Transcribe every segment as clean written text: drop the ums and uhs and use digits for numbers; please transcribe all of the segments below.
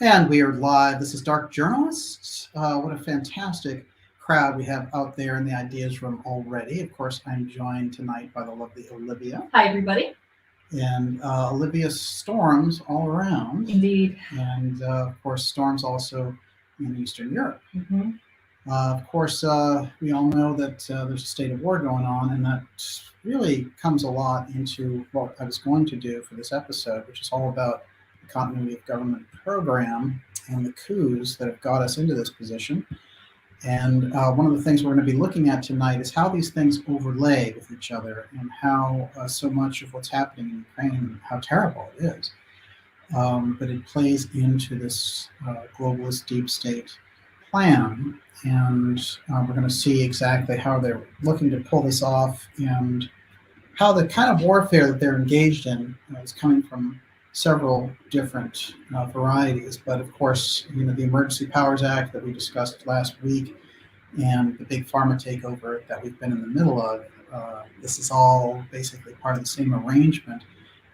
And we are live. This is Dark Journalists. What a fantastic crowd we have out there in the ideas room already. Of course, I'm joined tonight by the lovely Olivia. Hi, everybody. And Olivia storms all around. Indeed. And of course, storms also in Eastern Europe. Mm-hmm. Of course, we all know that there's a state of war going on, and that really comes a lot into what I was going to do for this episode, which is all about the continuity of government program and the coups that have got us into this position. And one of the things we're going to be looking at tonight is how these things overlay with each other and how so much of what's happening in Ukraine, how terrible it is. But it plays into this globalist deep state plan, and we're going to see exactly how they're looking to pull this off and how the kind of warfare that they're engaged in is coming from several different varieties. But of course, the Emergency Powers Act that we discussed last week and the big pharma takeover that we've been in the middle of, this is all basically part of the same arrangement.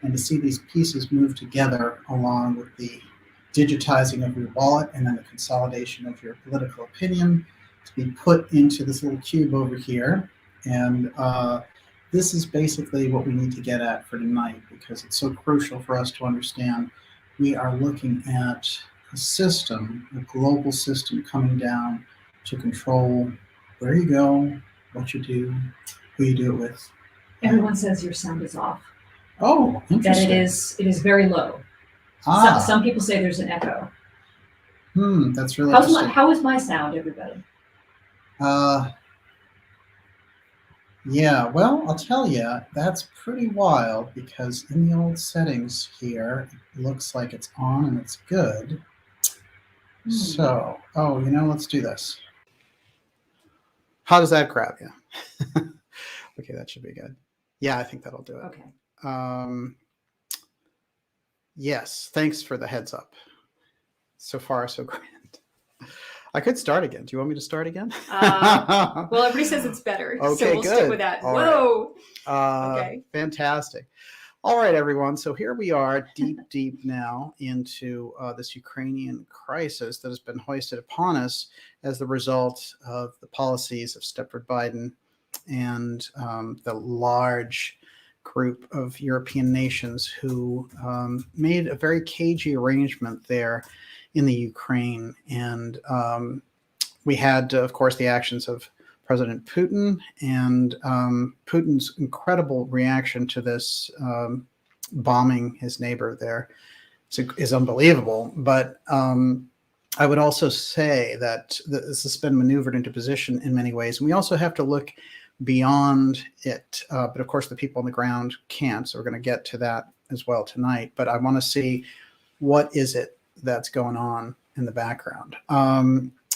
And to see these pieces move together along with the digitizing of your wallet and then the consolidation of your political opinion to be put into this little cube over here. And this is basically what we need to get at for tonight, because it's so crucial for us to understand we are looking at a system, a global system coming down to control where you go, what you do, who you do it with. Everyone says your sound is off. Oh, interesting. That it is very low. Some people say there's an echo. That's really interesting. How is my sound, everybody? Yeah, well, I'll tell you, that's pretty wild, because in the old settings here, it looks like it's on and it's good. So, let's do this. How does that grab you? Okay, that should be good. Yeah, I think that'll do it. Okay. Yes, thanks for the heads up. So far, so grand. I could start again. Do you want me to start again? Well, everybody says it's better, okay, so we'll good. stick with that. All Whoa! Right. Okay. Fantastic. All right, everyone. So here we are, deep now into this Ukrainian crisis that has been hoisted upon us as the result of the policies of Stepford Biden and the large group of European nations who made a very cagey arrangement there in the Ukraine. And we had, of course, the actions of President Putin and Putin's incredible reaction to this bombing his neighbor there is unbelievable. But I would also say that this has been maneuvered into position in many ways. And we also have to look beyond it. But of course, the people on the ground can't. So we're going to get to that as well tonight. But I want to see what is it that's going on in the background.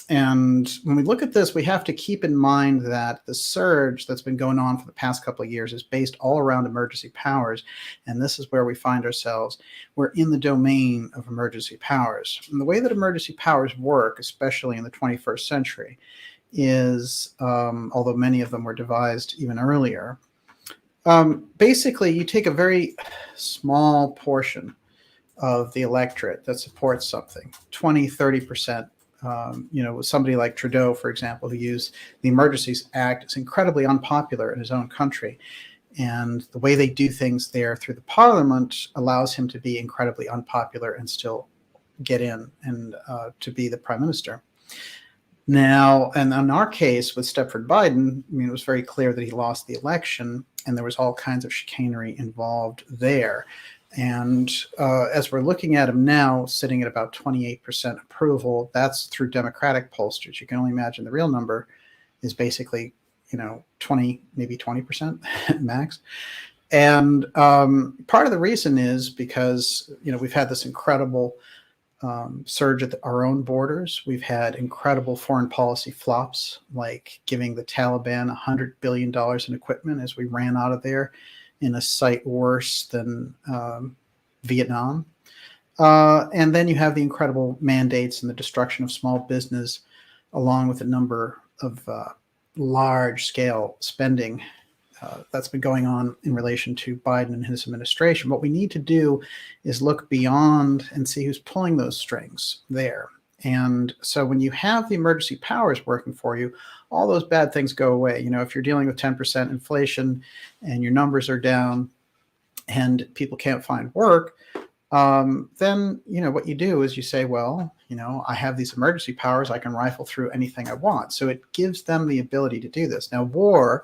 And when we look at this, we have to keep in mind that the surge that's been going on for the past couple of years is based all around emergency powers. And this is where we find ourselves. We're in the domain of emergency powers. And the way that emergency powers work, especially in the 21st century, is, although many of them were devised even earlier, basically you take a very small portion of the electorate that supports something, 20, 30%. Somebody like Trudeau, for example, who used the Emergencies Act, is incredibly unpopular in his own country. And the way they do things there through the parliament allows him to be incredibly unpopular and still get in and to be the prime minister. Now, and in our case with Stepford Biden, it was very clear that he lost the election, and there was all kinds of chicanery involved there. And as we're looking at him now, sitting at about 28% approval, that's through Democratic pollsters. You can only imagine the real number is basically, 20, maybe 20% max. And part of the reason is because, we've had this incredible surge at our own borders. We've had incredible foreign policy flops, like giving the Taliban $100 billion in equipment as we ran out of there in a site worse than Vietnam. And then you have the incredible mandates and the destruction of small business, along with a number of large-scale spending that's been going on in relation to Biden and his administration. What we need to do is look beyond and see who's pulling those strings there. And so when you have the emergency powers working for you, all those bad things go away. You know, if you're dealing with 10% inflation and your numbers are down and people can't find work, then, you know, what you do is you say, well, you know, I have these emergency powers. I can rifle through anything I want. So it gives them the ability to do this. Now, war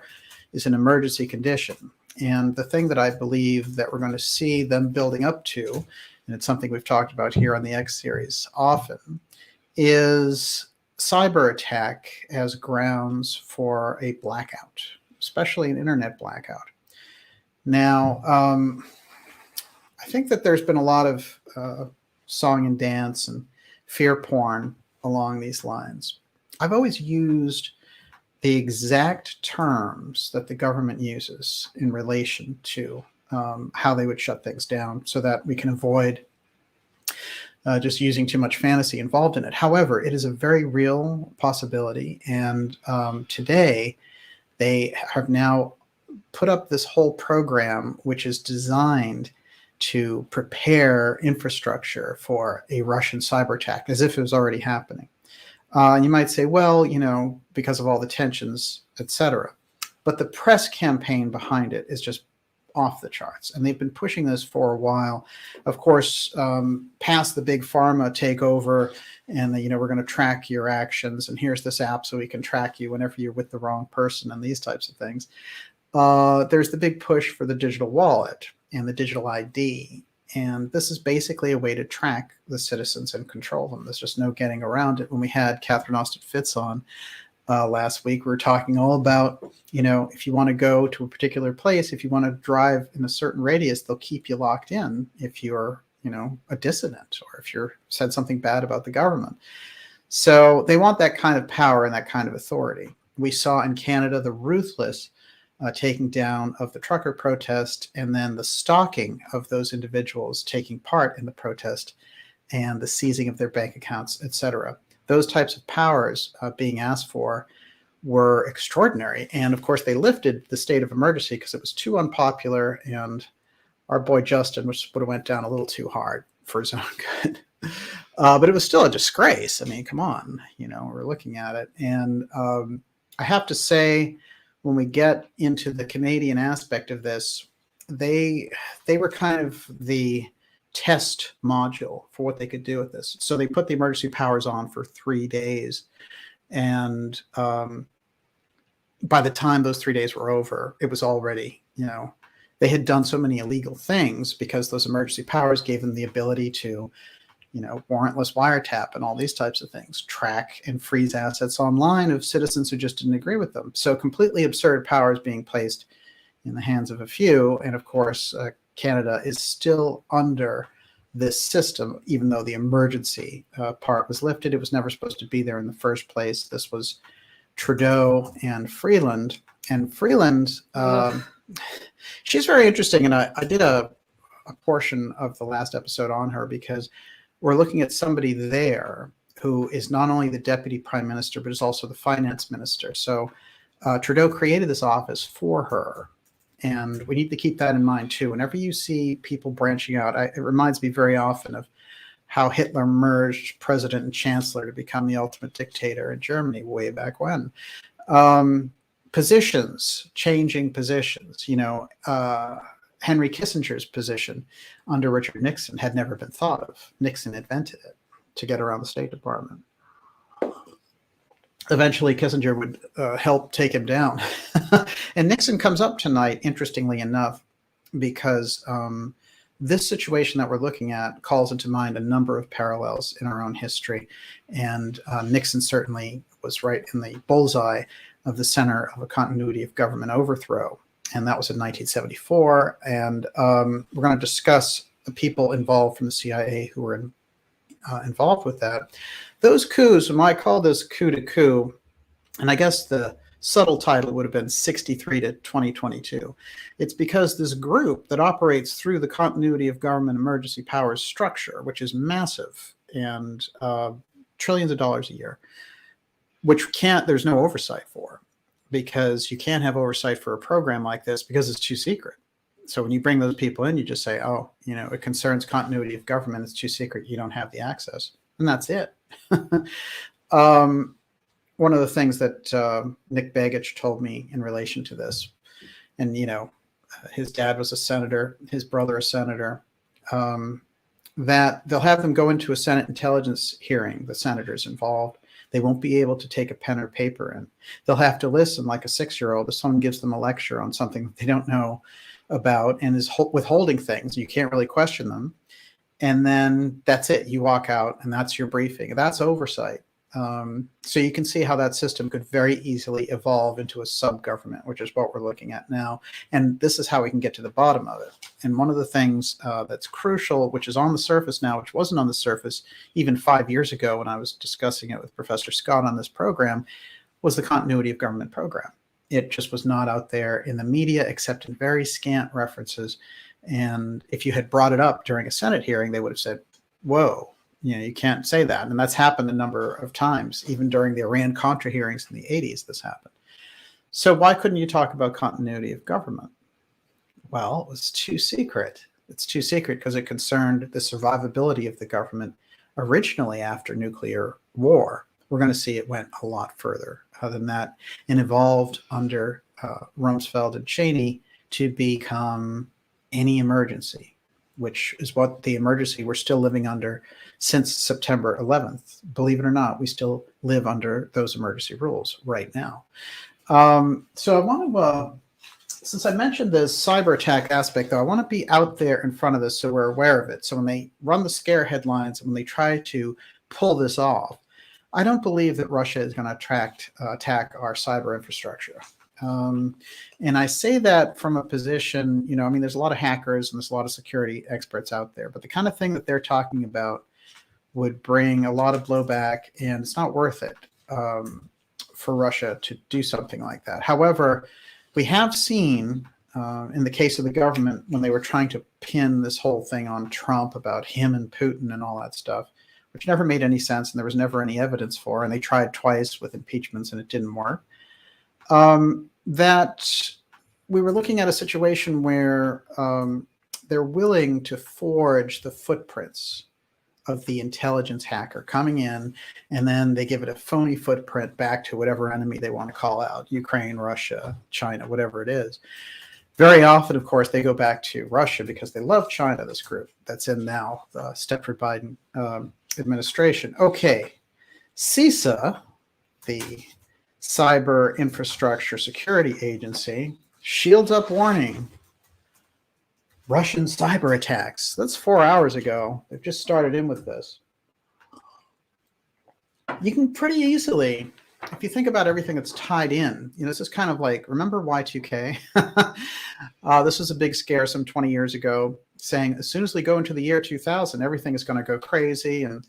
is an emergency condition. And the thing that I believe that we're going to see them building up to, and it's something we've talked about here on the X series often, is cyber attack as grounds for a blackout, especially an internet blackout. Now, I think that there's been a lot of song and dance and fear porn along these lines. I've always used the exact terms that the government uses in relation to how they would shut things down so that we can avoid just using too much fantasy involved in it. However, it is a very real possibility. And today they have now put up this whole program, which is designed to prepare infrastructure for a Russian cyber attack, as if it was already happening. And you might say, well, you know, because of all the tensions, etc. But the press campaign behind it is just off the charts. And they've been pushing this for a while. Of course, past the big pharma takeover and the, you know, we're going to track your actions. And here's this app so we can track you whenever you're with the wrong person and these types of things. There's the big push for the digital wallet and the digital ID. And this is basically a way to track the citizens and control them. There's just no getting around it. When we had Catherine Austin Fitz on last week, we were talking all about, you know, if you want to go to a particular place, if you want to drive in a certain radius, they'll keep you locked in if you're, you know, a dissident or if you're said something bad about the government. So they want that kind of power and that kind of authority. We saw in Canada the ruthless taking down of the trucker protest and then the stalking of those individuals taking part in the protest and the seizing of their bank accounts, etc. Those types of powers being asked for were extraordinary. And of course, they lifted the state of emergency because it was too unpopular. And our boy Justin would have went down a little too hard for his own good. But it was still a disgrace. I mean, come on, you know, we're looking at it. And I have to say, when we get into the Canadian aspect of this, they were kind of the test module for what they could do with this. So they put the emergency powers on for 3 days. And by the time those 3 days were over, it was already, you know, they had done so many illegal things because those emergency powers gave them the ability to, you know, warrantless wiretap and all these types of things, track and freeze assets online of citizens who just didn't agree with them. So completely absurd powers being placed in the hands of a few. And of course, Canada is still under this system, even though the emergency part was lifted. It was never supposed to be there in the first place. This was Trudeau and Freeland. And Freeland, she's very interesting. And I did a portion of the last episode on her because we're looking at somebody there who is not only the deputy prime minister, but is also the finance minister. So Trudeau created this office for her. And we need to keep that in mind, too. Whenever you see people branching out, it reminds me very often of how Hitler merged president and chancellor to become the ultimate dictator in Germany way back when. Positions, changing positions, you know, Henry Kissinger's position under Richard Nixon had never been thought of. Nixon invented it to get around the State Department. Eventually, Kissinger would help take him down. And Nixon comes up tonight, interestingly enough, because this situation that we're looking at calls into mind a number of parallels in our own history. And Nixon certainly was right in the bullseye of the center of a continuity of government overthrow. And that was in 1974. And we're going to discuss the people involved from the CIA who were involved with that. Those coups, and I call this coup to coup, and I guess the subtle title would have been 63 to 2022. It's because this group that operates through the continuity of government emergency powers structure, which is massive and trillions of dollars a year, which there's no oversight for. because you can't have oversight for a program like this because it's too secret. So when you bring those people in, you just say, oh, it concerns continuity of government. It's too secret. You don't have the access. And that's it. One of the things that Nick Begich told me in relation to this, and, his dad was a senator, his brother a senator, that they'll have them go into a Senate intelligence hearing, the senators involved. They won't be able to take a pen or paper in. They'll have to listen like a 6-year-old if someone gives them a lecture on something that they don't know about and is withholding things. You can't really question them. And then that's it. You walk out and that's your briefing. That's oversight. So you can see how that system could very easily evolve into a sub-government, which is what we're looking at now. And this is how we can get to the bottom of it. And one of the things that's crucial, which is on the surface now, which wasn't on the surface even 5 years ago when I was discussing it with Professor Scott on this program, was the continuity of government program. It just was not out there in the media except in very scant references. And if you had brought it up during a Senate hearing, they would have said, whoa, you can't say that. And that's happened a number of times. Even during the Iran Contra hearings in the 80s, this happened. So why couldn't you talk about continuity of government? Well, it was too secret. It's too secret because it concerned the survivability of the government originally after nuclear war. We're going to see it went a lot further than that and evolved under Rumsfeld and Cheney to become any emergency, which is what the emergency we're still living under since September 11th. Believe it or not, we still live under those emergency rules right now. So I want to, since I mentioned the cyber attack aspect, though, I want to be out there in front of this so we're aware of it. So when they run the scare headlines and when they try to pull this off, I don't believe that Russia is going to attack our cyber infrastructure. And I say that from a position, there's a lot of hackers and there's a lot of security experts out there, but the kind of thing that they're talking about would bring a lot of blowback, and it's not worth it for Russia to do something like that. However, we have seen in the case of the government, when they were trying to pin this whole thing on Trump about him and Putin and all that stuff, which never made any sense and there was never any evidence for, and they tried twice with impeachments and it didn't work. That we were looking at a situation where they're willing to forge the footprints of the intelligence hacker coming in, and then they give it a phony footprint back to whatever enemy they want to call out, Ukraine, Russia, China, whatever it is. Very often, of course, they go back to Russia because they love China, this group that's in now the Stepford Biden administration. Okay, CISA, the Cyber Infrastructure Security Agency, shields up warning. Russian cyber attacks. That's 4 hours ago. They've just started in with this. You can pretty easily, if you think about everything that's tied in, this is kind of like, remember Y2K? This was a big scare some 20 years ago saying as soon as we go into the year 2000, everything is going to go crazy and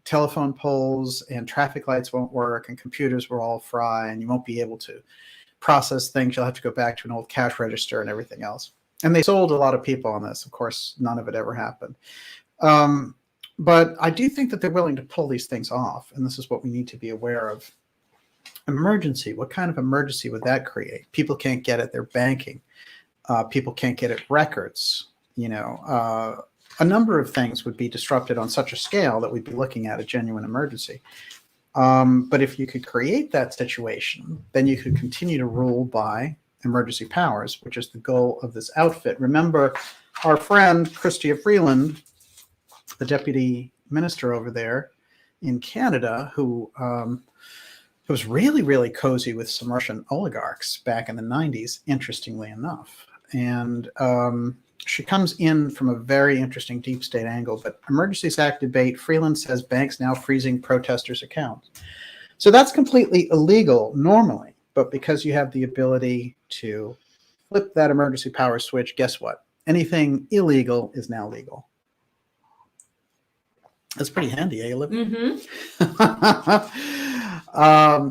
telephone poles and traffic lights won't work and computers will all fry and you won't be able to process things. You'll have to go back to an old cash register and everything else. And they sold a lot of people on this. Of course, none of it ever happened. But I do think that they're willing to pull these things off. And this is what we need to be aware of. Emergency. What kind of emergency would that create? People can't get at their banking. People can't get at records. A number of things would be disrupted on such a scale that we'd be looking at a genuine emergency. But if you could create that situation, then you could continue to rule by emergency powers, which is the goal of this outfit. Remember our friend Chrystia Freeland, the deputy minister over there in Canada, who was really, really cozy with some Russian oligarchs back in the 90s, interestingly enough. And she comes in from a very interesting deep state angle, but Emergencies Act debate, Freeland says banks now freezing protesters' accounts. So that's completely illegal normally, but because you have the ability to flip that emergency power switch, guess what? Anything illegal is now legal. That's pretty handy, eh, Olivia? Mm-hmm.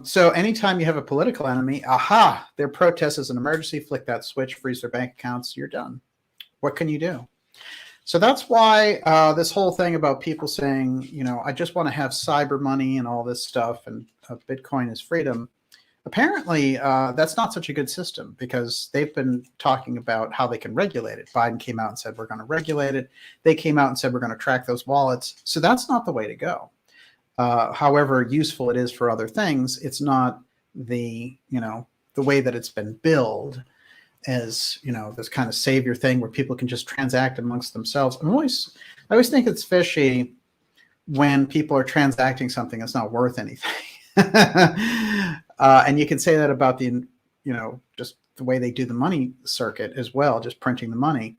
So anytime you have a political enemy, their protest is an emergency, flick that switch, freeze their bank accounts, you're done. What can you do? So that's why this whole thing about people saying, I just want to have cyber money and all this stuff and Bitcoin is freedom. Apparently, that's not such a good system because they've been talking about how they can regulate it. Biden came out and said, we're going to regulate it. They came out and said, we're going to track those wallets. So that's not the way to go. However useful it is for other things, it's not the way that it's been billed as, this kind of savior thing where people can just transact amongst themselves. I always think it's fishy when people are transacting something that's not worth anything. And you can say that about just the way they do the money circuit as well, just printing the money.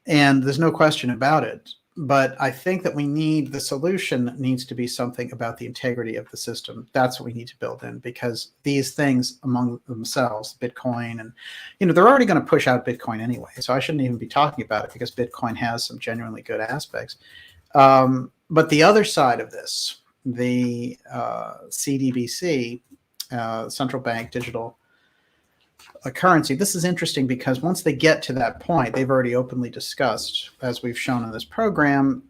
And there's no question about it. But I think that the solution needs to be something about the integrity of the system. That's what we need to build in, because these things among themselves, Bitcoin, and, they're already going to push out Bitcoin anyway. So I shouldn't even be talking about it because Bitcoin has some genuinely good aspects. But the other side of this, the CDBC, central bank digital currency. This is interesting because once they get to that point, they've already openly discussed, as we've shown in this program,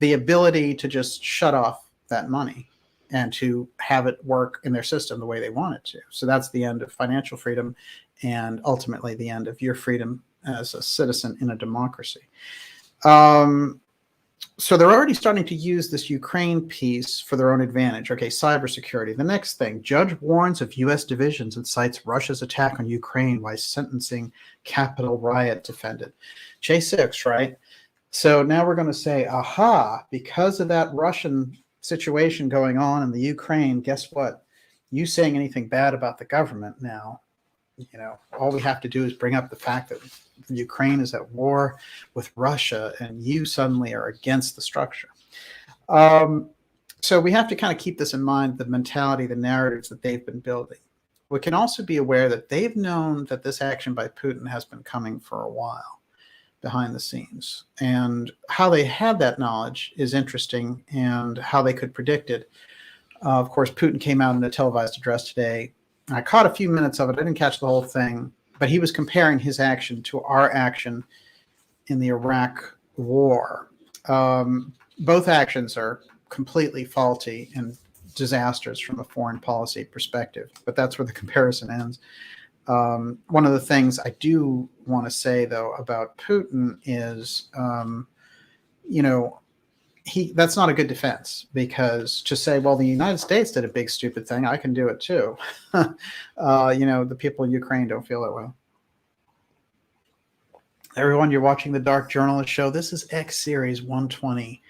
the ability to just shut off that money and to have it work in their system the way they want it to. So that's the end of financial freedom and ultimately the end of your freedom as a citizen in a democracy. So they're already starting to use this Ukraine piece for their own advantage. Okay, cybersecurity. The next thing, judge warns of U.S. divisions and cites Russia's attack on Ukraine while sentencing Capitol riot defendant. J6, right? So now we're going to say, aha, because of that Russian situation going on in the Ukraine, guess what? You saying anything bad about the government now, all we have to do is bring up the fact that Ukraine is at war with Russia and you suddenly are against the structure. So we have to kind of keep this in mind, the mentality, the narratives that they've been building. We can also be aware that they've known that this action by Putin has been coming for a while behind the scenes. And how they had that knowledge is interesting, and how they could predict it. Of course, Putin came out in a televised address today. I caught a few minutes of it. I didn't catch the whole thing, but he was comparing his action to our action in the Iraq war. Both actions are completely faulty and disasters from a foreign policy perspective, but that's where the comparison ends. One of the things I do want to say, though, about Putin is, that's not a good defense, because to say, well, the United States did a big stupid thing, I can do it too. The people in Ukraine don't feel that well. Everyone, you're watching the Dark Journalist Show. This is X Series 120.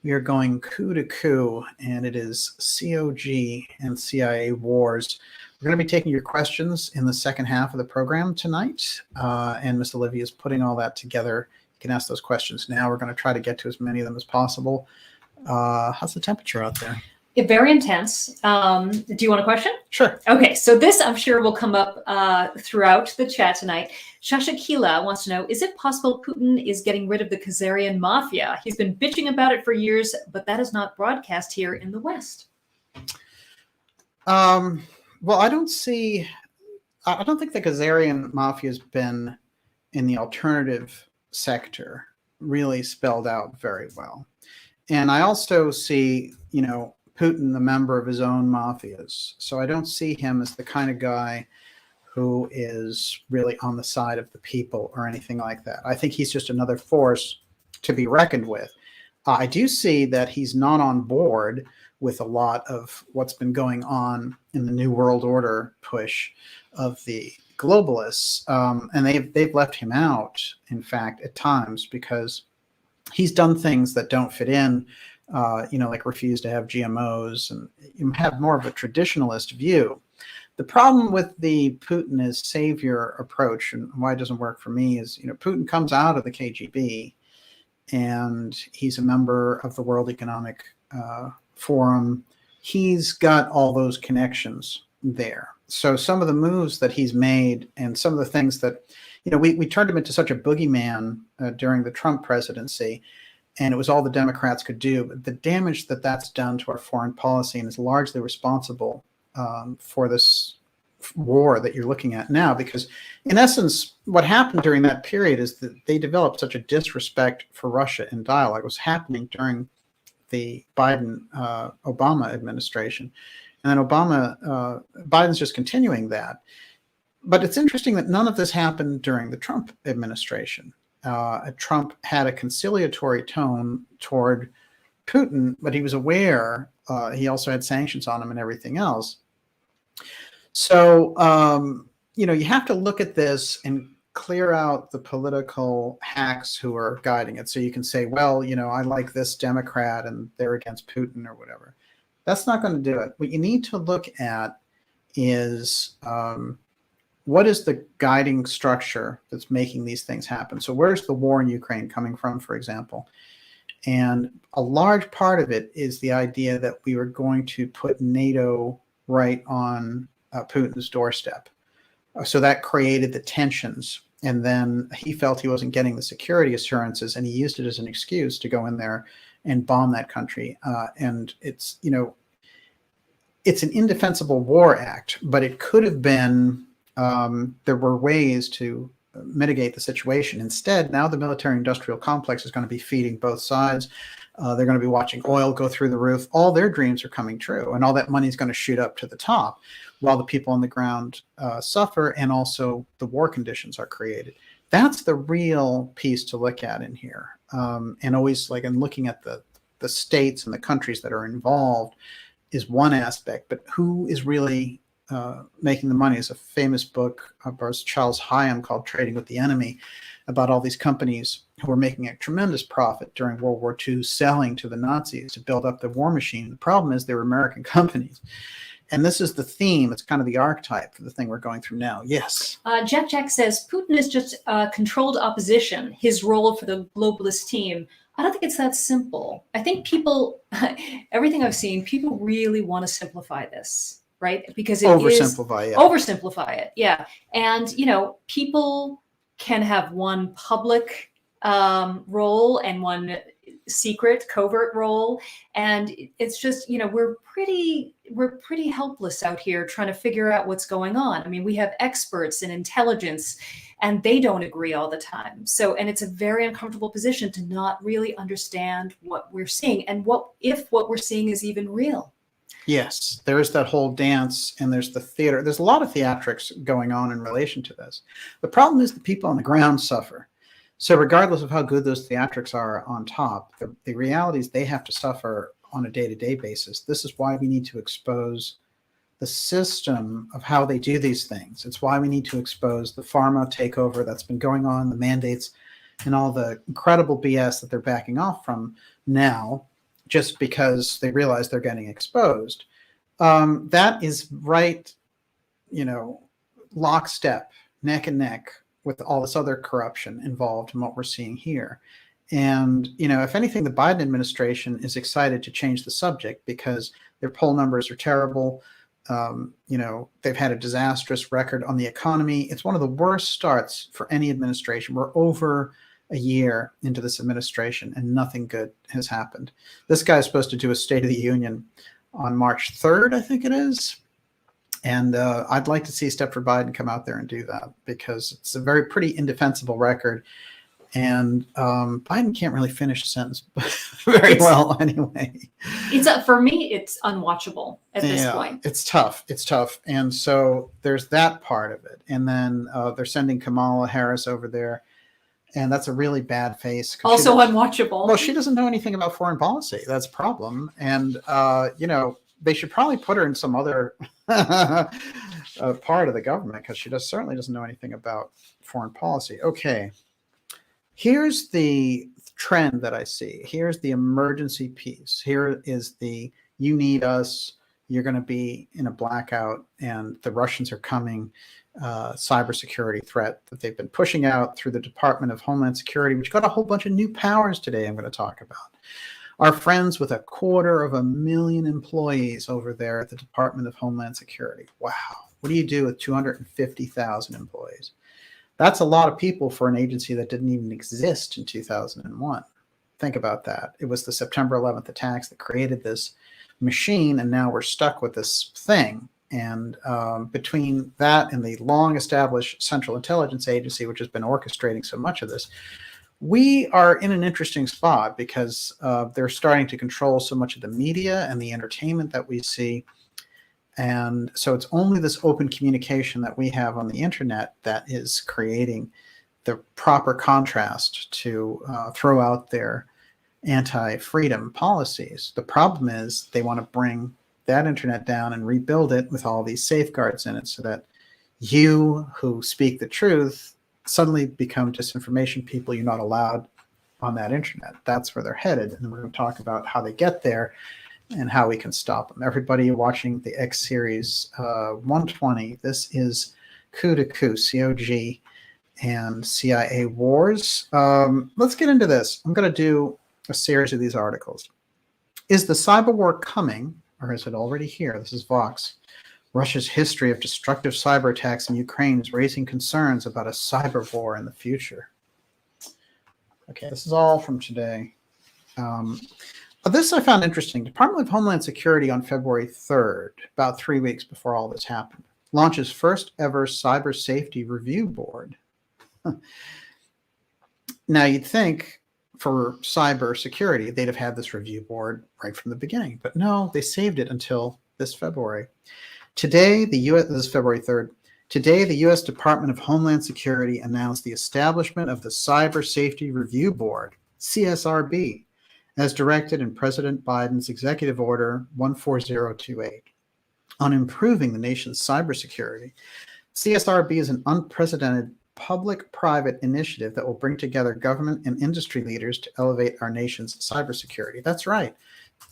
We are going coup to coup, and it is COG and CIA wars. We're going to be taking your questions in the second half of the program tonight, and Miss Olivia is putting all that together. You can ask those questions now. We're going to try to get to as many of them as possible. How's the temperature out there? Very intense. Do you want a question? Sure. Okay, so this I'm sure will come up throughout the chat tonight. Shashakila wants to know, is it possible Putin is getting rid of the Khazarian mafia? He's been bitching about it for years, but that is not broadcast here in the West. Well, I don't think the Khazarian mafia has been in the alternative sector really spelled out very well. And I also see, Putin, the member of his own mafias. So I don't see him as the kind of guy who is really on the side of the people or anything like that. I think he's just another force to be reckoned with. I do see that he's not on board with a lot of what's been going on in the New World Order push of the globalists. And they've left him out, in fact, at times, because he's done things that don't fit in, like refuse to have GMOs and have more of a traditionalist view. The problem with the Putin as savior approach, and why it doesn't work for me, is, Putin comes out of the KGB and he's a member of the World Economic Forum. He's got all those connections there. So some of the moves that he's made and some of the things that, we turned him into such a boogeyman during the Trump presidency, and it was all the Democrats could do. But the damage that that's done to our foreign policy and is largely responsible for this war that you're looking at now, because in essence, what happened during that period is that they developed such a disrespect for Russia in dialogue. It was happening during the Biden-Obama administration. And then Biden's just continuing that. But it's interesting that none of this happened during the Trump administration. Trump had a conciliatory tone toward Putin, but he was aware he also had sanctions on him and everything else. So, you have to look at this and clear out the political hacks who are guiding it. So you can say, well, I like this Democrat and they're against Putin or whatever. That's not going to do it. What you need to look at is what is the guiding structure that's making these things happen? So where's the war in Ukraine coming from, for example? And a large part of it is the idea that we were going to put NATO right on Putin's doorstep. So that created the tensions. And then he felt he wasn't getting the security assurances, and he used it as an excuse to go in there and bomb that country. And it's an indefensible war act, but it could have been, there were ways to mitigate the situation. Instead, now the military-industrial complex is going to be feeding both sides. They're going to be watching oil go through the roof. All their dreams are coming true, and all that money is going to shoot up to the top while the people on the ground suffer, and also the war conditions are created. That's the real piece to look at in here. And always, in looking at the states and the countries that are involved is one aspect, but who is really making the money? Is a famous book by Charles Hyam called Trading with the Enemy, about all these companies who were making a tremendous profit during World War II selling to the Nazis to build up the war machine. The problem is they were American companies. And this is the theme. It's kind of the archetype for the thing we're going through now. Yes. Jack says Putin is just controlled opposition, his role for the globalist team. I don't think it's that simple. I think people, everything I've seen, people really want to simplify this, right? Because it oversimplify it. Yeah. And, people can have one public role and one secret, covert role. And it's just, we're pretty helpless out here trying to figure out what's going on. I mean, we have experts in intelligence and they don't agree all the time. So, and it's a very uncomfortable position to not really understand what we're seeing and what we're seeing is even real. Yes, there is that whole dance, and there's the theater. There's a lot of theatrics going on in relation to this. The problem is the people on the ground suffer. So regardless of how good those theatrics are on top, the reality is they have to suffer on a day-to-day basis. This is why we need to expose the system of how they do these things. It's why we need to expose the pharma takeover that's been going on, the mandates, and all the incredible BS that they're backing off from now, just because they realize they're getting exposed. That is right, lockstep, neck and neck with all this other corruption involved in what we're seeing here. And, if anything, the Biden administration is excited to change the subject because their poll numbers are terrible. They've had a disastrous record on the economy. It's one of the worst starts for any administration. We're over a year into this administration and nothing good has happened. This guy is supposed to do a State of the Union on March 3rd, I think it is. And I'd like to see Stepford Biden come out there and do that because it's a pretty indefensible record. And Biden can't really finish a sentence very well anyway. For me, it's unwatchable at this point. It's tough. And so there's that part of it. And then they're sending Kamala Harris over there. And that's a really bad face. Also unwatchable. Well, she doesn't know anything about foreign policy. That's a problem. And, they should probably put her in some other part of the government because she certainly doesn't know anything about foreign policy. Okay. Here's the trend that I see. Here's the emergency piece. Here is you need us. You're going to be in a blackout and the Russians are coming. Cybersecurity threat that they've been pushing out through the Department of Homeland Security, which got a whole bunch of new powers today I'm going to talk about. Our friends with 250,000 employees over there at the Department of Homeland Security. Wow. What do you do with 250,000 employees? That's a lot of people for an agency that didn't even exist in 2001. Think about that. It was the September 11th attacks that created this machine, and now we're stuck with this thing. And between that and the long-established Central Intelligence Agency, which has been orchestrating so much of this, we are in an interesting spot because they're starting to control so much of the media and the entertainment that we see. And so it's only this open communication that we have on the internet that is creating the proper contrast to throw out their anti-freedom policies. The problem is they want to bring that internet down and rebuild it with all these safeguards in it so that you who speak the truth suddenly become disinformation people. You're not allowed on that internet. That's where they're headed. And we're going to talk about how they get there and how we can stop them. Everybody watching the X series 120, this is Coup to Coup, COG and CIA wars. Let's get into this. I'm going to do a series of these articles. Is the cyber war coming, or is it already here? This is Vox. Russia's history of destructive cyber attacks in Ukraine is raising concerns about a cyber war in the future. Okay, this is all from today. This I found interesting. Department of Homeland Security on February 3rd, about 3 weeks before all this happened, launches first ever cyber safety review board. Now you'd think for cyber security, they'd have had this review board right from the beginning, but no, they saved it until this February. Today, this is February 3rd. Today, the U.S. Department of Homeland Security announced the establishment of the Cyber Safety Review Board, CSRB, as directed in President Biden's Executive Order 14028 on improving the nation's cybersecurity. CSRB is an unprecedented public-private initiative that will bring together government and industry leaders to elevate our nation's cybersecurity. That's right.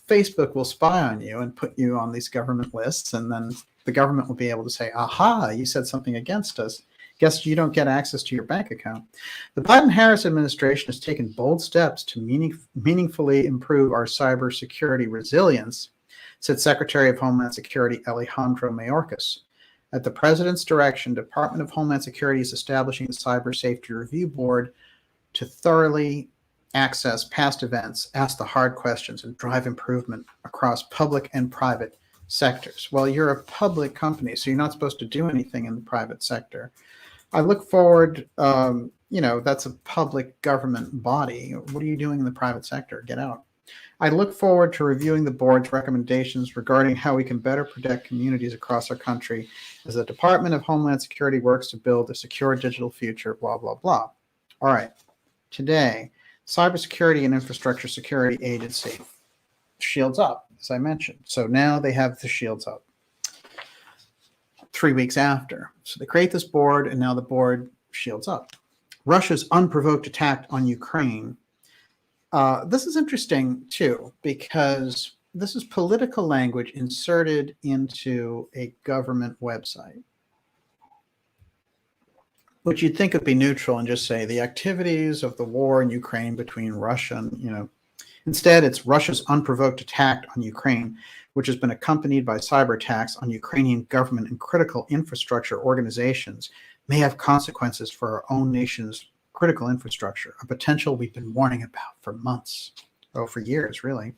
Facebook will spy on you and put you on these government lists, and then the government will be able to say, aha, you said something against us. Guess you don't get access to your bank account. The Biden-Harris administration has taken bold steps to meaningfully improve our cybersecurity resilience, said Secretary of Homeland Security Alejandro Mayorkas. At the president's direction, Department of Homeland Security is establishing the Cyber Safety Review Board to thoroughly access past events, ask the hard questions, and drive improvement across public and private sectors. Well, you're a public company, so you're not supposed to do anything in the private sector. I look forward, that's a public government body. What are you doing in the private sector? Get out. I look forward to reviewing the board's recommendations regarding how we can better protect communities across our country as the Department of Homeland Security works to build a secure digital future, blah, blah, blah. All right. Today, Cybersecurity and Infrastructure Security Agency, shields up, as I mentioned. So now they have the shields up 3 weeks after. So they create this board, and now the board shields up. Russia's unprovoked attack on Ukraine. This is interesting, too, because this is political language inserted into a government website, which you'd think would be neutral and just say the activities of the war in Ukraine between Russia and, Instead, it's Russia's unprovoked attack on Ukraine, which has been accompanied by cyber attacks on Ukrainian government and critical infrastructure organizations, may have consequences for our own nation's critical infrastructure, a potential we've been warning about for months, for years, really.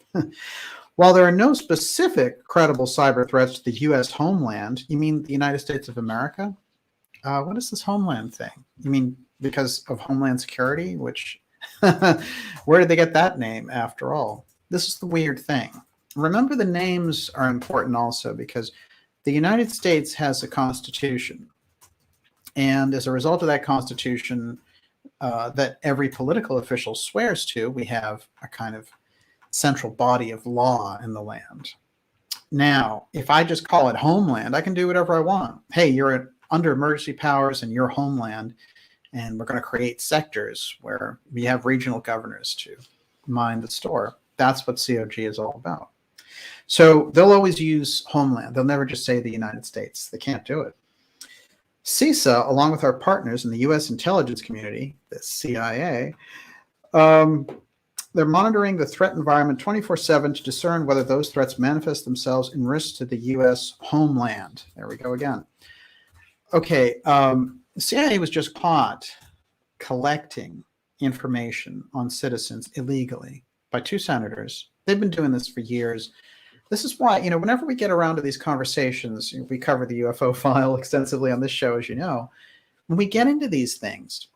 While there are no specific credible cyber threats to the U.S. homeland, you mean the United States of America? What is this homeland thing? You mean because of Homeland Security, which where did they get that name after all? This is the weird thing. Remember, the names are important also because the United States has a constitution. And as a result of that constitution that every political official swears to, we have a kind of central body of law in the land. Now, if I just call it homeland, I can do whatever I want. Hey, you're under emergency powers in your homeland, and we're going to create sectors where we have regional governors to mind the store. That's what COG is all about. So they'll always use homeland. They'll never just say the United States. They can't do it. CISA, along with our partners in the U.S. intelligence community, the CIA, they're monitoring the threat environment 24/7 to discern whether those threats manifest themselves in risks to the U.S. homeland. There we go again. Okay, the CIA was just caught collecting information on citizens illegally by 2 senators. They've been doing this for years. This is why, whenever we get around to these conversations, we cover the UFO file extensively on this show, as you know. When we get into these things,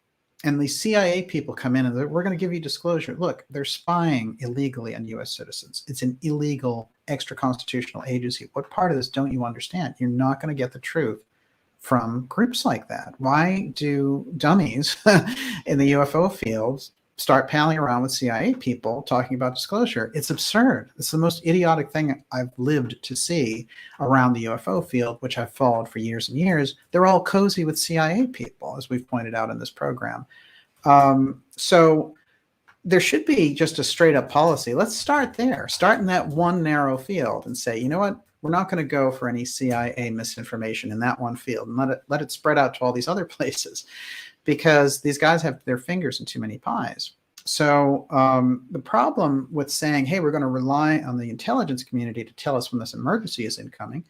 And the CIA people come in and we're going to give you disclosure. Look, they're spying illegally on U.S. citizens. It's an illegal extra-constitutional agency. What part of this don't you understand? You're not going to get the truth from groups like that. Why do dummies in the UFO field start palling around with CIA people talking about disclosure? It's absurd. It's the most idiotic thing I've lived to see around the UFO field, which I've followed for years and years. They're all cozy with CIA people, as we've pointed out in this program. So there should be just a straight up policy. Let's start there. Start in that one narrow field and say, you know what? We're not going to go for any CIA misinformation in that one field, and let it spread out to all these other places, because these guys have their fingers in too many pies. So the problem with saying, hey, we're going to rely on the intelligence community to tell us when this emergency is incoming,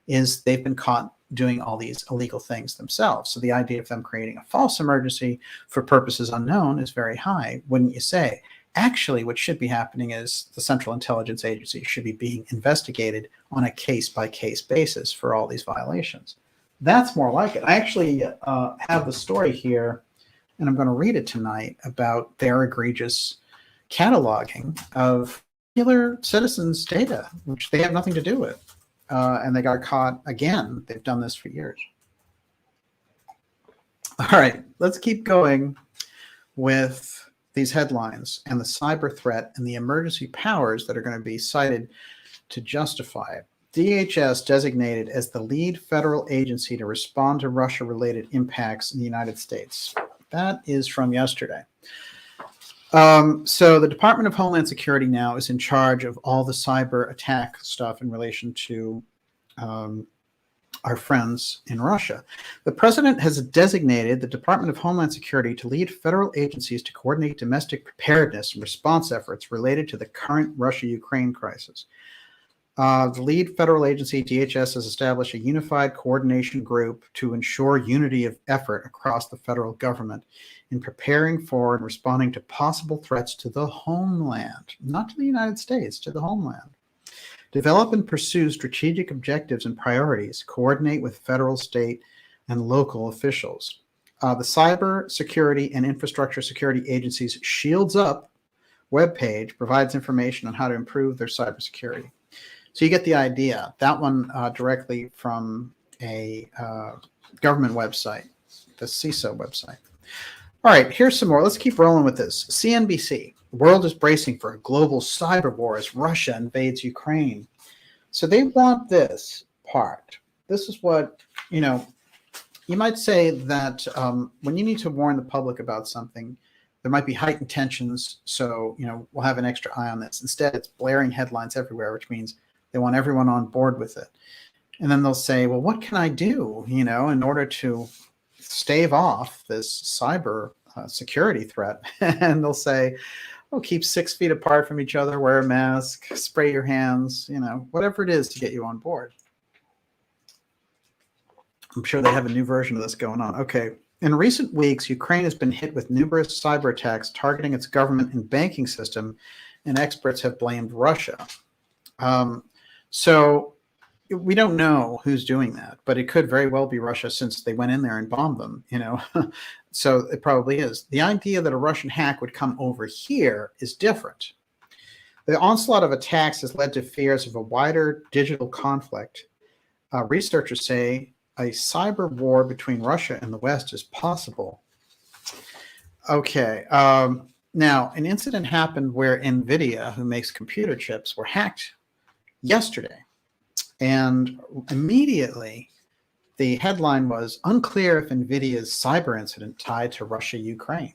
is they've been caught doing all these illegal things themselves. So the idea of them creating a false emergency for purposes unknown is very high, wouldn't you say? Actually, what should be happening is the Central Intelligence Agency should be being investigated on a case-by-case basis for all these violations. That's more like it. I actually have the story here, and I'm going to read it tonight, about their egregious cataloging of regular citizens' data, which they have nothing to do with. And they got caught again. They've done this for years. All right, let's keep going with these headlines and the cyber threat and the emergency powers that are going to be cited to justify it. DHS designated as the lead federal agency to respond to Russia-related impacts in the United States. That is from yesterday. So the Department of Homeland Security now is in charge of all the cyber attack stuff in relation to our friends in Russia. The president has designated the Department of Homeland Security to lead federal agencies to coordinate domestic preparedness and response efforts related to the current Russia-Ukraine crisis. The lead federal agency, DHS, has established a unified coordination group to ensure unity of effort across the federal government in preparing for and responding to possible threats to the homeland, not to the United States, to the homeland. Develop and pursue strategic objectives and priorities, coordinate with federal, state, and local officials. The Cyber Security and Infrastructure Security Agency's Shields Up webpage provides information on how to improve their cybersecurity. So you get the idea. That one directly from a government website, the CISO website. All right, here's some more. Let's keep rolling with this. CNBC. The world is bracing for a global cyber war as Russia invades Ukraine. So they want this part. This is what, you might say that when you need to warn the public about something, there might be heightened tensions. So, we'll have an extra eye on this. Instead, it's blaring headlines everywhere, which means they want everyone on board with it. And then they'll say, well, what can I do, in order to stave off this cyber security threat? And they'll say, oh, keep 6 feet apart from each other, wear a mask, spray your hands, whatever it is to get you on board. I'm sure they have a new version of this going on. Okay. In recent weeks, Ukraine has been hit with numerous cyber attacks targeting its government and banking system, and experts have blamed Russia. So we don't know who's doing that, but it could very well be Russia since they went in there and bombed them, So it probably is. The idea that a Russian hack would come over here is different. The onslaught of attacks has led to fears of a wider digital conflict. Researchers say a cyber war between Russia and the West is possible. Okay. Now, an incident happened where NVIDIA, who makes computer chips, were hacked yesterday. And immediately, the headline was, unclear if NVIDIA's cyber incident tied to Russia-Ukraine.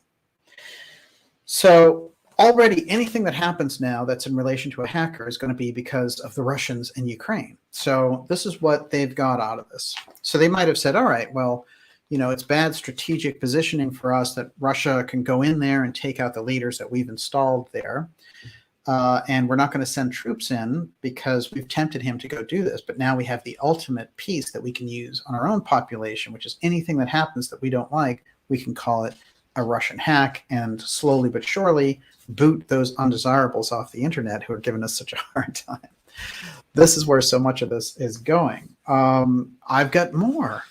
So already anything that happens now that's in relation to a hacker is going to be because of the Russians and Ukraine. So this is what they've got out of this. So they might have said, all right, well, it's bad strategic positioning for us that Russia can go in there and take out the leaders that we've installed there. And we're not going to send troops in because we've tempted him to go do this. But now we have the ultimate piece that we can use on our own population, which is anything that happens that we don't like, we can call it a Russian hack and slowly but surely boot those undesirables off the internet who are giving us such a hard time. This is where so much of this is going. I've got more.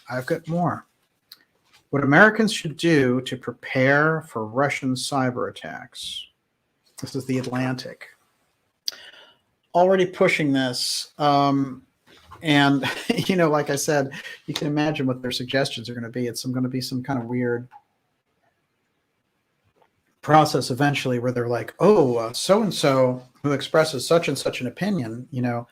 What Americans should do to prepare for Russian cyber attacks. This is the Atlantic. Already pushing this. And, you know, like I said, you can imagine what their suggestions are going to be. It's going to be some kind of weird process eventually where they're like, oh, so-and-so who expresses such and such an opinion, you know,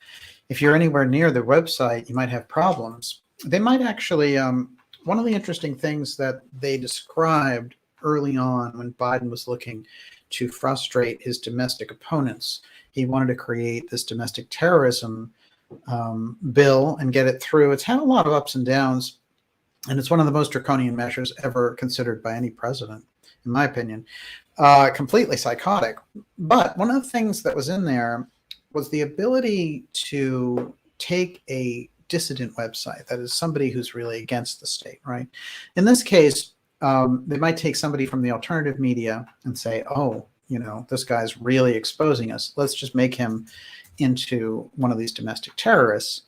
if you're anywhere near the website, you might have problems. They might actually, one of the interesting things that they described early on when Biden was looking to frustrate his domestic opponents, he wanted to create this domestic terrorism bill and get it through. It's had a lot of ups and downs, and it's one of the most draconian measures ever considered by any president, in my opinion. Completely psychotic. But one of the things that was in there was the ability to take a dissident website, that is somebody who's really against the state, right? In this case, they might take somebody from the alternative media and say, oh, you know, this guy's really exposing us. Let's just make him into one of these domestic terrorists.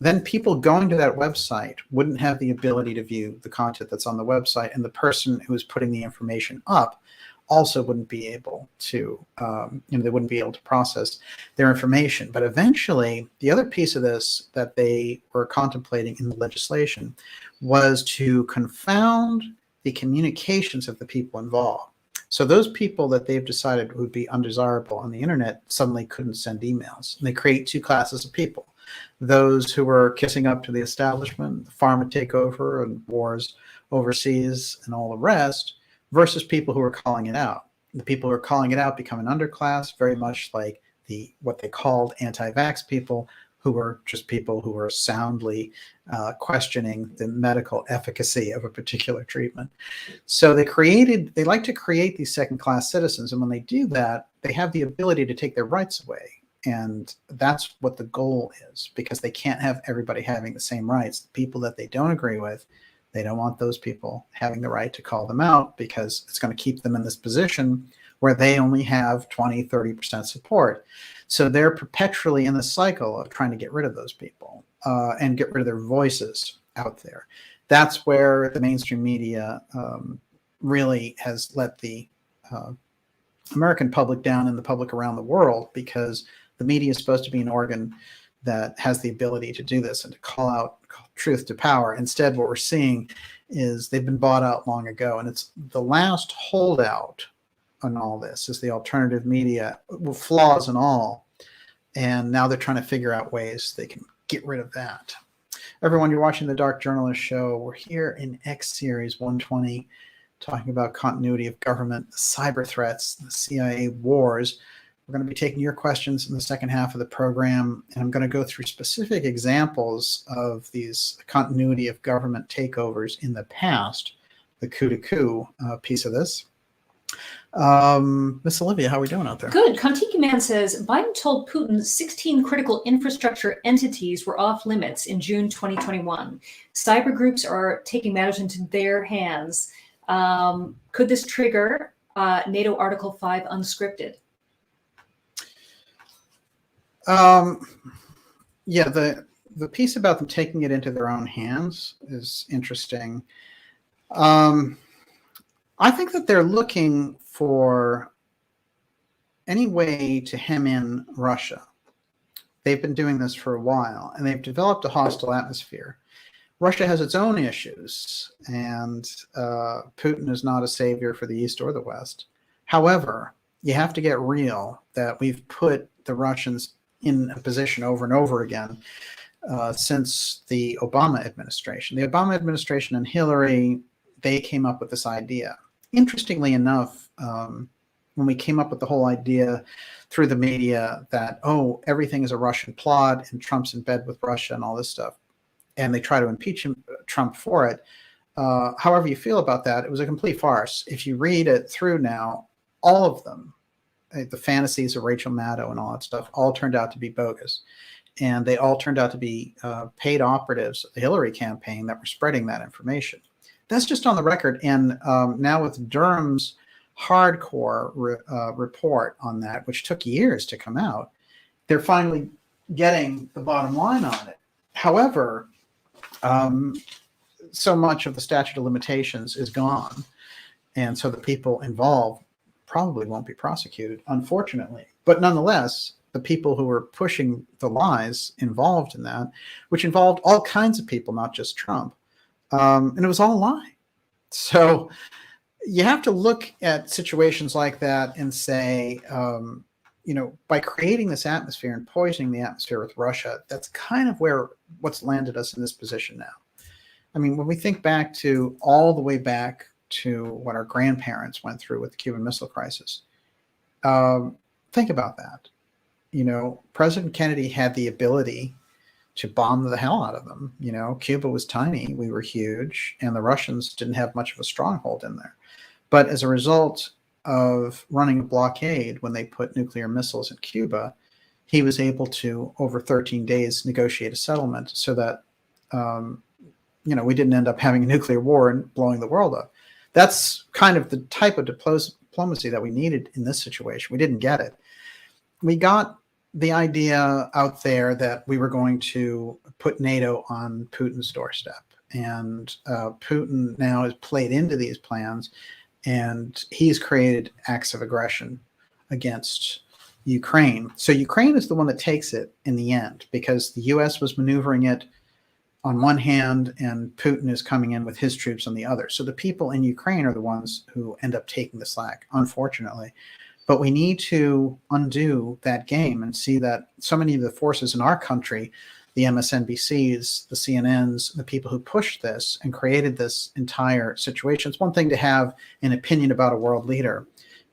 Then people going to that website wouldn't have the ability to view the content that's on the website, and the person who is putting the information up also wouldn't be able to, you know, they wouldn't be able to process their information. But eventually, the other piece of this that they were contemplating in the legislation was to confound the communications of the people involved. So those people that they've decided would be undesirable on the internet suddenly couldn't send emails. And they create two classes of people: those who were kissing up to the establishment, the pharma takeover and wars overseas and all the rest, versus people who are calling it out. The people who are calling it out become an underclass, very much like what they called anti-vax people, who are just people who are soundly questioning the medical efficacy of a particular treatment. So they like to create these second-class citizens, and when they do that, they have the ability to take their rights away. And that's what the goal is, because they can't have everybody having the same rights. The people that they don't agree with, they don't want those people having the right to call them out, because it's going to keep them in this position where they only have 20, 30% support. So they're perpetually in the cycle of trying to get rid of those people and get rid of their voices out there. That's where the mainstream media really has let the American public down and the public around the world, because the media is supposed to be an organ that has the ability to do this and to call truth to power. Instead, what we're seeing is they've been bought out long ago, and it's the last holdout on all this is the alternative media, flaws and all. And now they're trying to figure out ways they can get rid of that. Everyone, you're watching the Dark Journalist Show. We're here in X Series 120, talking about continuity of government, cyber threats, the CIA wars. We're going to be taking your questions in the second half of the program, and I'm going to go through specific examples of these continuity of government takeovers in the past, the coup piece of this. Miss Olivia, how are we doing out there? Good. Kontiki Man says, Biden told Putin 16 critical infrastructure entities were off limits in June 2021. Cyber groups are taking matters into their hands. Could this trigger NATO Article 5 unscripted? Yeah, the piece about them taking it into their own hands is interesting. I think that they're looking for any way to hem in Russia. They've been doing this for a while, and they've developed a hostile atmosphere. Russia has its own issues, and Putin is not a savior for the East or the West. However, you have to get real that we've put the Russians in a position over and over again since the Obama administration. The Obama administration and Hillary, they came up with this idea. Interestingly enough, when we came up with the whole idea through the media that, oh, everything is a Russian plot and Trump's in bed with Russia and all this stuff, and they try to impeach Trump for it, however you feel about that, it was a complete farce. If you read it through now, all of them, the fantasies of Rachel Maddow and all that stuff, all turned out to be bogus. And they all turned out to be paid operatives of the Hillary campaign that were spreading that information. That's just on the record. And now with Durham's hardcore report on that, which took years to come out, they're finally getting the bottom line on it. However, so much of the statute of limitations is gone, and so the people involved probably won't be prosecuted, unfortunately. But nonetheless, the people who were pushing the lies involved in that, which involved all kinds of people, not just Trump, and it was all a lie. So you have to look at situations like that and say, by creating this atmosphere and poisoning the atmosphere with Russia, that's kind of what's landed us in this position now. I mean, when we think back to all the way back to what our grandparents went through with the Cuban Missile Crisis, think about that. President Kennedy had the ability to bomb the hell out of them. Cuba was tiny, we were huge, and the Russians didn't have much of a stronghold in there. But as a result of running a blockade when they put nuclear missiles in Cuba, he was able to, over 13 days, negotiate a settlement so that, we didn't end up having a nuclear war and blowing the world up. That's kind of the type of diplomacy that we needed in this situation. We didn't get it. We got the idea out there that we were going to put NATO on Putin's doorstep. And Putin now has played into these plans, and he's created acts of aggression against Ukraine. So Ukraine is the one that takes it in the end, because the U.S. was maneuvering it on one hand, and Putin is coming in with his troops on the other. So the people in Ukraine are the ones who end up taking the slack, unfortunately. But we need to undo that game and see that so many of the forces in our country, the MSNBCs, the CNNs, the people who pushed this and created this entire situation. It's one thing to have an opinion about a world leader,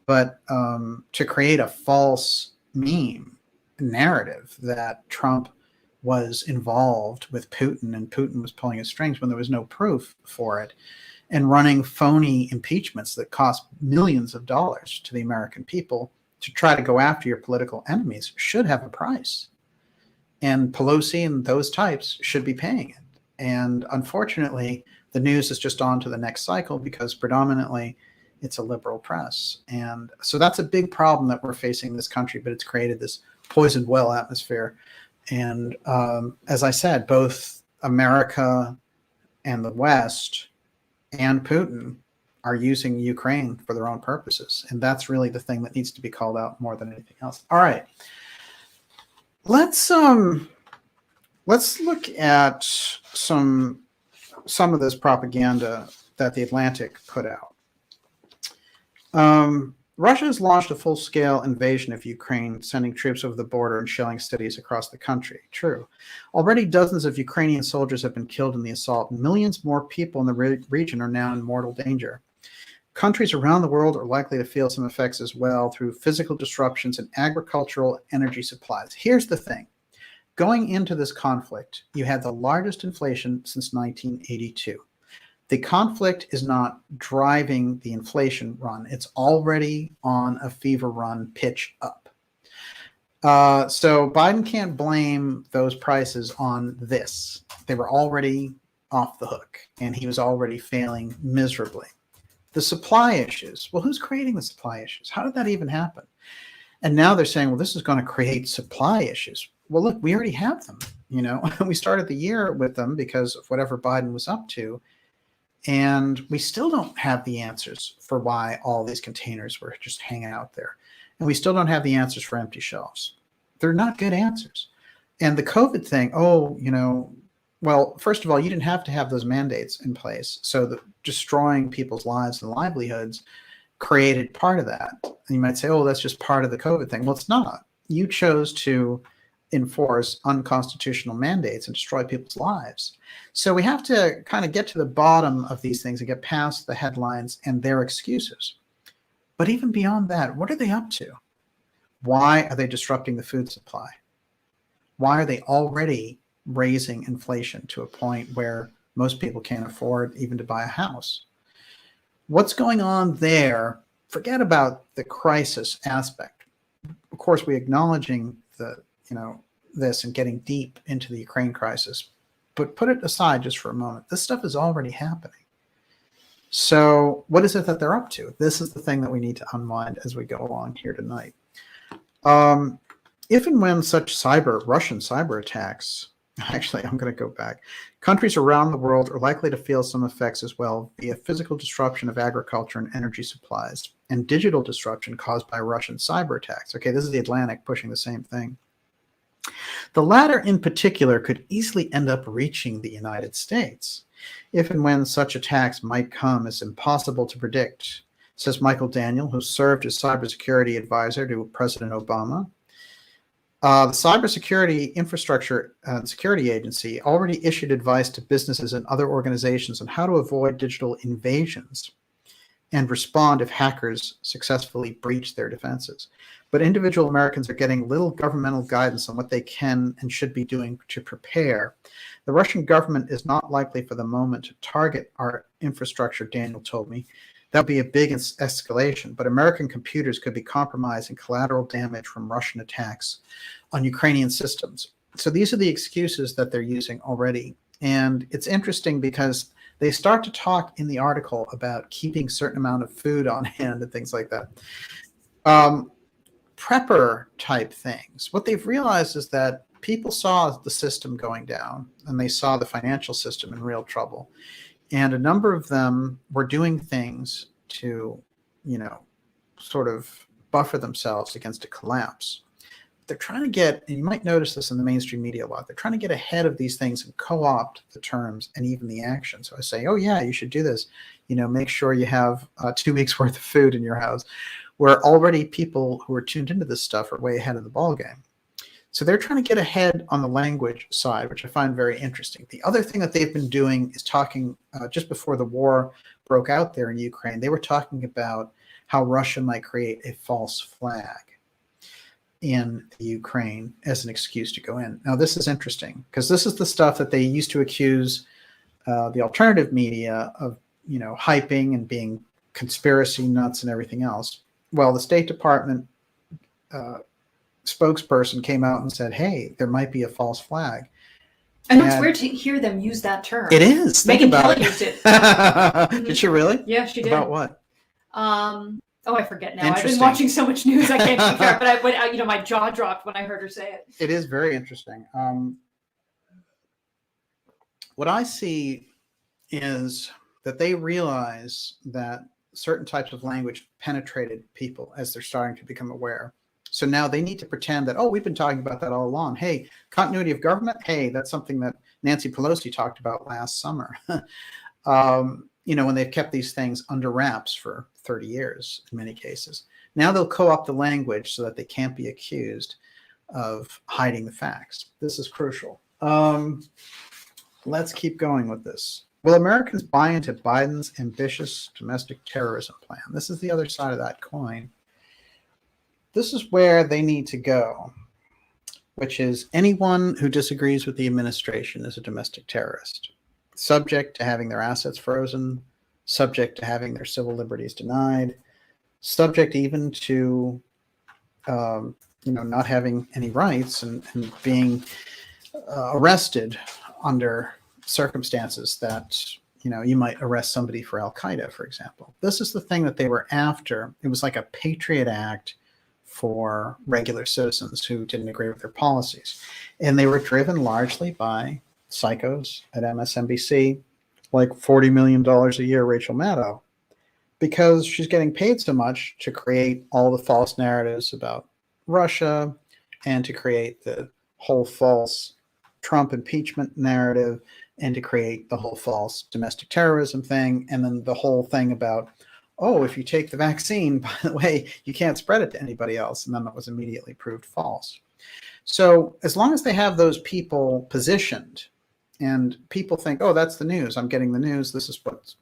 but to create a false meme narrative that Trump was involved with Putin and Putin was pulling his strings when there was no proof for it, and running phony impeachments that cost millions of dollars to the American people to try to go after your political enemies should have a price. And Pelosi and those types should be paying it. And unfortunately, the news is just on to the next cycle because predominantly it's a liberal press. And so that's a big problem that we're facing in this country, but it's created this poisoned well atmosphere. And as I said, both America and the West and Putin are using Ukraine for their own purposes. And that's really the thing that needs to be called out more than anything else. All right. Let's look at some of this propaganda that the Atlantic put out. Russia has launched a full-scale invasion of Ukraine, sending troops over the border and shelling cities across the country. True. Already dozens of Ukrainian soldiers have been killed in the assault, and millions more people in the region are now in mortal danger. Countries around the world are likely to feel some effects as well through physical disruptions in agricultural energy supplies. Here's the thing. Going into this conflict, you had the largest inflation since 1982. The conflict is not driving the inflation run. It's already on a fever run pitch up. So Biden can't blame those prices on this. They were already off the hook, and he was already failing miserably. The supply issues. Well, who's creating the supply issues? How did that even happen? And now they're saying, well, this is going to create supply issues. Well, look, we already have them. We started the year with them because of whatever Biden was up to. And we still don't have the answers for why all these containers were just hanging out there. And we still don't have the answers for empty shelves. They're not good answers. And the COVID thing, well, first of all, you didn't have to have those mandates in place. So the destroying people's lives and livelihoods created part of that. And you might say, oh, that's just part of the COVID thing. Well, it's not. You chose to enforce unconstitutional mandates and destroy people's lives. So we have to kind of get to the bottom of these things and get past the headlines and their excuses. But even beyond that, what are they up to? Why are they disrupting the food supply? Why are they already raising inflation to a point where most people can't afford even to buy a house? What's going on there? Forget about the crisis aspect. Of course, we're acknowledging this and getting deep into the Ukraine crisis, but put it aside just for a moment. This stuff is already happening. So what is it that they're up to? This is the thing that we need to unwind as we go along here tonight. If and when such Russian cyber attacks Actually, I'm going to go back. Countries around the world are likely to feel some effects as well via physical disruption of agriculture and energy supplies and digital disruption caused by Russian cyber attacks. Okay, this is the Atlantic pushing the same thing. The latter in particular could easily end up reaching the United States. If and when such attacks might come is impossible to predict, says Michael Daniel, who served as cybersecurity advisor to President Obama. The Cybersecurity Infrastructure and Security Agency already issued advice to businesses and other organizations on how to avoid digital invasions and respond if hackers successfully breach their defenses. But individual Americans are getting little governmental guidance on what they can and should be doing to prepare. The Russian government is not likely for the moment to target our infrastructure, Daniel told me. That would be a big escalation, but American computers could be compromised and collateral damage from Russian attacks on Ukrainian systems. So these are the excuses that they're using already. And it's interesting because they start to talk in the article about keeping a certain amount of food on hand and things like that. Prepper type things. What they've realized is that people saw the system going down and they saw the financial system in real trouble. And a number of them were doing things to, sort of buffer themselves against a collapse. They're trying to get, and you might notice this in the mainstream media a lot, they're trying to get ahead of these things and co-opt the terms and even the action. So I say, oh yeah, you should do this. Make sure you have 2 weeks worth of food in your house, where already people who are tuned into this stuff are way ahead of the ballgame. So they're trying to get ahead on the language side, which I find very interesting. The other thing that they've been doing is talking, just before the war broke out there in Ukraine, they were talking about how Russia might create a false flag in the Ukraine as an excuse to go in. Now, this is interesting because this is the stuff that they used to accuse the alternative media of, hyping and being conspiracy nuts and everything else. Well, the State Department spokesperson came out and said, hey, there might be a false flag. I know it's weird to hear them use that term. It is. Megyn Kelly used it. Did she really? Yeah, she did. About what? I forget now. I've been watching so much news, I can't keep track. But my jaw dropped when I heard her say it. It is very interesting. What I see is that they realize that certain types of language penetrated people as they're starting to become aware. So now they need to pretend that, we've been talking about that all along. Hey, continuity of government. Hey, that's something that Nancy Pelosi talked about last summer. When they've kept these things under wraps for 30 years in many cases. Now they'll co-opt the language so that they can't be accused of hiding the facts. This is crucial. Let's keep going with this. Will Americans buy into Biden's ambitious domestic terrorism plan? This is the other side of that coin. This is where they need to go, which is anyone who disagrees with the administration is a domestic terrorist, subject to having their assets frozen, subject to having their civil liberties denied, subject even to, not having any rights and being arrested under circumstances that, you might arrest somebody for Al-Qaeda, for example. This is the thing that they were after. It was like a Patriot Act for regular citizens who didn't agree with their policies. And they were driven largely by psychos at MSNBC, like $40 million a year, Rachel Maddow, because she's getting paid so much to create all the false narratives about Russia and to create the whole false Trump impeachment narrative and to create the whole false domestic terrorism thing. And then the whole thing about, if you take the vaccine, by the way, you can't spread it to anybody else. And then that was immediately proved false. So as long as they have those people positioned and people think, that's the news, I'm getting the news, this is what,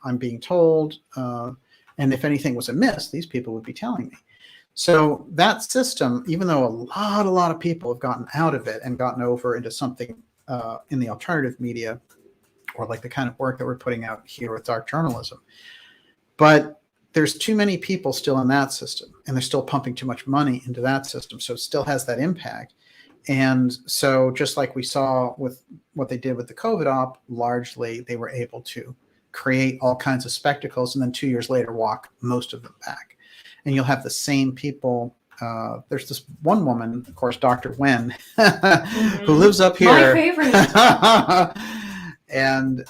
I'm being told. And if anything was amiss, these people would be telling me. So that system, even though a lot of people have gotten out of it and gotten over into something in the alternative media, or like the kind of work that we're putting out here with dark journalism, but there's too many people still in that system, and they're still pumping too much money into that system. So it still has that impact. And so just like we saw with what they did with the COVID op, largely they were able to create all kinds of spectacles and then 2 years later walk most of them back. And you'll have the same people there's this one woman, of course, Dr. Wen, who lives up here. My favorite. And,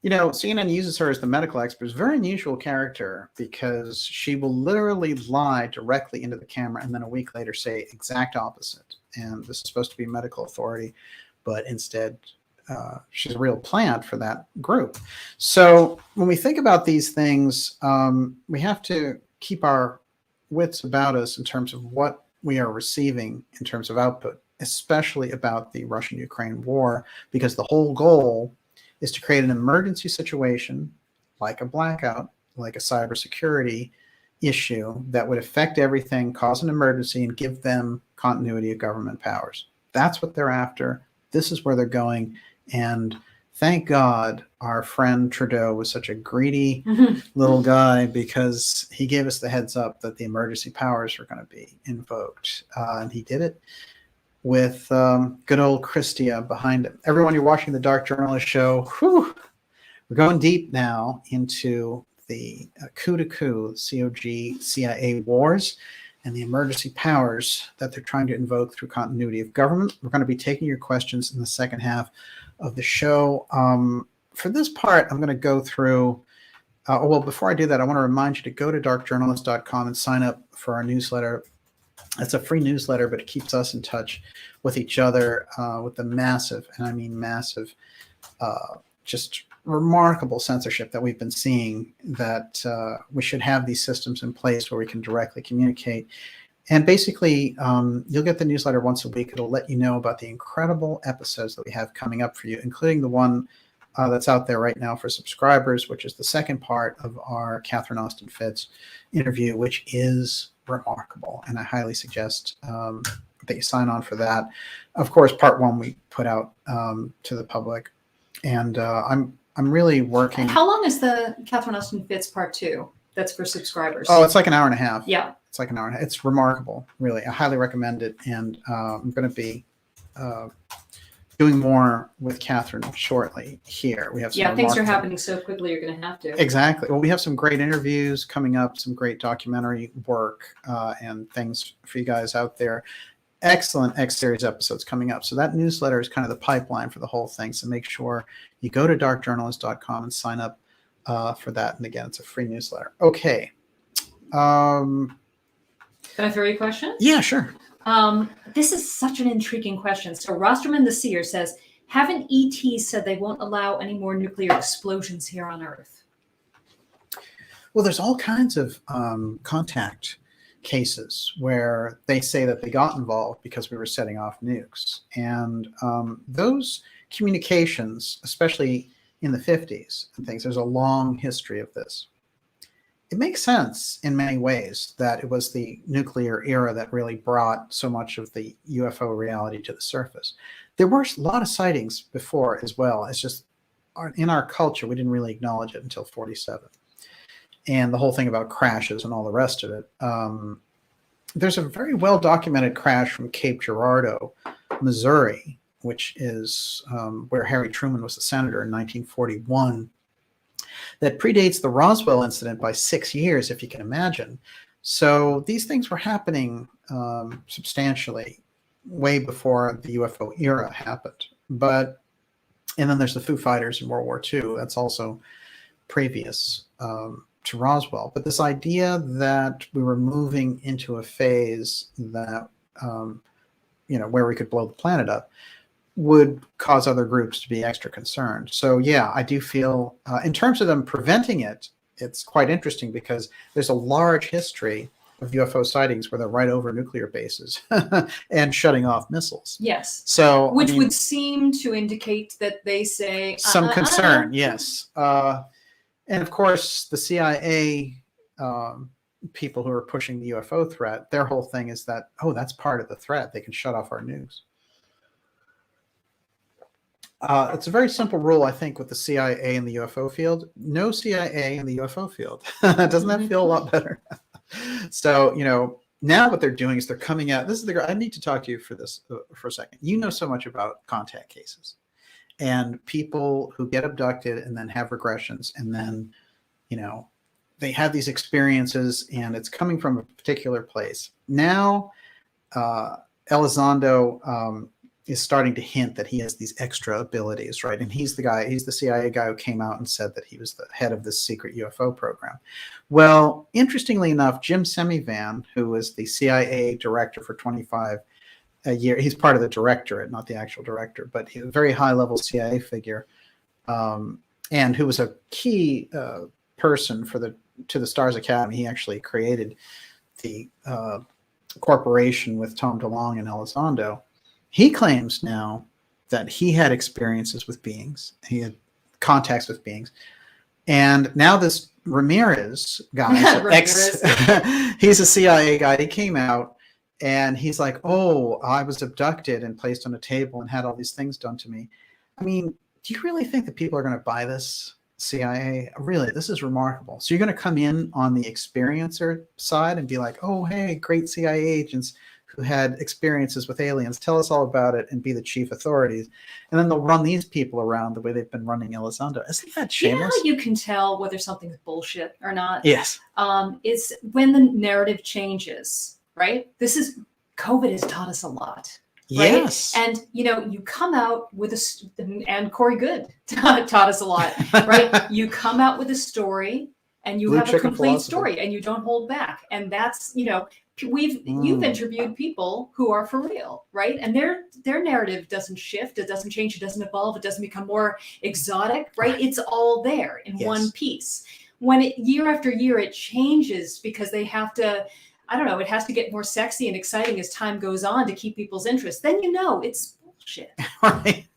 CNN uses her as the medical expert. It's a very unusual character because she will literally lie directly into the camera and then a week later say exact opposite. And this is supposed to be a medical authority, but instead she's a real plant for that group. So when we think about these things, we have to keep our wits about us in terms of what we are receiving in terms of output, especially about the Russian-Ukraine war, because the whole goal is to create an emergency situation like a blackout, like a cybersecurity issue that would affect everything, cause an emergency, and give them continuity of government powers. That's what they're after. This is where they're going. And thank God our friend Trudeau was such a greedy little guy, because he gave us the heads up that the emergency powers were going to be invoked. And he did it with good old Christia behind him. Everyone, you're watching the Dark Journalist Show. Whew, we're going deep now into the coup to coup, COG, CIA wars, and the emergency powers that they're trying to invoke through continuity of government. We're going to be taking your questions in the second half of the show. For this part, I'm going to go through, well, before I do that, I want to remind you to go to darkjournalist.com and sign up for our newsletter. It's a free newsletter, but it keeps us in touch with each other with the massive, and I mean massive, just remarkable censorship that we've been seeing, that we should have these systems in place where we can directly communicate. And basically, you'll get the newsletter once a week. It'll let you know about the incredible episodes that we have coming up for you, including the one that's out there right now for subscribers, which is the second part of our Catherine Austin Fitts interview, which is remarkable. And I highly suggest that you sign on for that. Of course, part one we put out to the public. And I'm really working. How long is the Catherine Austin Fitts part 2? That's for subscribers. Oh, it's like an hour and a half. Yeah. It's like an hour and a half. It's remarkable, really. I highly recommend it. And I'm going to be doing more with Catherine shortly here. We have some things are happening so quickly, you're going to have to. Exactly. Well, we have some great interviews coming up, some great documentary work and things for you guys out there. Excellent X-Series episodes coming up. So that newsletter is kind of the pipeline for the whole thing. So make sure you go to darkjournalist.com and sign up for that. And again, it's a free newsletter. Okay. Can I throw you a question? Yeah, sure. This is such an intriguing question. So Rosterman the Seer says, haven't ETs said they won't allow any more nuclear explosions here on Earth? Well, there's all kinds of contact cases where they say that they got involved because we were setting off nukes. And those communications, especially in the 50s and things, there's a long history of this. It makes sense in many ways that it was the nuclear era that really brought so much of the UFO reality to the surface. There were a lot of sightings before as well. It's just in our culture, we didn't really acknowledge it until 47. And the whole thing about crashes and all the rest of it. There's a very well-documented crash from Cape Girardeau, Missouri, which is where Harry Truman was the senator in 1941. That predates the Roswell incident by 6 years, if you can imagine. So these things were happening substantially way before the UFO era happened. And then there's the Foo Fighters in World War II. That's also previous to Roswell. But this idea that we were moving into a phase that, where we could blow the planet up, would cause other groups to be extra concerned. So yeah, I do feel in terms of them preventing it, it's quite interesting because there's a large history of UFO sightings where they're right over nuclear bases and shutting off missiles. Yes. So which would seem to indicate that they say some concern. Yes. And of course the CIA people who are pushing the UFO threat, their whole thing is that, oh, that's part of the threat. They can shut off our nukes. It's a very simple rule, I think, with the CIA in the UFO field. No CIA in the UFO field. Doesn't that feel a lot better? So, now what they're doing is they're coming out. I need to talk to you for this for a second. You know so much about contact cases and people who get abducted and then have regressions and then, they have these experiences, and it's coming from a particular place. Now, Elizondo is starting to hint that he has these extra abilities, right? And he's the CIA guy who came out and said that he was the head of this secret UFO program. Well, interestingly enough, Jim Semivan, who was the CIA director for 25 years, he's part of the directorate, not the actual director, but he's a very high-level CIA figure, and who was a key person to the Stars Academy. He actually created the corporation with Tom DeLonge and Elizondo. He claims now that he had experiences with beings. He had contacts with beings. And now this Ramirez guy, he's a CIA guy. He came out and he's like, oh, I was abducted and placed on a table and had all these things done to me. I mean, do you really think that people are going to buy this, CIA? Really, this is remarkable. So you're going to come in on the experiencer side and be like, oh, hey, great CIA agents who had experiences with aliens, tell us all about it, and be the chief authorities. And then they'll run these people around the way they've been running Elizondo. Isn't that shameless? You know how you can tell whether something's bullshit or not? Yes. It's when the narrative changes, right? COVID has taught us a lot. Right? Yes. And, you come out with and Corey Good taught us a lot, right? You come out with a story and you have a complete story and you don't hold back. And that's, you've interviewed people who are for real, right? And their narrative doesn't shift, it doesn't change, it doesn't evolve, it doesn't become more exotic, right? It's all there in one piece. When year after year it changes because they have to, I don't know, it has to get more sexy and exciting as time goes on to keep people's interest. Then it's bullshit. Right.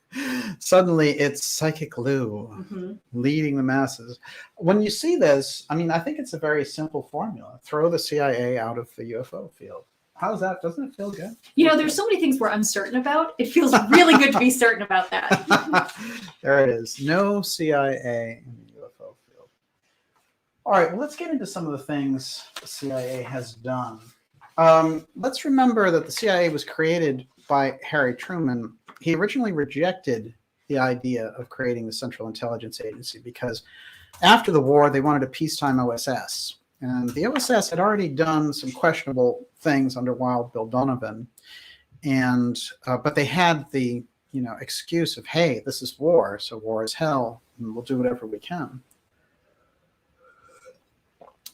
Suddenly it's Psychic Lou leading the masses. When you see this, I mean, I think it's a very simple formula. Throw the CIA out of the UFO field. How's that? Doesn't it feel good? There's so many things we're uncertain about. It feels really good to be certain about that. There it is. No CIA in the UFO field. All right, well, let's get into some of the things the CIA has done. Let's remember that the CIA was created by Harry Truman. He originally rejected the idea of creating the Central Intelligence Agency because after the war, they wanted a peacetime OSS. And the OSS had already done some questionable things under Wild Bill Donovan. And but they had the excuse of, hey, this is war, so war is hell, and we'll do whatever we can.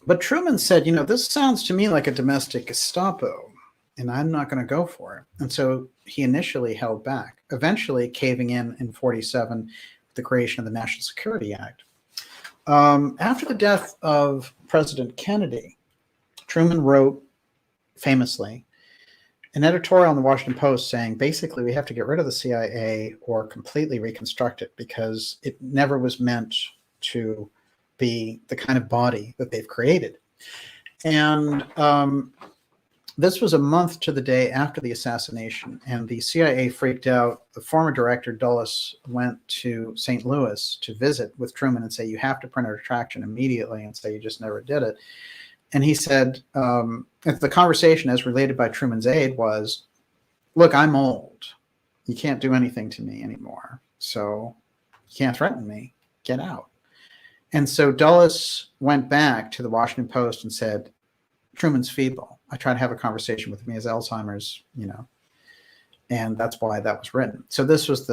But Truman said, this sounds to me like a domestic Gestapo, and I'm not going to go for it. And so he initially held back, eventually caving in 1947 with the creation of the National Security Act. After the death of President Kennedy, Truman wrote famously an editorial in the Washington Post saying, basically, we have to get rid of the CIA or completely reconstruct it because it never was meant to be the kind of body that they've created. And this was a month to the day after the assassination, and the CIA freaked out. The former director, Dulles, went to St. Louis to visit with Truman and say, you have to print a retraction immediately, and say you just never did it. And he said, the conversation as related by Truman's aide was, look, I'm old. You can't do anything to me anymore. So you can't threaten me. Get out. And so Dulles went back to the Washington Post and said, Truman's feeble. I tried to have a conversation with him. He has Alzheimer's, and that's why that was written. So this was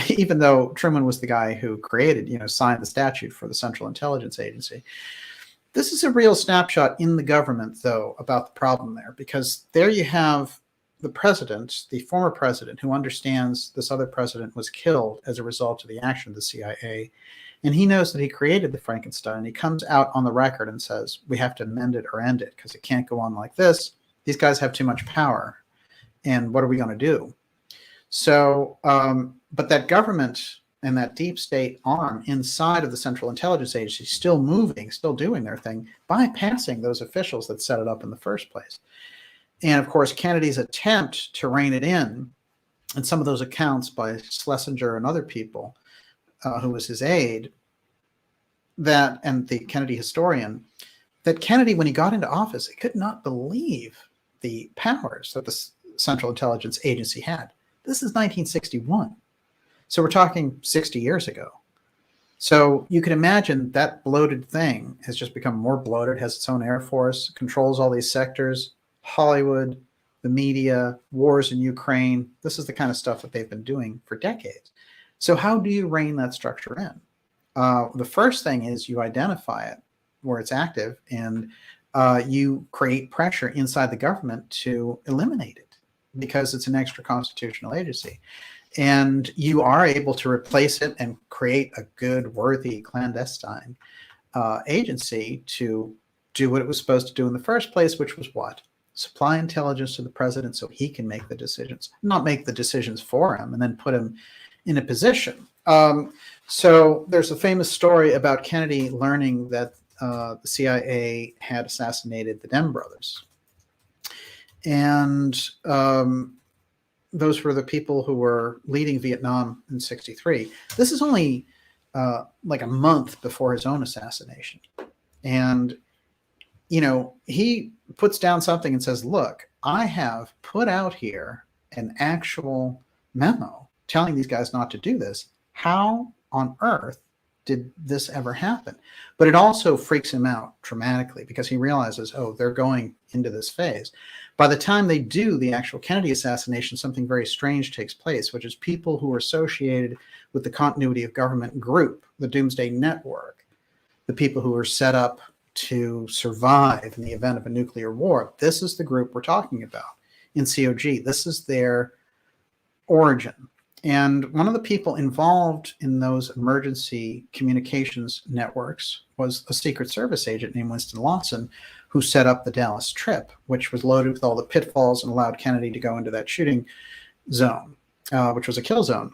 even though Truman was the guy who created, signed the statute for the Central Intelligence Agency. This is a real snapshot in the government, though, about the problem there, because there you have the president, the former president, who understands this other president was killed as a result of the action of the CIA. And he knows that he created the Frankenstein. He comes out on the record and says, we have to amend it or end it because it can't go on like this. These guys have too much power. And what are we going to do? So, but that government and that deep state arm inside of the Central Intelligence Agency still moving, still doing their thing, bypassing those officials that set it up in the first place. And of course, Kennedy's attempt to rein it in, and some of those accounts by Schlesinger and other people, who was his aide, and the Kennedy historian, that Kennedy, when he got into office, he could not believe the powers that the Central Intelligence Agency had. This is 1961. So we're talking 60 years ago. So you can imagine that bloated thing has just become more bloated, has its own air force, controls all these sectors, Hollywood, the media, wars in Ukraine. This is the kind of stuff that they've been doing for decades. So how do you rein that structure in? The first thing is you identify it where it's active, and you create pressure inside the government to eliminate it because it's an extra constitutional agency. And you are able to replace it and create a good, worthy, clandestine agency to do what it was supposed to do in the first place, which was what? Supply intelligence to the president so he can make the decisions, not make the decisions for him and then put him in a position. So there's a famous story about Kennedy learning that the CIA had assassinated the Dem brothers. And those were the people who were leading Vietnam in '63. This is only like a month before his own assassination. And, you know, he puts down something and says, look, I have put out here an actual memo telling these guys not to do this. How on earth did this ever happen? But it also freaks him out dramatically because he realizes, oh, they're going into this phase. By the time they do the actual Kennedy assassination, something very strange takes place, which is people who are associated with the continuity of government group, the Doomsday Network, the people who are set up to survive in the event of a nuclear war. This is the group we're talking about in COG. This is their origin. And one of the people involved in those emergency communications networks was a Secret Service agent named Winston Lawson, who set up the Dallas trip, which was loaded with all the pitfalls and allowed Kennedy to go into that shooting zone, which was a kill zone.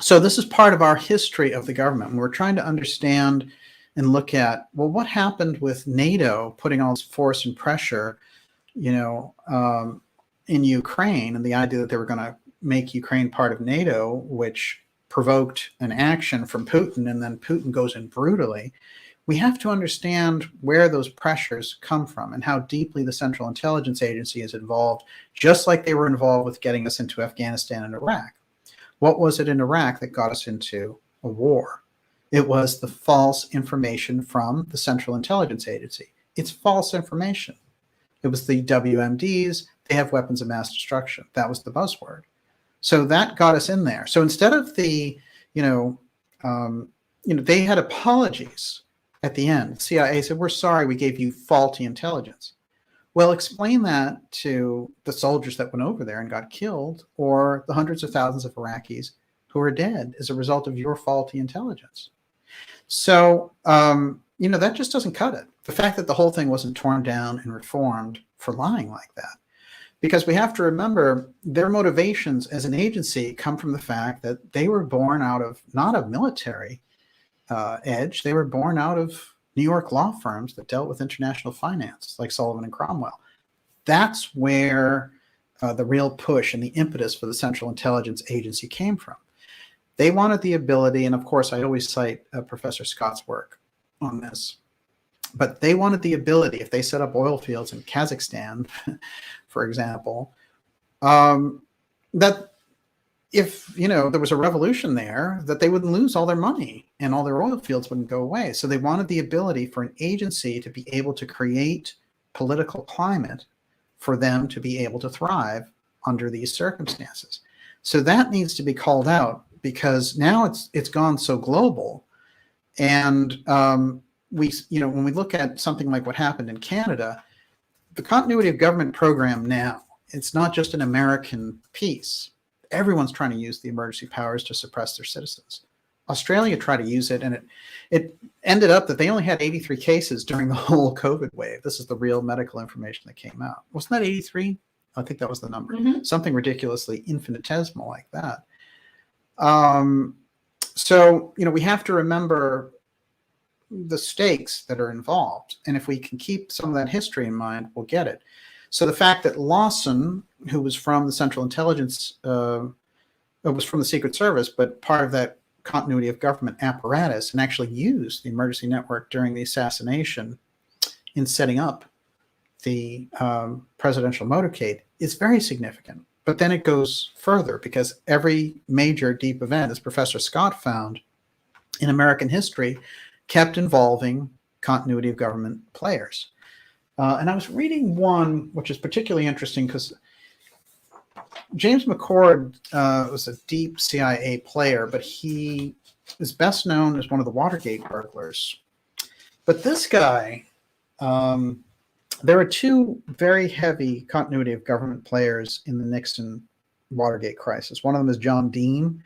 So this is part of our history of the government. And we're trying to understand and look at, well, what happened with NATO putting all this force and pressure, you know, in Ukraine, and the idea that they were going to make Ukraine part of NATO, which provoked an action from Putin, and then Putin goes in brutally. We have to understand where those pressures come from and how deeply the Central Intelligence Agency is involved, just like they were involved with getting us into Afghanistan and Iraq. What was it in Iraq that got us into a war? It was the false information from the Central Intelligence Agency. It's false information. It was the WMDs. They have weapons of mass destruction. That was the buzzword. So that got us in there. So instead of the, they had apologies at the end. The CIA said, we're sorry we gave you faulty intelligence. Well, explain that to the soldiers that went over there and got killed, or the hundreds of thousands of Iraqis who are dead as a result of your faulty intelligence. So, that just doesn't cut it. The fact that the whole thing wasn't torn down and reformed for lying like that. Because we have to remember their motivations as an agency come from the fact that they were born out of not a military edge. They were born out of New York law firms that dealt with international finance, like Sullivan and Cromwell. That's where the real push and the impetus for the Central Intelligence Agency came from. They wanted the ability, and of course I always cite Professor Scott's work on this, but they wanted the ability, if they set up oil fields in Kazakhstan, for example, that if, there was a revolution there, that they wouldn't lose all their money and all their oil fields wouldn't go away. So they wanted the ability for an agency to be able to create political climate for them to be able to thrive under these circumstances. So that needs to be called out, because now it's gone so global. And when we look at something like what happened in Canada, the continuity of government program now, it's not just an American piece. Everyone's trying to use the emergency powers to suppress their citizens. Australia tried to use it, and it ended up that they only had 83 cases during the whole COVID wave. This is the real medical information that came out. Wasn't that 83? I think that was the number. Mm-hmm. Something ridiculously infinitesimal like that. So, we have to remember the stakes that are involved. And if we can keep some of that history in mind, we'll get it. So the fact that Lawson, who was from the Central Intelligence, was from the Secret Service, but part of that continuity of government apparatus, and actually used the emergency network during the assassination in setting up the presidential motorcade, is very significant. But then it goes further, because every major deep event, as Professor Scott found, in American history kept involving continuity of government players. And I was reading one which is particularly interesting because James McCord was a deep CIA player, but he is best known as one of the Watergate burglars. But this guy, there are two very heavy continuity of government players in the Nixon Watergate crisis. One of them is John Dean,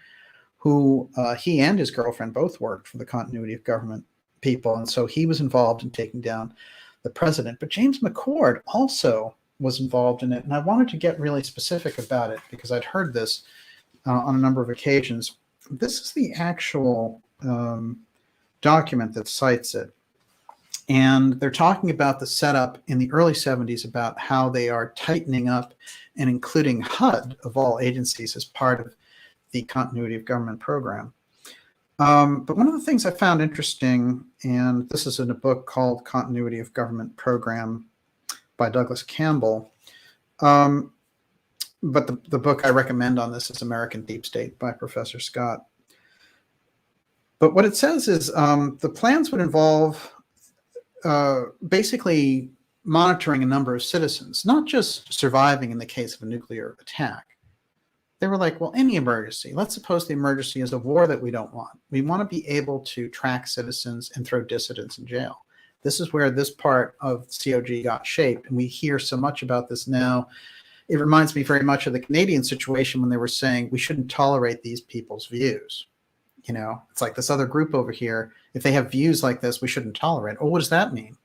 who he and his girlfriend both worked for the continuity of government people. And so he was involved in taking down the president. But James McCord also was involved in it. And I wanted to get really specific about it because I'd heard this on a number of occasions. This is the actual document that cites it. And they're talking about the setup in the early 70s about how they are tightening up and including HUD of all agencies as part of the continuity of government program. But one of the things I found interesting, and this is in a book called Continuity of Government Program by Douglas Campbell, but the book I recommend on this is American Deep State by Professor Scott. But what it says is the plans would involve basically monitoring a number of citizens, not just surviving in the case of a nuclear attack. They were like, well, any emergency. Let's suppose the emergency is a war that we don't want. We want to be able to track citizens and throw dissidents in jail. This is where this part of COG got shaped, and we hear so much about this now. It reminds me very much of the Canadian situation when they were saying we shouldn't tolerate these people's views. You know, it's like this other group over here, if they have views like this, we shouldn't tolerate. Oh, what does that mean?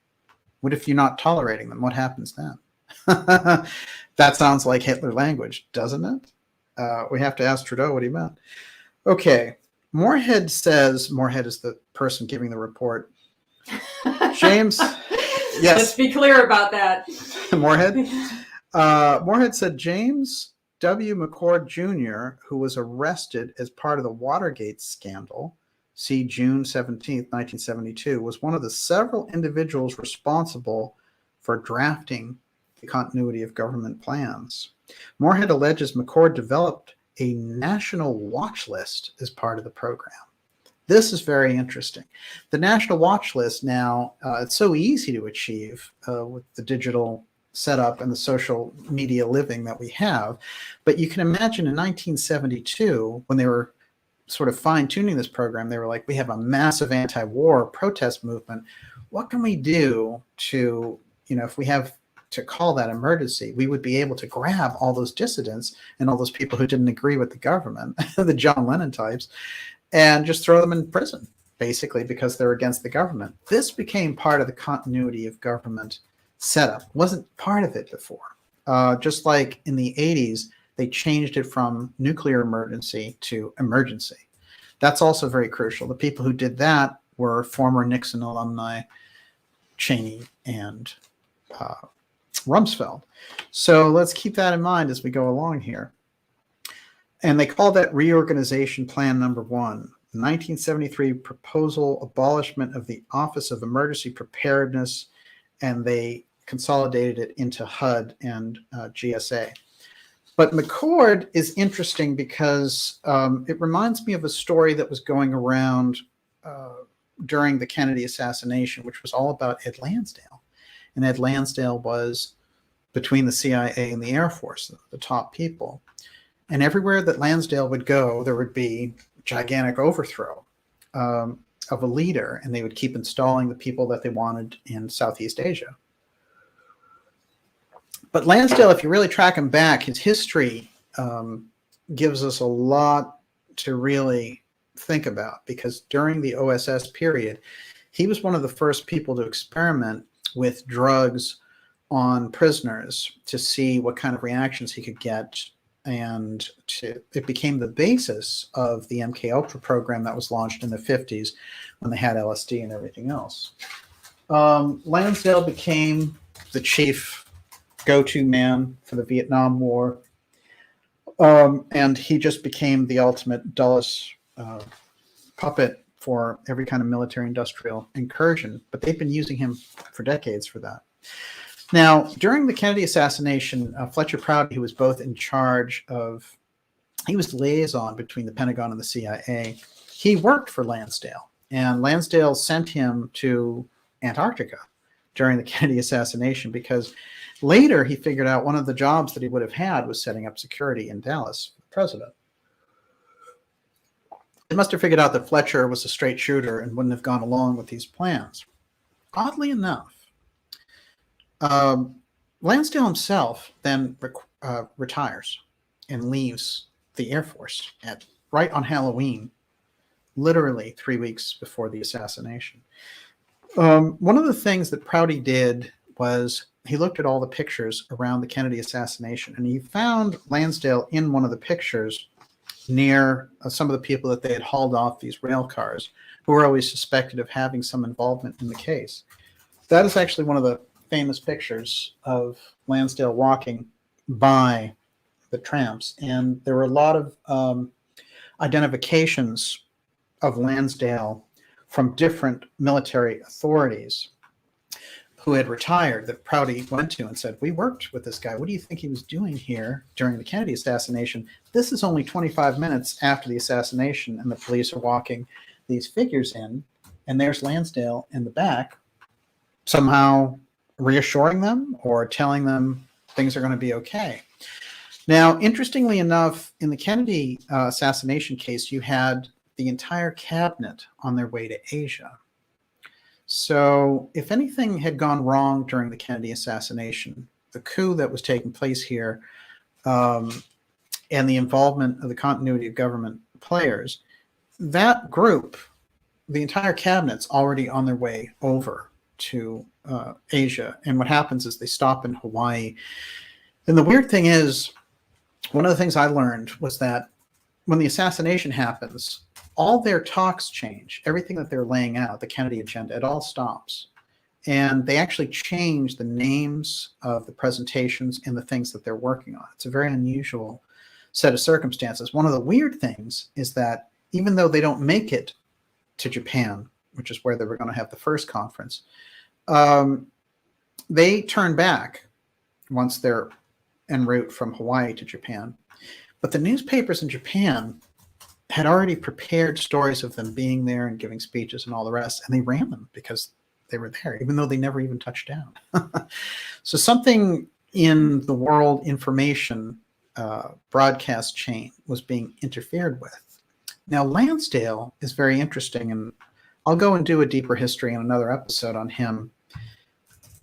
What if you're not tolerating them? What happens then? That sounds like Hitler language, doesn't it? We have to ask Trudeau what he meant. Okay, Moorhead says, Moorhead is the person giving the report. James, yes. Let's be clear about that. Moorhead? Moorhead said James W. McCord Jr., who was arrested as part of the Watergate scandal, see June 17th, 1972, was one of the several individuals responsible for drafting the continuity of government plans. Moorhead alleges McCord developed a national watch list as part of the program. This is very interesting. The national watch list now, it's so easy to achieve with the digital setup and the social media living that we have. But you can imagine in 1972, when they were sort of fine-tuning this program, they were like, we have a massive anti-war protest movement. What can we do to, you know, if we have to call that emergency, we would be able to grab all those dissidents and all those people who didn't agree with the government, the John Lennon types, and just throw them in prison, basically, because they're against the government. This became part of the continuity of government setup. Wasn't part of it before. Just like in the 80s, they changed it from nuclear emergency to emergency. That's also very crucial. The people who did that were former Nixon alumni, Cheney and Rumsfeld. So let's keep that in mind as we go along here. And they call that reorganization plan number 1. 1973 proposal abolishment of the Office of Emergency Preparedness, and they consolidated it into HUD and GSA. But McCord is interesting because it reminds me of a story that was going around during the Kennedy assassination, which was all about Ed Lansdale. And Ed Lansdale was between the CIA and the Air Force, the top people. And everywhere that Lansdale would go, there would be a gigantic overthrow of a leader, and they would keep installing the people that they wanted in Southeast Asia. But Lansdale, if you really track him back, his history gives us a lot to really think about, because during the OSS period, he was one of the first people to experiment with drugs on prisoners to see what kind of reactions he could get. And it became the basis of the MKUltra program that was launched in the 50s when they had LSD and everything else. Lansdale became the chief go-to man for the Vietnam War. And he just became the ultimate Dulles puppet for every kind of military-industrial incursion. But they've been using him for decades for that. Now, during the Kennedy assassination, Fletcher Prouty, who was both in charge of, he was the liaison between the Pentagon and the CIA. He worked for Lansdale. And Lansdale sent him to Antarctica during the Kennedy assassination because later he figured out one of the jobs that he would have had was setting up security in Dallas for the president. They must have figured out that Fletcher was a straight shooter and wouldn't have gone along with these plans. Oddly enough, Lansdale himself then retires and leaves the Air Force right on Halloween, literally 3 weeks before the assassination. One of the things that Prouty did was he looked at all the pictures around the Kennedy assassination, and he found Lansdale in one of the pictures near some of the people that they had hauled off these rail cars, who were always suspected of having some involvement in the case. That is actually one of the famous pictures of Lansdale walking by the tramps, and there were a lot of identifications of Lansdale from different military authorities who had retired that Prouty went to and said, we worked with this guy. What do you think he was doing here during the Kennedy assassination? This is only 25 minutes after the assassination, and the police are walking these figures in, and there's Lansdale in the back, somehow reassuring them or telling them things are going to be okay. Now, interestingly enough, in the Kennedy assassination case, you had the entire cabinet on their way to Asia. So if anything had gone wrong during the Kennedy assassination, the coup that was taking place here, and the involvement of the continuity of government players, that group, the entire cabinet's already on their way over to Asia. And what happens is they stop in Hawaii. And the weird thing is, one of the things I learned was that when the assassination happens, all their talks change. Everything that they're laying out, the Kennedy agenda, it all stops. And they actually change the names of the presentations and the things that they're working on. It's a very unusual set of circumstances. One of the weird things is that even though they don't make it to Japan, which is where they were going to have the first conference, they turn back once they're en route from Hawaii to Japan. But the newspapers in Japan had already prepared stories of them being there and giving speeches and all the rest, and they ran them because they were there, even though they never even touched down. So something in the world information broadcast chain was being interfered with. Now, Lansdale is very interesting, and I'll go and do a deeper history in another episode on him.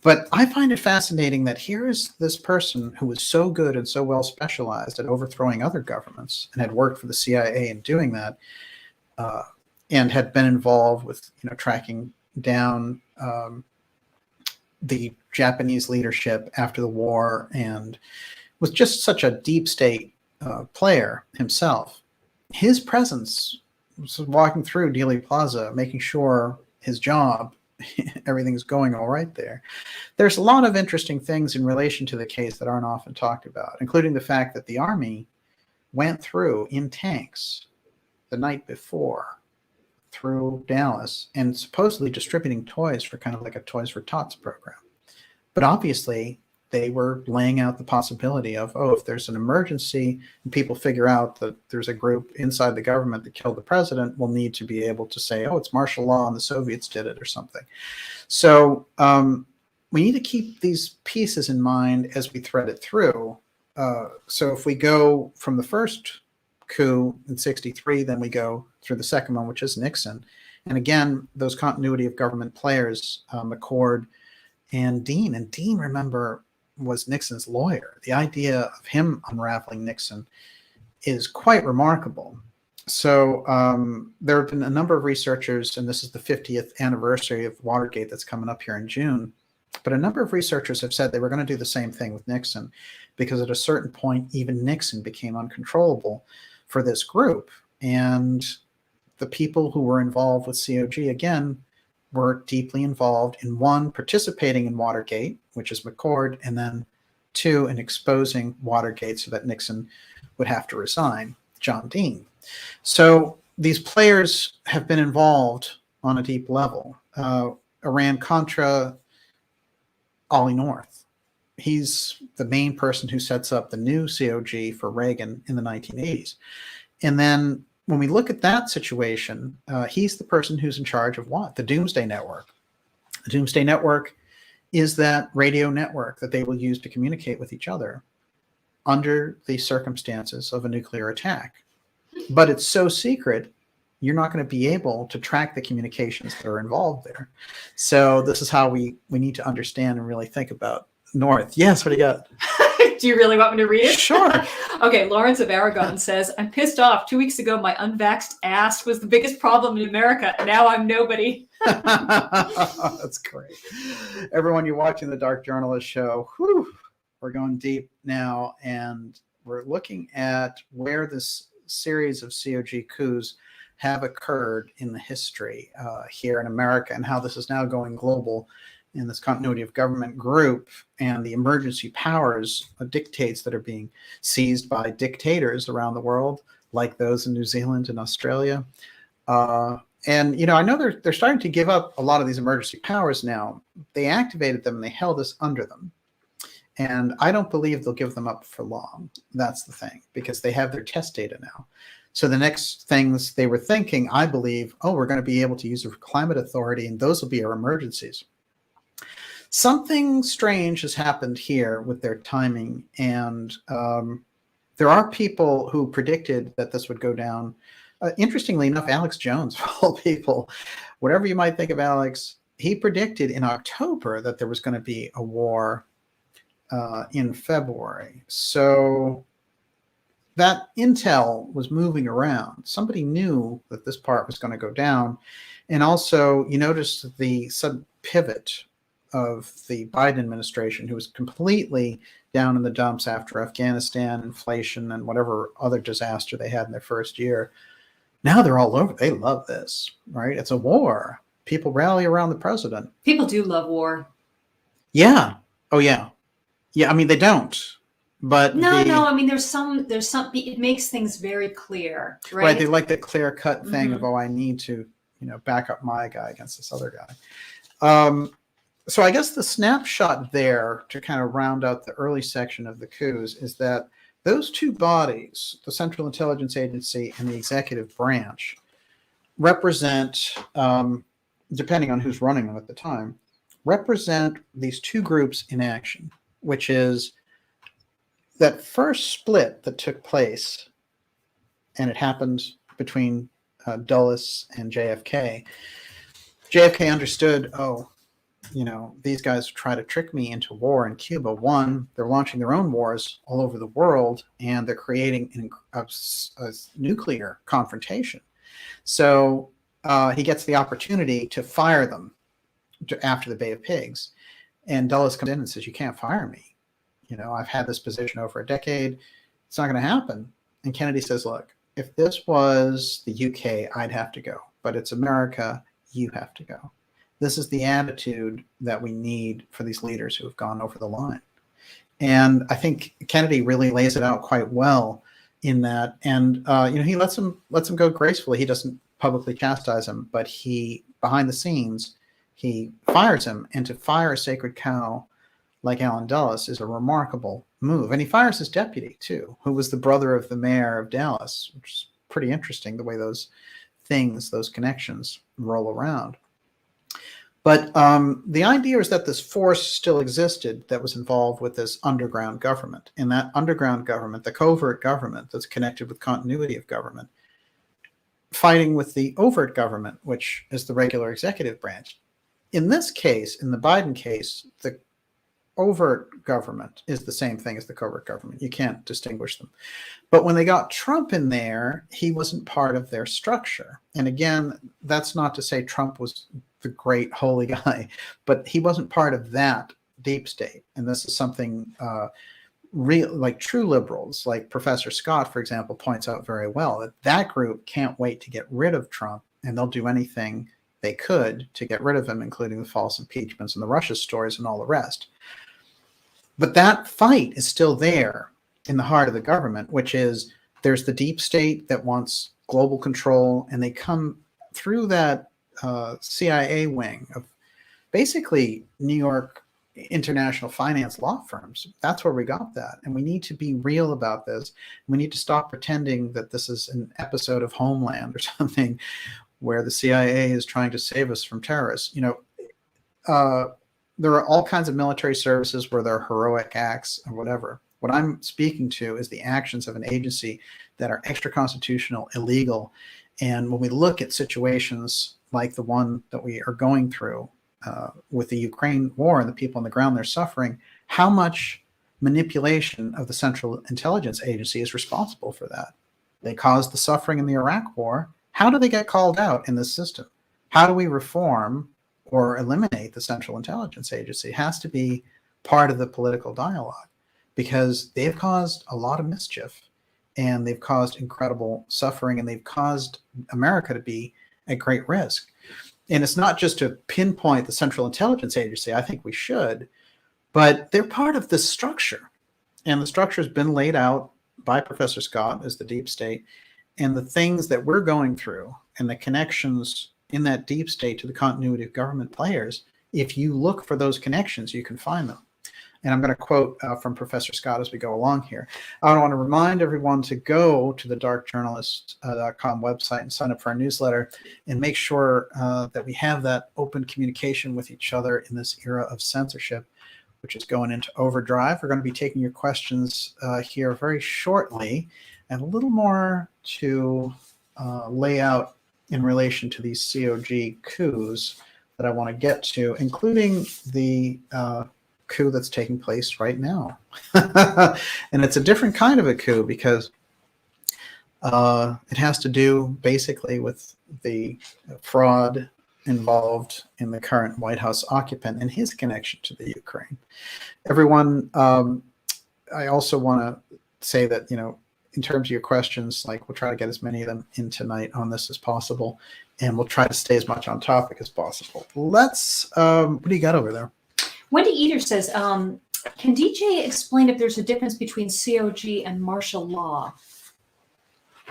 But I find it fascinating that here is this person who was so good and so well specialized at overthrowing other governments and had worked for the CIA in doing that, and had been involved with, tracking down the Japanese leadership after the war, and was just such a deep state player himself. His presence was walking through Dealey Plaza, making sure his job, everything's going all right there. There's a lot of interesting things in relation to the case that aren't often talked about, including the fact that the Army went through in tanks the night before through Dallas and supposedly distributing toys for kind of like a Toys for Tots program. But obviously they were laying out the possibility of, if there's an emergency and people figure out that there's a group inside the government that killed the president, we'll need to be able to say, it's martial law and the Soviets did it or something. So we need to keep these pieces in mind as we thread it through. So if we go from the first coup in 1963, then we go through the second one, which is Nixon. And again, those continuity of government players, McCord and Dean. And Dean, remember, was Nixon's lawyer. The idea of him unraveling Nixon is quite remarkable. So there have been a number of researchers, and this is the 50th anniversary of Watergate that's coming up here in June, but a number of researchers have said they were going to do the same thing with Nixon, because at a certain point, even Nixon became uncontrollable for this group. And the people who were involved with COG, again, were deeply involved in, one, participating in Watergate, which is McCord, and then two, in exposing Watergate so that Nixon would have to resign, John Dean. So these players have been involved on a deep level. Iran-Contra, Ollie North. He's the main person who sets up the new COG for Reagan in the 1980s. And then when we look at that situation, he's the person who's in charge of what? The Doomsday Network. The Doomsday Network is that radio network that they will use to communicate with each other under the circumstances of a nuclear attack. But it's so secret, you're not going to be able to track the communications that are involved there. So this is how we need to understand and really think about North. Yes, what do you got? Do you really want me to read it? Sure. Okay, Lawrence of Aragon says, I'm pissed off. 2 weeks ago, my unvaxxed ass was the biggest problem in America. Now I'm nobody. That's great. Everyone, you're watching the Dark Journalist Show. Whew, we're going deep now, and we're looking at where this series of COG coups have occurred in the history here in America, and how this is now going global in this continuity of government group, and the emergency powers dictates that are being seized by dictators around the world, like those in New Zealand and Australia. And, you know, I know they're starting to give up a lot of these emergency powers now. They activated them and they held us under them. And I don't believe they'll give them up for long. That's the thing, because they have their test data now. So the next things they were thinking, I believe, oh, we're going to be able to use a climate authority, and those will be our emergencies. Something strange has happened here with their timing, and there are people who predicted that this would go down. Interestingly enough, Alex Jones, of all people, whatever you might think of Alex, he predicted in October that there was going to be a war in February. So that intel was moving around. Somebody knew that this part was going to go down. And also, you notice the sudden pivot of the Biden administration, who was completely down in the dumps after Afghanistan, inflation, and whatever other disaster they had in their first year. Now they're all over. They love this, right? It's a war. People rally around the president. People do love war. Yeah. Oh, yeah. Yeah, I mean, they don't. But no. I mean, there's some. It makes things very clear, right? Right. They like the clear-cut thing of, oh, I need to, back up my guy against this other guy. So I guess the snapshot there, to kind of round out the early section of the coups, is that those two bodies, the Central Intelligence Agency and the executive branch, represent, depending on who's running them at the time, represent these two groups in action, which is that first split that took place, and it happened between Dulles and JFK. JFK understood, these guys try to trick me into war in Cuba. One, they're launching their own wars all over the world, and they're creating a nuclear confrontation. So he gets the opportunity to fire them after the Bay of Pigs. And Dulles comes in and says, you can't fire me. I've had this position over a decade. It's not going to happen. And Kennedy says, look, if this was the UK, I'd have to go. But it's America, you have to go. This is the attitude that we need for these leaders who have gone over the line. And I think Kennedy really lays it out quite well in that. And, he lets him go gracefully. He doesn't publicly chastise him, but he, behind the scenes, he fires him. And to fire a sacred cow like Allen Dulles is a remarkable move. And he fires his deputy, too, who was the brother of the mayor of Dallas, which is pretty interesting, the way those connections roll around. But the idea is that this force still existed that was involved with this underground government. And that underground government, the covert government that's connected with continuity of government, fighting with the overt government, which is the regular executive branch. In this case, in the Biden case, the overt government is the same thing as the covert government. You can't distinguish them. But when they got Trump in there, he wasn't part of their structure. And again, that's not to say Trump was the great holy guy, but he wasn't part of that deep state. And this is something real, like true liberals, like Professor Scott, for example, points out very well, that group can't wait to get rid of Trump, and they'll do anything they could to get rid of him, including the false impeachments and the Russia stories and all the rest. But that fight is still there in the heart of the government, which is there's the deep state that wants global control, and they come through that CIA wing of basically New York international finance law firms. That's where we got that. And we need to be real about this. We need to stop pretending that this is an episode of Homeland or something where the CIA is trying to save us from terrorists. There are all kinds of military services where there are heroic acts or whatever. What I'm speaking to is the actions of an agency that are extra-constitutional, illegal. And when we look at situations like the one that we are going through with the Ukraine war and the people on the ground, they're suffering, how much manipulation of the Central Intelligence Agency is responsible for that? They caused the suffering in the Iraq war. How do they get called out in this system? How do we reform or eliminate the Central Intelligence Agency? It has to be part of the political dialogue, because they've caused a lot of mischief and they've caused incredible suffering, and they've caused America to be at great risk. And it's not just to pinpoint the Central Intelligence Agency. I think we should, but they're part of this structure. And the structure has been laid out by Professor Scott as the deep state. And the things that we're going through and the connections in that deep state to the continuity of government players, if you look for those connections, you can find them. And I'm going to quote from Professor Scott as we go along here. I want to remind everyone to go to the darkjournalist.com website and sign up for our newsletter, and make sure that we have that open communication with each other in this era of censorship, which is going into overdrive. We're going to be taking your questions here very shortly, and a little more to lay out in relation to these COG coups that I want to get to, including the coup that's taking place right now. And it's a different kind of a coup, because it has to do basically with the fraud involved in the current White House occupant and his connection to the Ukraine. Everyone, I also want to say that, in terms of your questions, like, we'll try to get as many of them in tonight on this as possible, and we'll try to stay as much on topic as possible. Let's, what do you got over there? Wendy Eater says, can DJ explain if there's a difference between COG and martial law?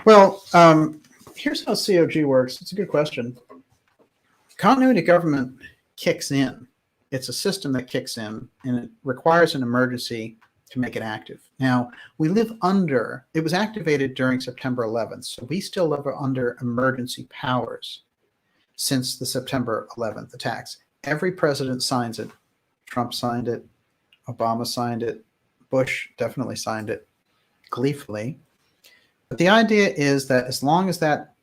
Well, here's how COG works. It's a good question. Continuity government kicks in. It's a system that kicks in, and it requires an emergency to make it active. Now, we live under, it was activated during September 11th, so we still live under emergency powers since the September 11th attacks. Every president signs it. Trump signed it. Obama signed it. Bush definitely signed it gleefully. But the idea is that as long as that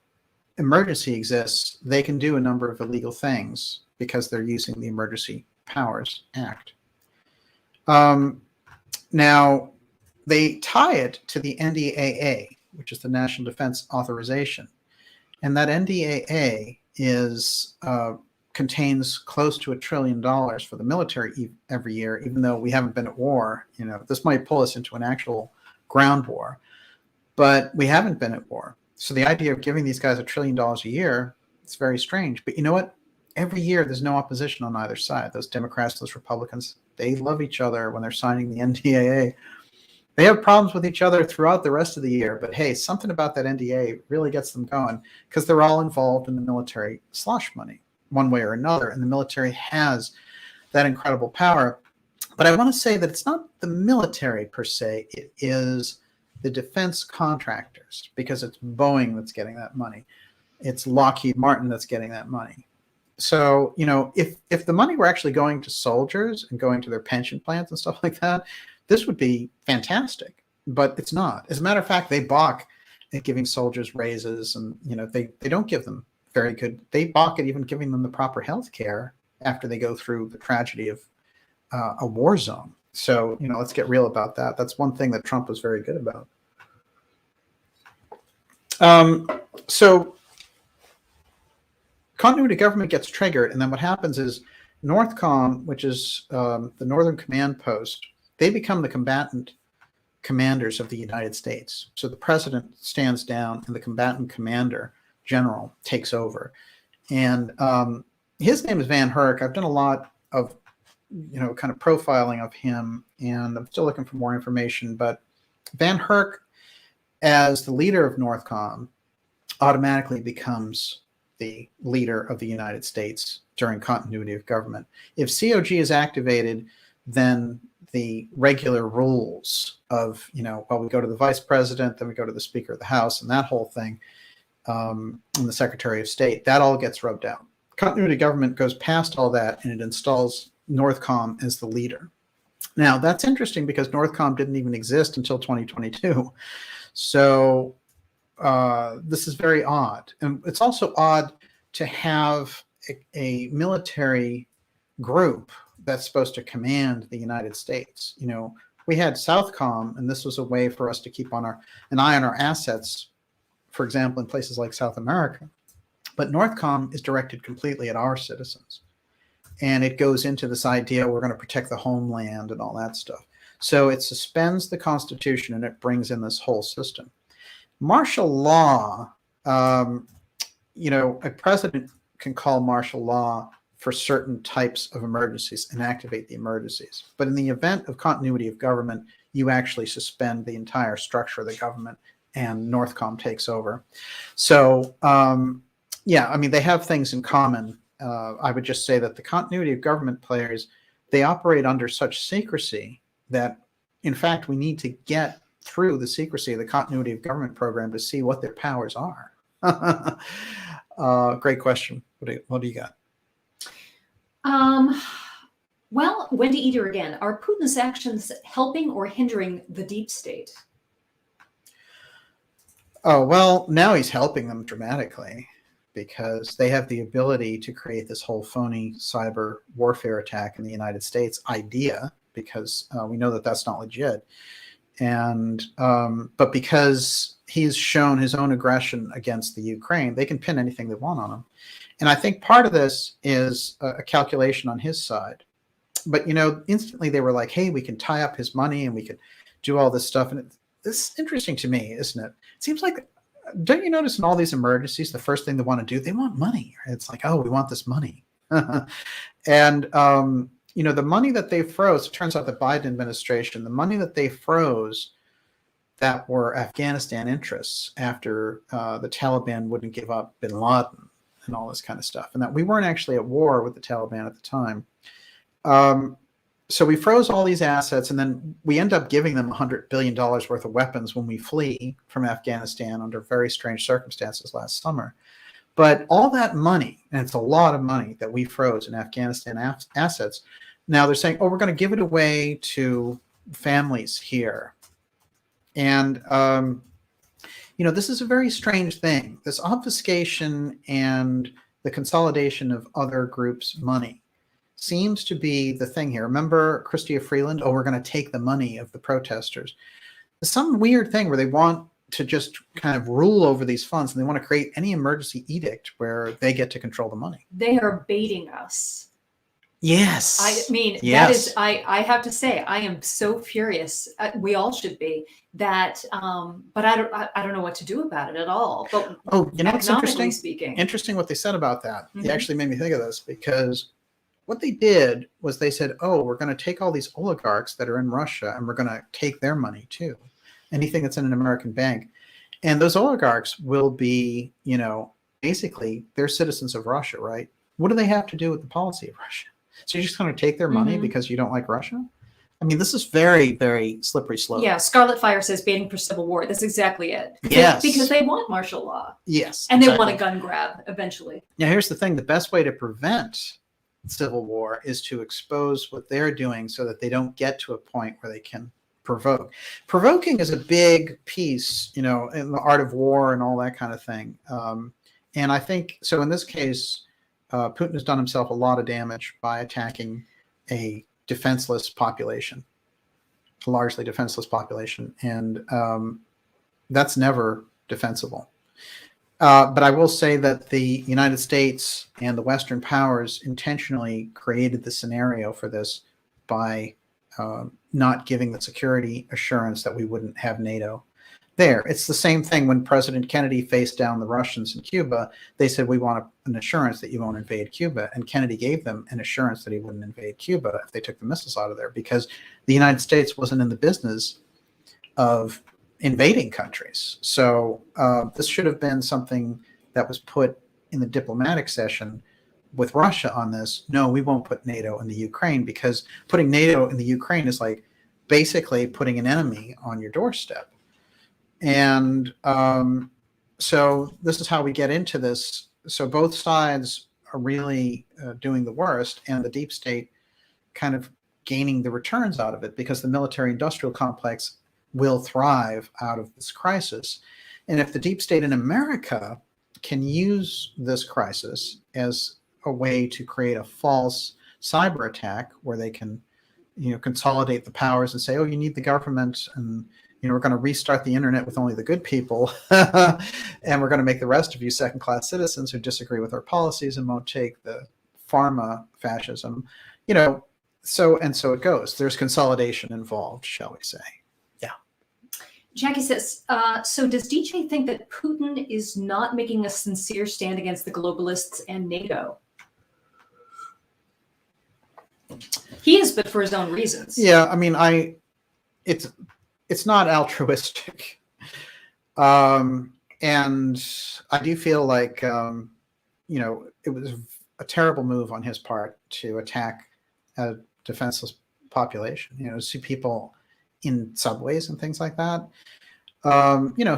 emergency exists, they can do a number of illegal things because they're using the Emergency Powers Act. Now, they tie it to the NDAA, which is the National Defense Authorization. And that NDAA is contains close to $1 trillion for the military every year, even though we haven't been at war. This might pull us into an actual ground war, but we haven't been at war. So the idea of giving these guys $1 trillion a year, it's very strange. But you know what? Every year there's no opposition on either side. Those Democrats, those Republicans, they love each other when they're signing the NDAA. They have problems with each other throughout the rest of the year, but hey, something about that NDA really gets them going, because they're all involved in the military slush money one way or another, and the military has that incredible power. But I want to say that it's not the military per se, it is the defense contractors, because it's Boeing that's getting that money. It's Lockheed Martin that's getting that money. So, if the money were actually going to soldiers and going to their pension plans and stuff like that, this would be fantastic, but it's not. As a matter of fact, they balk at giving soldiers raises, and they don't give them very good. They balk at even giving them the proper health care after they go through the tragedy of a war zone. So, let's get real about that. That's one thing that Trump was very good about. So continuity government gets triggered, and then what happens is NORTHCOM, which is the Northern Command Post, they become the combatant commanders of the United States. So the president stands down, and the combatant commander general takes over. And his name is Van Herk. I've done a lot of, kind of profiling of him, and I'm still looking for more information. But Van Herk, as the leader of NORTHCOM, automatically becomes the leader of the United States during continuity of government. If COG is activated, than the regular rules of, well, we go to the vice president, then we go to the Speaker of the House, and that whole thing, and the Secretary of State. That all gets rubbed out. Continuity government goes past all that, and it installs Northcom as the leader. Now, that's interesting because Northcom didn't even exist until 2022. So this is very odd. And it's also odd to have a military group that's supposed to command the United States. We had Southcom, and this was a way for us to keep an eye on our assets, for example, in places like South America. But Northcom is directed completely at our citizens. And it goes into this idea we're going to protect the homeland and all that stuff. So it suspends the Constitution, and it brings in this whole system. Martial law, a president can call martial law for certain types of emergencies and activate the emergencies. But in the event of continuity of government, you actually suspend the entire structure of the government, and Northcom takes over. So, they have things in common. I would just say that the continuity of government players, they operate under such secrecy that, in fact, we need to get through the secrecy of the continuity of government program to see what their powers are. Great question. What do you got? Well, Wendy Eater again. Are Putin's actions helping or hindering the deep state? Oh, well, now he's helping them dramatically because they have the ability to create this whole phony cyber warfare attack in the United States idea, because we know that that's not legit. And but because he's shown his own aggression against the Ukraine, they can pin anything they want on him. And I think part of this is a calculation on his side. But, instantly they were like, hey, we can tie up his money and we could do all this stuff. And it's interesting to me, isn't it? It seems like, don't you notice in all these emergencies, the first thing they want to do, they want money. It's like, oh, we want this money. And, the money that they froze, it turns out the Biden administration, the money that they froze that were Afghanistan interests after the Taliban wouldn't give up bin Laden and all this kind of stuff, and that we weren't actually at war with the Taliban at the time. So we froze all these assets, and then we end up giving them $100 billion worth of weapons when we flee from Afghanistan under very strange circumstances last summer. But all that money, and it's a lot of money that we froze in Afghanistan assets, now they're saying, oh, we're going to give it away to families here. And, this is a very strange thing. This obfuscation and the consolidation of other groups' money seems to be the thing here. Remember Chrystia Freeland? Oh, we're going to take the money of the protesters. There's some weird thing where they want to just kind of rule over these funds, and they want to create any emergency edict where they get to control the money. They are baiting us. Yes. I mean, yes. That is, I have to say, I am so furious. We all should be that, but I don't know what to do about it at all. But it's interesting. Speaking. Interesting what they said about that. Mm-hmm. It actually made me think of this, because what they did was they said, oh, we're going to take all these oligarchs that are in Russia and we're going to take their money too. Anything that's in an American bank. And those oligarchs will be, basically they're citizens of Russia, right? What do they have to do with the policy of Russia? So you're just going to take their money because you don't like Russia? I mean, this is very, very slippery slope. Yeah, Scarlet Fire says baiting for civil war. That's exactly it. Yes. Because they want martial law. Yes. And exactly. they want a gun grab eventually. Now, here's the thing. The best way to prevent civil war is to expose what they're doing so that they don't get to a point where they can provoke. Provoking is a big piece, in the art of war and all that kind of thing. And I think, so in this case, Putin has done himself a lot of damage by attacking a defenseless population, a largely defenseless population. And that's never defensible. But I will say that the United States and the Western powers intentionally created the scenario for this by not giving the security assurance that we wouldn't have NATO there. It's the same thing when President Kennedy faced down the Russians in Cuba. They said, we want an assurance that you won't invade Cuba. And Kennedy gave them an assurance that he wouldn't invade Cuba if they took the missiles out of there, because the United States wasn't in the business of invading countries. So this should have been something that was put in the diplomatic session with Russia on this, no, we won't put NATO in the Ukraine, because putting NATO in the Ukraine is like basically putting an enemy on your doorstep. And so this is how we get into this. So both sides are really doing the worst, and the deep state kind of gaining the returns out of it, because the military-industrial complex will thrive out of this crisis. And if the deep state in America can use this crisis as a way to create a false cyber attack where they can, consolidate the powers and say, oh, you need the government, and we're going to restart the internet with only the good people, and we're going to make the rest of you second-class citizens who disagree with our policies and won't take the pharma fascism, so it goes. There's consolidation involved, shall we say. Yeah. Jackie says, so does DJ think that Putin is not making a sincere stand against the globalists and NATO? He is, but for his own reasons. Yeah, I mean, it's not altruistic. And I do feel like, it was a terrible move on his part to attack a defenseless population, see people in subways and things like that.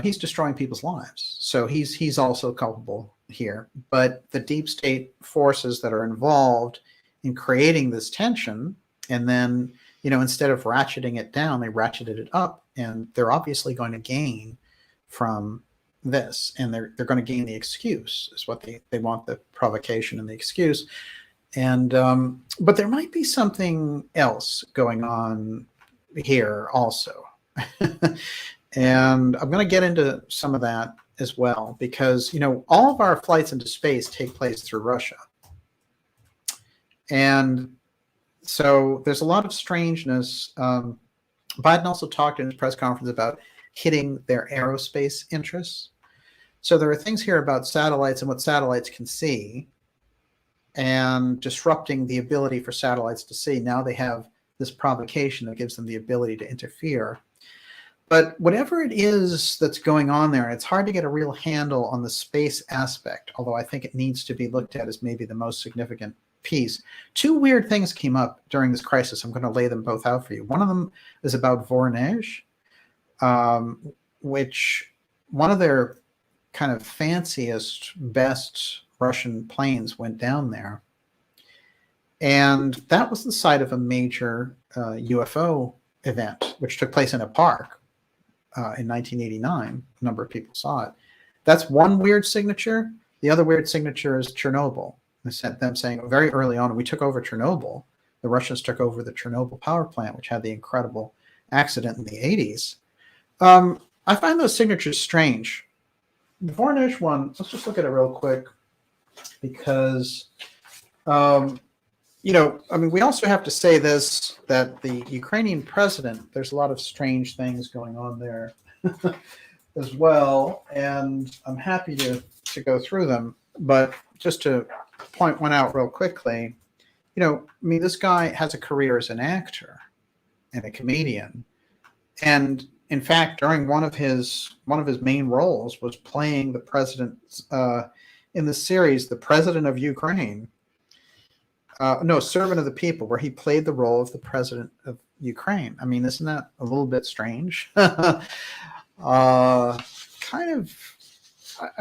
He's destroying people's lives. So he's also culpable here. But the deep state forces that are involved in creating this tension, and then, instead of ratcheting it down, they ratcheted it up, and they're obviously going to gain from this, and they're going to gain the excuse, is what they want, the provocation and the excuse. And but there might be something else going on here also. And I'm going to get into some of that as well, because all of our flights into space take place through Russia. And so there's a lot of strangeness. Biden also talked in his press conference about hitting their aerospace interests. So there are things here about satellites and what satellites can see, and disrupting the ability for satellites to see. Now they have this provocation that gives them the ability to interfere. But whatever it is that's going on there, it's hard to get a real handle on the space aspect, although I think it needs to be looked at as maybe the most significant piece. Two weird things came up during this crisis. I'm going to lay them both out for you. One of them is about Voronezh, which one of their kind of fanciest, best Russian planes went down there. And that was the site of a major UFO event, which took place in a park in 1989. A number of people saw it. That's one weird signature. The other weird signature is Chernobyl. They sent them saying very early on, we took over Chernobyl. The Russians took over the Chernobyl power plant, which had the incredible accident in the 80s. I find those signatures strange. The Voronezh one, let's just look at it real quick, because, we also have to say this, that the Ukrainian president, there's a lot of strange things going on there as well, and I'm happy to go through them. But just to point one out real quickly, this guy has a career as an actor and a comedian, and in fact, during one of his main roles was playing the president in the series, The President of Ukraine. Servant of the People, where he played the role of the president of Ukraine. I mean, isn't that a little bit strange? I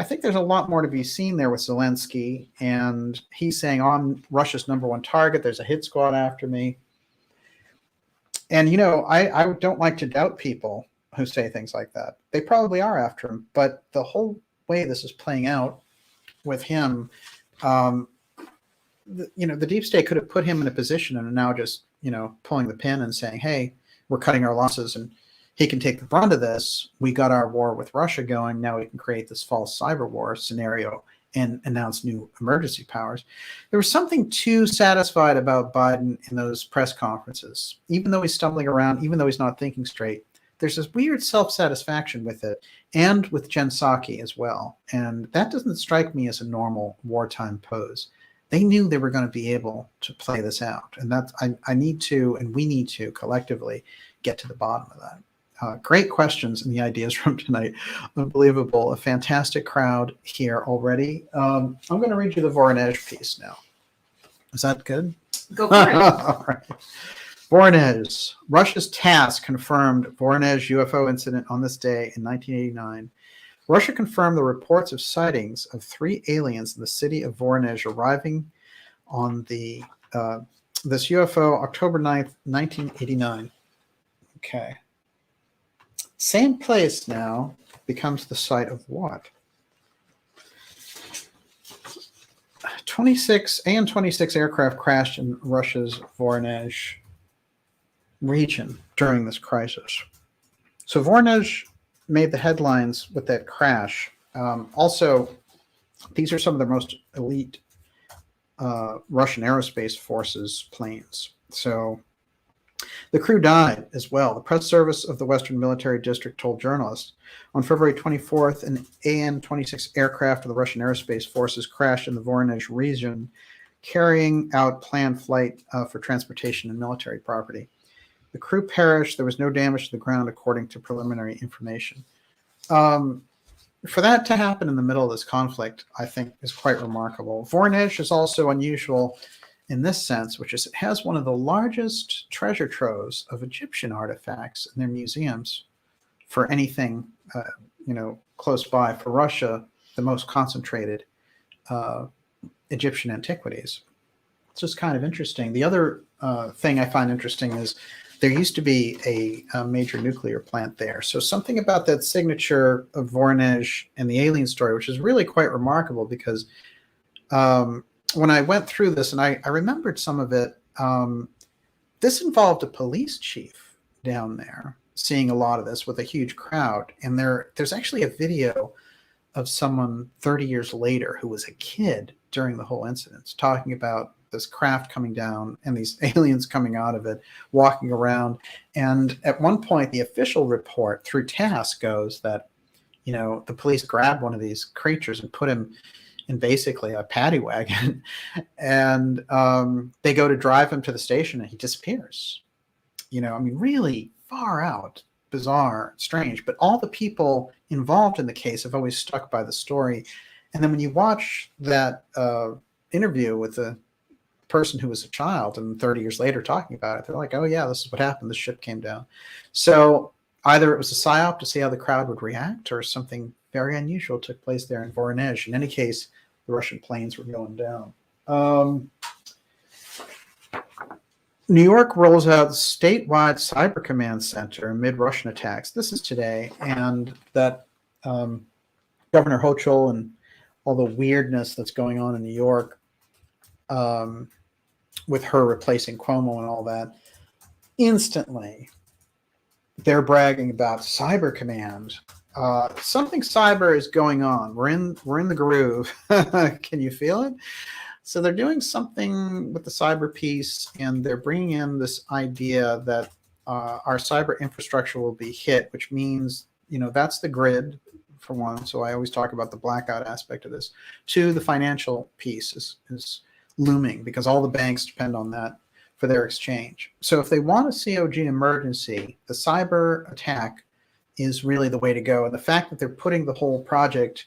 think there's a lot more to be seen there with Zelensky, and he's saying, I'm Russia's #1 target. There's a hit squad after me. And, I don't like to doubt people who say things like that. They probably are after him, but the whole way this is playing out with him, the deep state could have put him in a position and are now just, pulling the pin and saying, hey, we're cutting our losses and he can take the brunt of this. We got our war with Russia going. Now we can create this false cyber war scenario and announce new emergency powers. There was something too satisfied about Biden in those press conferences. Even though he's stumbling around, even though he's not thinking straight, there's this weird self-satisfaction with it, and with Jen Psaki as well. And that doesn't strike me as a normal wartime pose. They knew they were going to be able to play this out. And that's, I need to, and we need to collectively get to the bottom of that. Great questions and the ideas from tonight. Unbelievable. A fantastic crowd here already. I'm going to read you the Voronezh piece now. Is that good? Go for it. All right. Voronezh. Russia's TASS confirmed Voronezh UFO incident on this day in 1989. Russia confirmed the reports of sightings of 3 aliens in the city of Voronezh arriving on the this UFO October 9th, 1989. Okay. Same place now becomes the site of what? 26 AN-26 aircraft crashed in Russia's Voronezh region during this crisis. So Voronezh made the headlines with that crash. Also, these are some of the most elite Russian aerospace forces planes. So the crew died as well. The press service of the Western Military District told journalists on February 24th, an AN-26 aircraft of the Russian aerospace forces crashed in the Voronezh region, carrying out planned flight for transportation and military property. The crew perished. There was no damage to the ground, according to preliminary information. For that to happen in the middle of this conflict, I think, is quite remarkable. Voronezh is also unusual in this sense, which is it has one of the largest treasure troves of Egyptian artifacts in their museums for anything, close by. For Russia, the most concentrated Egyptian antiquities. It's just kind of interesting. The other thing I find interesting is there used to be a major nuclear plant there. So something about that signature of Voronezh and the alien story, which is really quite remarkable because when I went through this, and I remembered some of it, this involved a police chief down there seeing a lot of this with a huge crowd. And there's actually a video of someone 30 years later who was a kid during the whole incident talking about this craft coming down and these aliens coming out of it, walking around. And at one point, the official report through TASS goes that, the police grabbed one of these creatures and put him in basically a paddy wagon, and they go to drive him to the station and he disappears. Really far out, bizarre, strange, but all the people involved in the case have always stuck by the story. And then when you watch that interview with the person who was a child and 30 years later talking about it, they're like, oh yeah, this is what happened. The ship came down. So either it was a psyop to see how the crowd would react, or something very unusual took place there in Voronezh. In any case, the Russian planes were going down. New York rolls out statewide cyber command center amid Russian attacks. This is today, and that Governor Hochul and all the weirdness that's going on in New York with her replacing Cuomo and all that, instantly they're bragging about cyber command. Something cyber is going on. We're in the groove. Can you feel it? So they're doing something with the cyber piece, and they're bringing in this idea that our cyber infrastructure will be hit, which means, that's the grid for one. So I always talk about the blackout aspect of this. Two, the financial piece is looming because all the banks depend on that for their exchange. So if they want a COG emergency, the cyber attack is really the way to go. And the fact that they're putting the whole project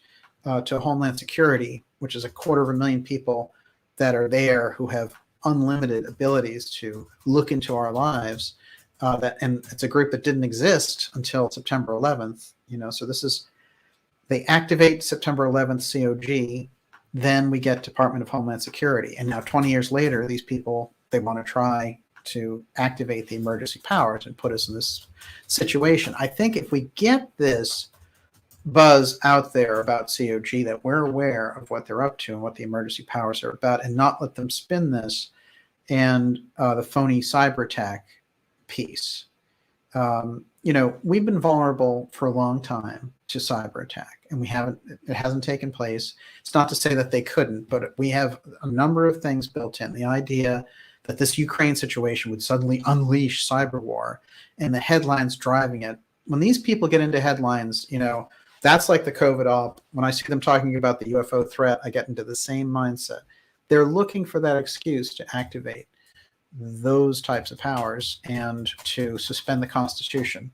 to Homeland Security, which is 250,000 people that are there who have unlimited abilities to look into our lives, and it's a group that didn't exist until September 11th. So they activate September 11th COG, then we get Department of Homeland Security. And now 20 years later, these people, they want to try to activate the emergency powers and put us in this situation. I think if we get this buzz out there about COG, that we're aware of what they're up to and what the emergency powers are about, and not let them spin this and the phony cyber attack piece. We've been vulnerable for a long time to cyber attack, and it hasn't taken place. It's not to say that they couldn't, but we have a number of things built in. The idea that this Ukraine situation would suddenly unleash cyber war, and the headlines driving it. When these people get into headlines, that's like the COVID op. When I see them talking about the UFO threat, I get into the same mindset. They're looking for that excuse to activate those types of powers and to suspend the Constitution.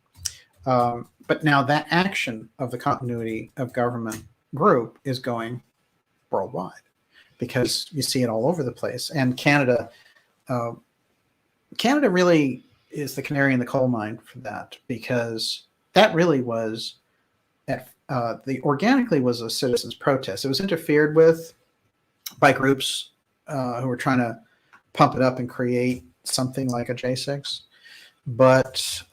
But now that action of the continuity of government group is going worldwide. because you see it all over the place. And Canada really is the canary in the coal mine for that, because that really was organically was a citizens' protest. It was interfered with by groups who were trying to pump it up and create something like a J6. But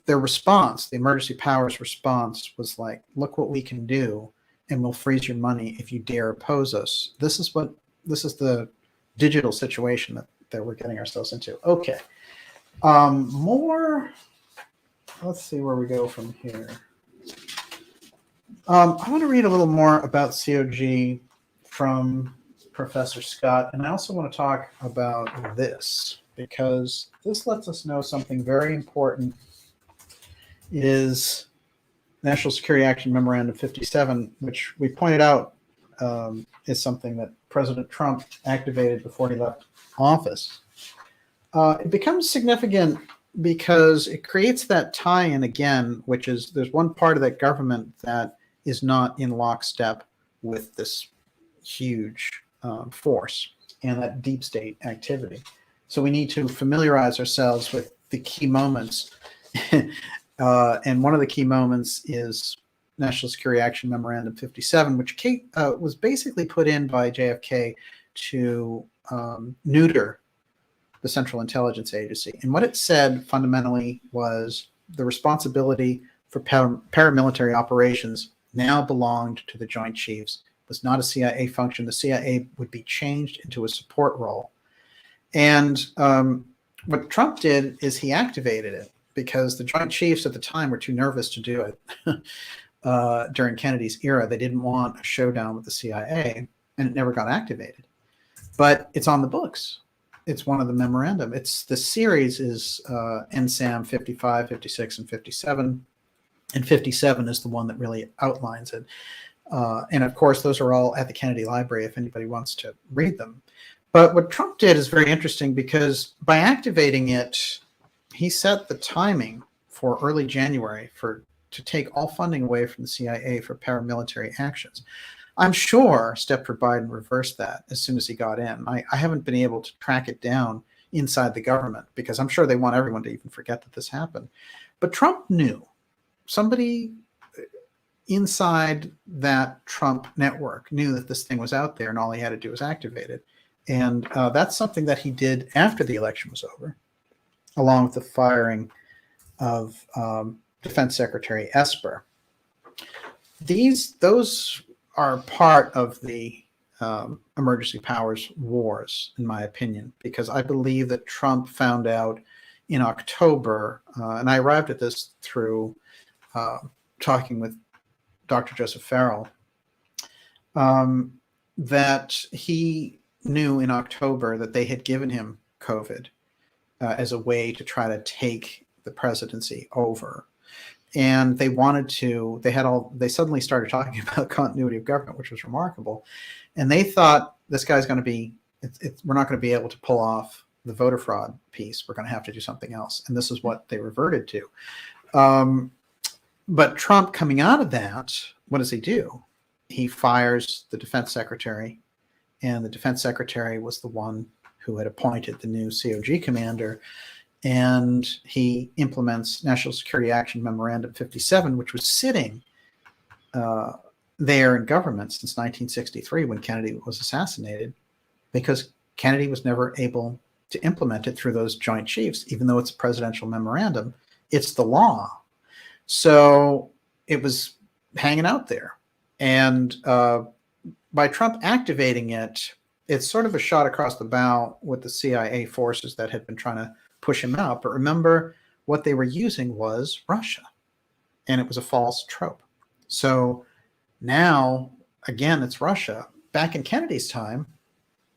their response, the emergency powers response, was like, look what we can do, and we'll freeze your money if you dare oppose us. This is the digital situation that we're getting ourselves into. Okay. Let's see where we go from here. I want to read a little more about COG from Professor Scott, and I also want to talk about this, because this lets us know something very important. Is National Security Action Memorandum 57, which we pointed out is something that President Trump activated before he left office. It becomes significant because it creates that tie-in again, which is there's one part of that government that is not in lockstep with this huge force and that deep state activity. So we need to familiarize ourselves with the key moments. And one of the key moments is National Security Action Memorandum 57, which was basically put in by JFK to neuter the Central Intelligence Agency. And what it said fundamentally was the responsibility for paramilitary operations now belonged to the Joint Chiefs. It was not a CIA function. The CIA would be changed into a support role. And what Trump did is he activated it, because the Joint Chiefs at the time were too nervous to do it during Kennedy's era. They didn't want a showdown with the CIA, and it never got activated. But it's on the books. It's one of the memorandum. The series is NSAM 55, 56, and 57. And 57 is the one that really outlines it. And of course, those are all at the Kennedy Library if anybody wants to read them. But what Trump did is very interesting, because by activating it, he set the timing for early January to take all funding away from the CIA for paramilitary actions. I'm sure Stepford Biden reversed that as soon as he got in. I haven't been able to track it down inside the government, because I'm sure they want everyone to even forget that this happened. But Trump knew. Somebody inside that Trump network knew that this thing was out there, and all he had to do was activate it. And that's something that he did after the election was over, along with the firing of Defense Secretary Esper. Those are part of the emergency powers wars, in my opinion, because I believe that Trump found out in October, and I arrived at this through talking with Dr. Joseph Farrell, that he knew in October that they had given him COVID as a way to try to take the presidency over. And they suddenly started talking about continuity of government, which was remarkable. And they thought, this guy's going to be, we're not going to be able to pull off the voter fraud piece. We're going to have to do something else. And this is what they reverted to. But Trump, coming out of that, what does he do? He fires the defense secretary, and the defense secretary was the one who had appointed the new COG commander. And he implements National Security Action Memorandum 57, which was sitting there in government since 1963 when Kennedy was assassinated, because Kennedy was never able to implement it through those Joint Chiefs. Even though it's a presidential memorandum, it's the law. So it was hanging out there. And by Trump activating it, it's sort of a shot across the bow with the CIA forces that had been trying to push him out. But remember, what they were using was Russia, and it was a false trope. So now, again, it's Russia. Back in Kennedy's time,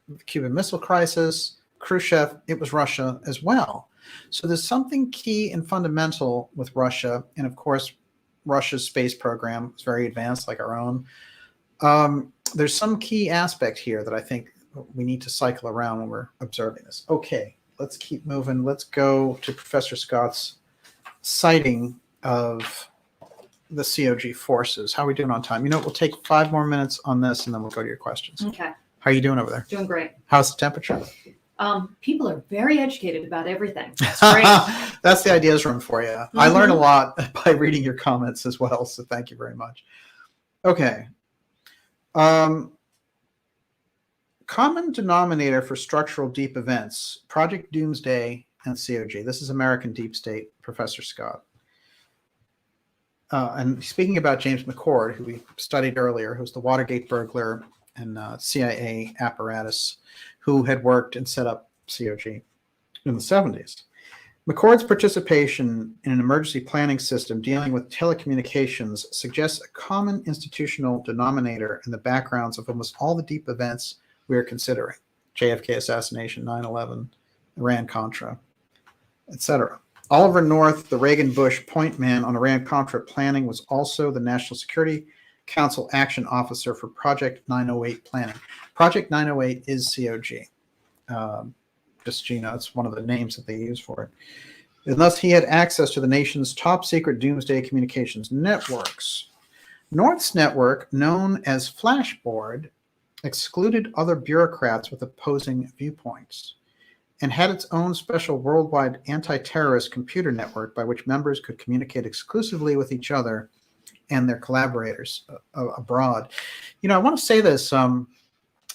the Cuban Missile Crisis, Khrushchev, it was Russia as well. So there's something key and fundamental with Russia. And of course, Russia's space program is very advanced, like our own. There's some key aspect here that I think we need to cycle around when we're observing this. Okay, let's keep moving. Let's go to Professor Scott's citing of the COG forces. How are we doing on time? You know, we'll take 5 more minutes on this, and then we'll go to your questions. Okay. How are you doing over there? Doing great. How's the temperature? People are very educated about everything. That's great. That's the ideas room for you. I learn a lot by reading your comments as well, so thank you very much. Okay. Common denominator for structural deep events, Project Doomsday and COG. This is American Deep State, Professor Scott. And speaking about James McCord, who we studied earlier, who's the Watergate burglar and CIA apparatus, who had worked and set up COG in the 70s. McCord's participation in an emergency planning system dealing with telecommunications suggests a common institutional denominator in the backgrounds of almost all the deep events we are considering: JFK assassination, 9/11, Iran-Contra, etc. Oliver North, the Reagan-Bush point man on Iran-Contra planning, was also the National Security Council Action Officer for Project 908 planning. Project 908 is COG. Just so you know, it's one of the names that they use for it. And thus, he had access to the nation's top secret doomsday communications networks. North's network, known as Flashboard, excluded other bureaucrats with opposing viewpoints and had its own special worldwide anti-terrorist computer network by which members could communicate exclusively with each other and their collaborators abroad. You know, I want to say this.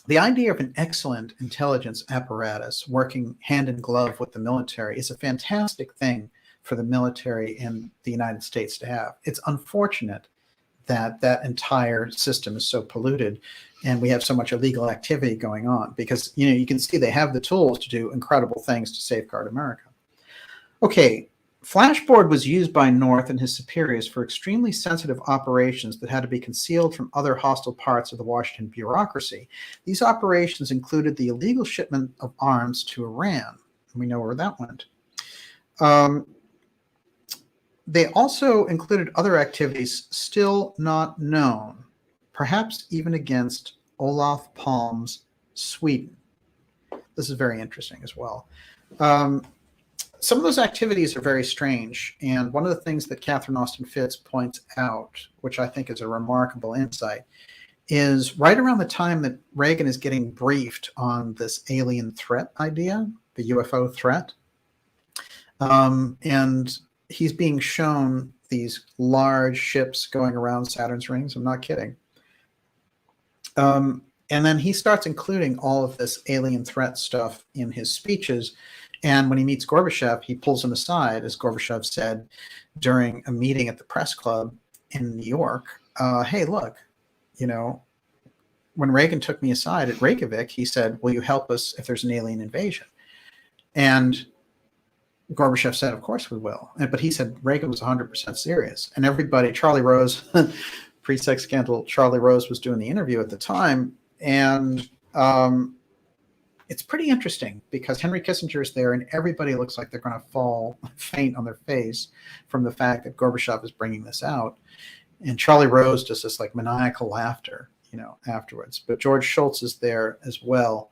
The idea of an excellent intelligence apparatus working hand in glove with the military is a fantastic thing for the military in the United States to have. It's unfortunate that that entire system is so polluted and we have so much illegal activity going on, because, you know, you can see they have the tools to do incredible things to safeguard America. Okay, Flashboard was used by North and his superiors for extremely sensitive operations that had to be concealed from other hostile parts of the Washington bureaucracy. These operations included the illegal shipment of arms to Iran. We know where that went. They also included other activities still not known, perhaps even against Olof Palme's Sweden. This is very interesting as well. Some of those activities are very strange, and one of the things that Catherine Austin Fitts points out, which I think is a remarkable insight, is right around the time that Reagan is getting briefed on this alien threat idea, the UFO threat, and he's being shown these large ships going around Saturn's rings. I'm not kidding. And then he starts including all of this alien threat stuff in his speeches. And when he meets Gorbachev, he pulls him aside, as Gorbachev said during a meeting at the press club in New York. Hey, look, you know, when Reagan took me aside at Reykjavik, he said, will you help us if there's an alien invasion? And Gorbachev said, of course we will. But he said Reagan was 100% serious. And everybody, Charlie Rose, pre-sex scandal, Charlie Rose was doing the interview at the time. And it's pretty interesting because Henry Kissinger is there and everybody looks like they're going to fall faint on their face from the fact that Gorbachev is bringing this out. And Charlie Rose does this like maniacal laughter, you know, afterwards. But George Shultz is there as well,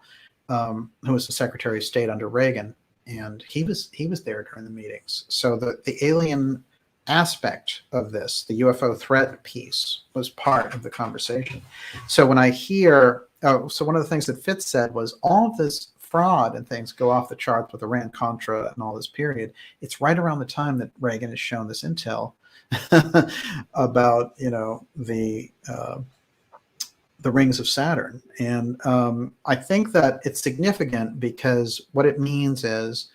who was the Secretary of State under Reagan. And he was there during the meetings. So the alien aspect of this, the UFO threat piece, was part of the conversation. So when I hear, so one of the things that Fitz said was all of this fraud and things go off the charts with Iran-Contra and all this period. It's right around the time that Reagan has shown this intel about, you know, the rings of Saturn. And I think that it's significant because what it means is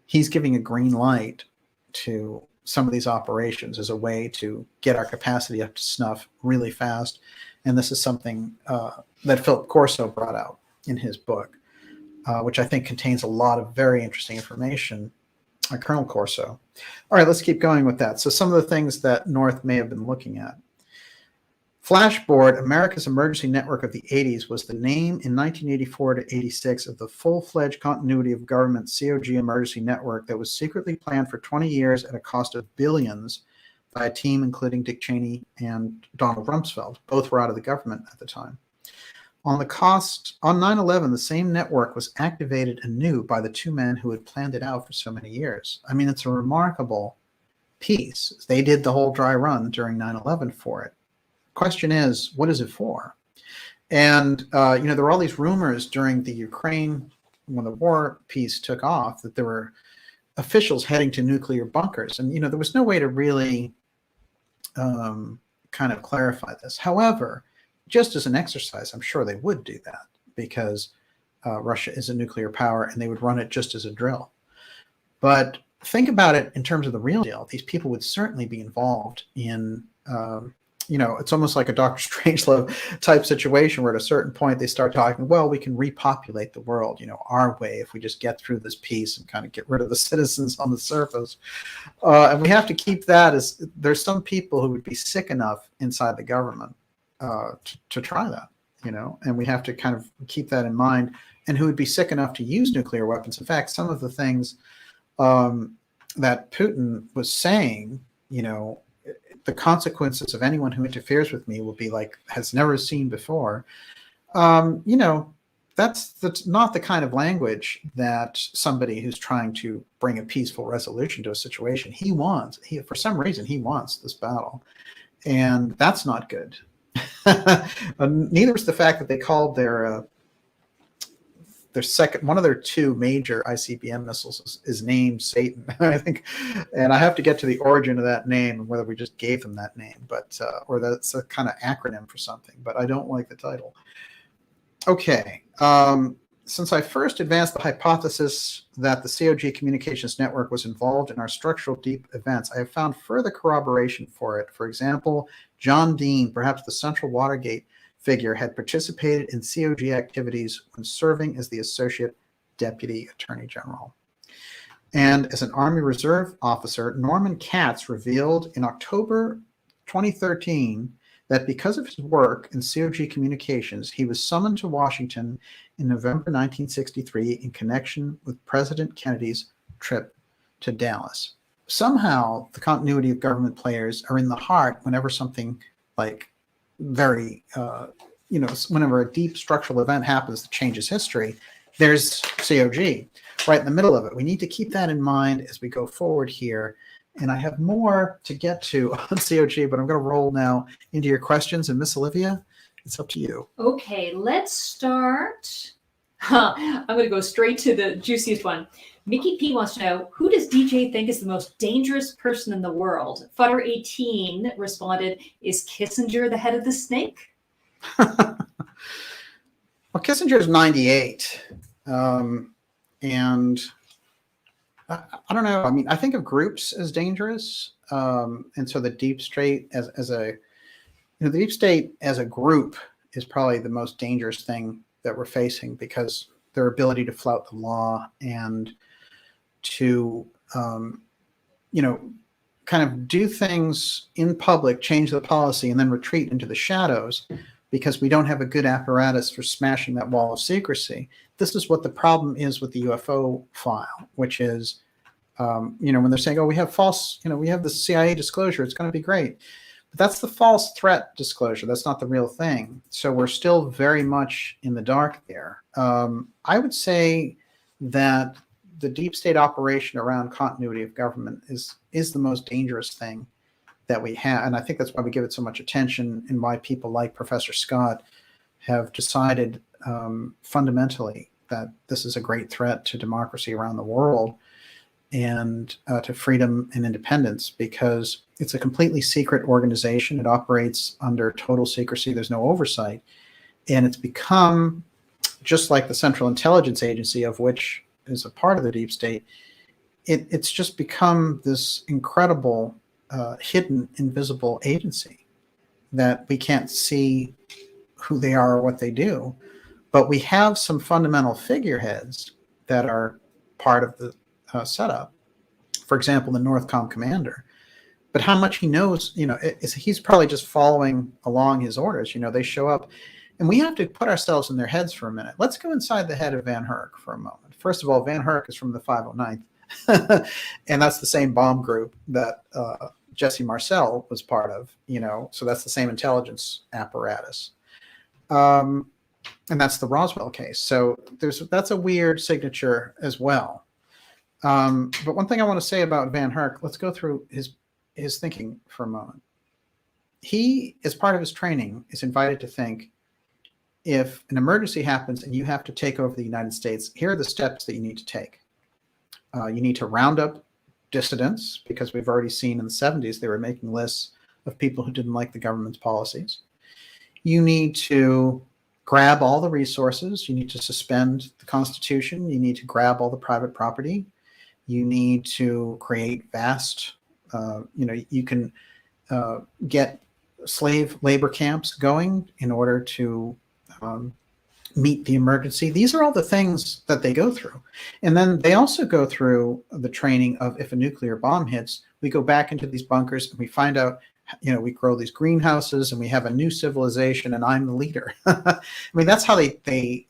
he's giving a green light to some of these operations as a way to get our capacity up to snuff really fast. And this is something that Philip Corso brought out in his book, which I think contains a lot of very interesting information. Colonel Corso. All right, let's keep going with that. So some of the things that North may have been looking at. Flashboard, America's emergency network of the 80s, was the name in 1984 to 86 of the full-fledged continuity of government COG emergency network that was secretly planned for 20 years at a cost of billions by a team including Dick Cheney and Donald Rumsfeld. Both were out of the government at the time. On 9/11, the same network was activated anew by the two men who had planned it out for so many years. I mean, it's a remarkable piece. They did the whole dry run during 9/11 for it. Question is, what is it for? And there were all these rumors during the Ukraine, when the war piece took off, that there were officials heading to nuclear bunkers, and there was no way to really kind of clarify this. However, just as an exercise, I'm sure they would do that because Russia is a nuclear power, and they would run it just as a drill. But think about it in terms of the real deal. These people would certainly be involved in, it's almost like a Dr. Strangelove type situation where at a certain point they start talking, well, we can repopulate the world, our way, if we just get through this peace and kind of get rid of the citizens on the surface. And we have to keep that as there's some people who would be sick enough inside the government to try that, and we have to kind of keep that in mind, and who would be sick enough to use nuclear weapons. In fact, some of the things that Putin was saying, the consequences of anyone who interferes with me will be like has never seen before. That's not the kind of language that somebody who's trying to bring a peaceful resolution to a situation for some reason he wants this battle, and that's not good. Neither is the fact that they called their second, one of their two major ICBM missiles is named Satan, I think. And I have to get to the origin of that name and whether we just gave them that name, but or that's a kind of acronym for something, but I don't like the title. Okay. Since I first advanced the hypothesis that the COG communications network was involved in our structural deep events, I have found further corroboration for it. For example, John Dean, perhaps the central Watergate figure, had participated in COG activities when serving as the Associate Deputy Attorney General. And as an Army Reserve officer, Norman Katz revealed in October 2013 that because of his work in COG communications, he was summoned to Washington in November 1963 in connection with President Kennedy's trip to Dallas. Somehow, the continuity of government players are in the heart whenever something like very, whenever a deep structural event happens that changes history, there's COG right in the middle of it. We need to keep that in mind as we go forward here. And I have more to get to on COG, but I'm going to roll now into your questions. And Miss Olivia, it's up to you. Okay, let's start. I'm going to go straight to the juiciest one. Mickey P wants to know, who does DJ think is the most dangerous person in the world? Futter18 responded, is Kissinger the head of the snake? Well, Kissinger is 98. And I don't know. I mean, I think of groups as dangerous. And so the deep state the deep state as a group is probably the most dangerous thing that we're facing, because their ability to flout the law and to, kind of do things in public, change the policy, and then retreat into the shadows because we don't have a good apparatus for smashing that wall of secrecy. This is what the problem is with the UFO file, which is, when they're saying, oh, we have we have the CIA disclosure, it's going to be great. But that's the false threat disclosure. That's not the real thing. So we're still very much in the dark there. I would say that the deep state operation around continuity of government is the most dangerous thing that we have. And I think that's why we give it so much attention, and why people like Professor Scott have decided fundamentally that this is a great threat to democracy around the world and to freedom and independence, because it's a completely secret organization. It operates under total secrecy. There's no oversight. And it's become, just like the Central Intelligence Agency, of which is a part of the deep state, it's just become this incredible hidden, invisible agency that we can't see who they are or what they do. But we have some fundamental figureheads that are part of the setup. For example, the Northcom commander. But how much he knows, he's probably just following along his orders. They show up, and we have to put ourselves in their heads for a minute. Let's go inside the head of Van Herk for a moment. First of all, Van Herk is from the 509th, and that's the same bomb group that Jesse Marcel was part of, so that's the same intelligence apparatus. And that's the Roswell case. So that's a weird signature as well. But one thing I want to say about Van Herk, let's go through his thinking for a moment. He, as part of his training, is invited to think if an emergency happens and you have to take over the United States, here are the steps that you need to take. You need to round up dissidents, because we've already seen in the 70s they were making lists of people who didn't like the government's policies. You need to grab all the resources. You need to suspend the Constitution. You need to grab all the private property. You need to create vast, you can get slave labor camps going in order to meet the emergency. These are all the things that they go through. And then they also go through the training of, if a nuclear bomb hits, we go back into these bunkers and we find out, we grow these greenhouses and we have a new civilization and I'm the leader. I mean, that's how the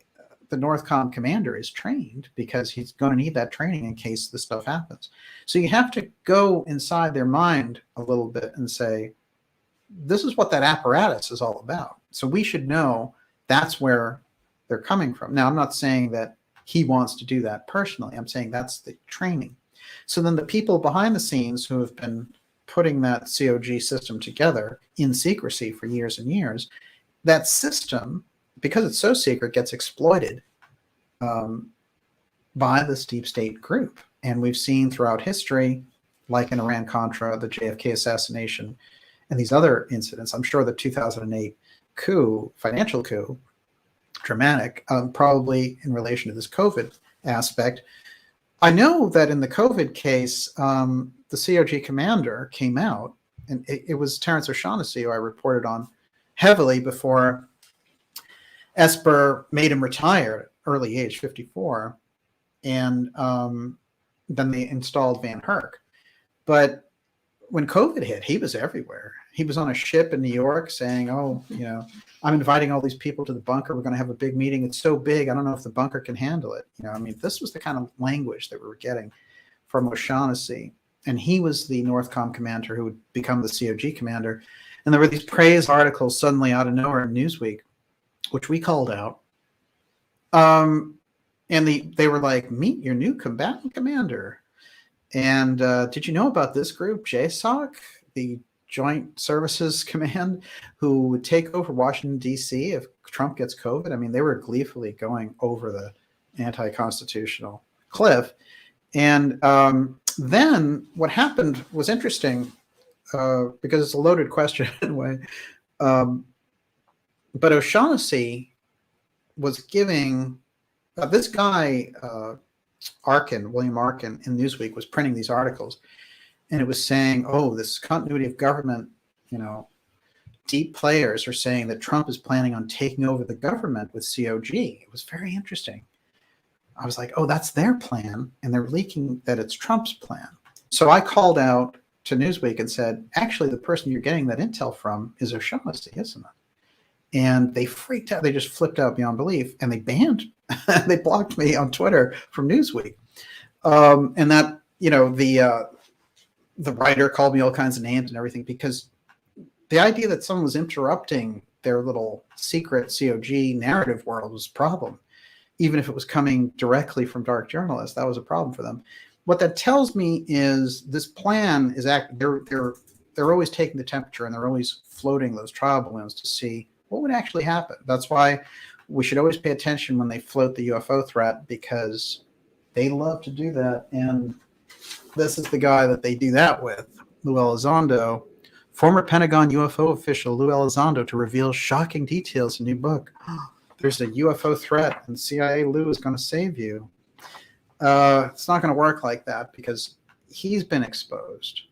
Northcom commander is trained, because he's going to need that training in case this stuff happens. So you have to go inside their mind a little bit and say, this is what that apparatus is all about. So we should know that's where they're coming from. Now, I'm not saying that he wants to do that personally. I'm saying that's the training. So then the people behind the scenes who have been putting that COG system together in secrecy for years and years, that system, because it's so secret, gets exploited by this deep state group. And we've seen throughout history, like in Iran Contra, the JFK assassination, and these other incidents. I'm sure the 2008 coup, financial coup, dramatic, probably in relation to this COVID aspect. I know that in the COVID case, the COG commander came out, and it was Terrence O'Shaughnessy who I reported on heavily before Esper made him retire at early age, 54, and then they installed Van Herk. But when COVID hit, he was everywhere. He was on a ship in New York saying, I'm inviting all these people to the bunker. We're going to have a big meeting. It's so big, I don't know if the bunker can handle it. This was the kind of language that we were getting from O'Shaughnessy. And he was the Northcom commander who would become the COG commander. And there were these praise articles suddenly out of nowhere in Newsweek, which we called out. And they were like, meet your new combatant commander. And did you know about this group, JSOC, the Joint Services Command, who would take over Washington, D.C. if Trump gets COVID? I mean, they were gleefully going over the anti-constitutional cliff. And then what happened was interesting, because it's a loaded question anyway. But O'Shaughnessy was giving this guy, William Arkin, in Newsweek, was printing these articles. And it was saying, this continuity of government, deep players are saying that Trump is planning on taking over the government with COG. It was very interesting. I was like, that's their plan. And they're leaking that it's Trump's plan. So I called out to Newsweek and said, actually, the person you're getting that intel from is O'Shaughnessy, isn't it? And they freaked out. They just flipped out beyond belief. And they they blocked me on Twitter from Newsweek. And that, the writer called me all kinds of names and everything, because the idea that someone was interrupting their little secret COG narrative world was a problem. Even if it was coming directly from dark journalists, that was a problem for them. What that tells me is this plan is they're always taking the temperature, and they're always floating those trial balloons to see what would actually happen. That's why we should always pay attention when they float the UFO threat, because they love to do that. And this is the guy that they do that with, Lou Elizondo, former Pentagon UFO official Lou Elizondo, to reveal shocking details in new book. There's a UFO threat, and CIA Lou is going to save you. It's not going to work like that, because he's been exposed.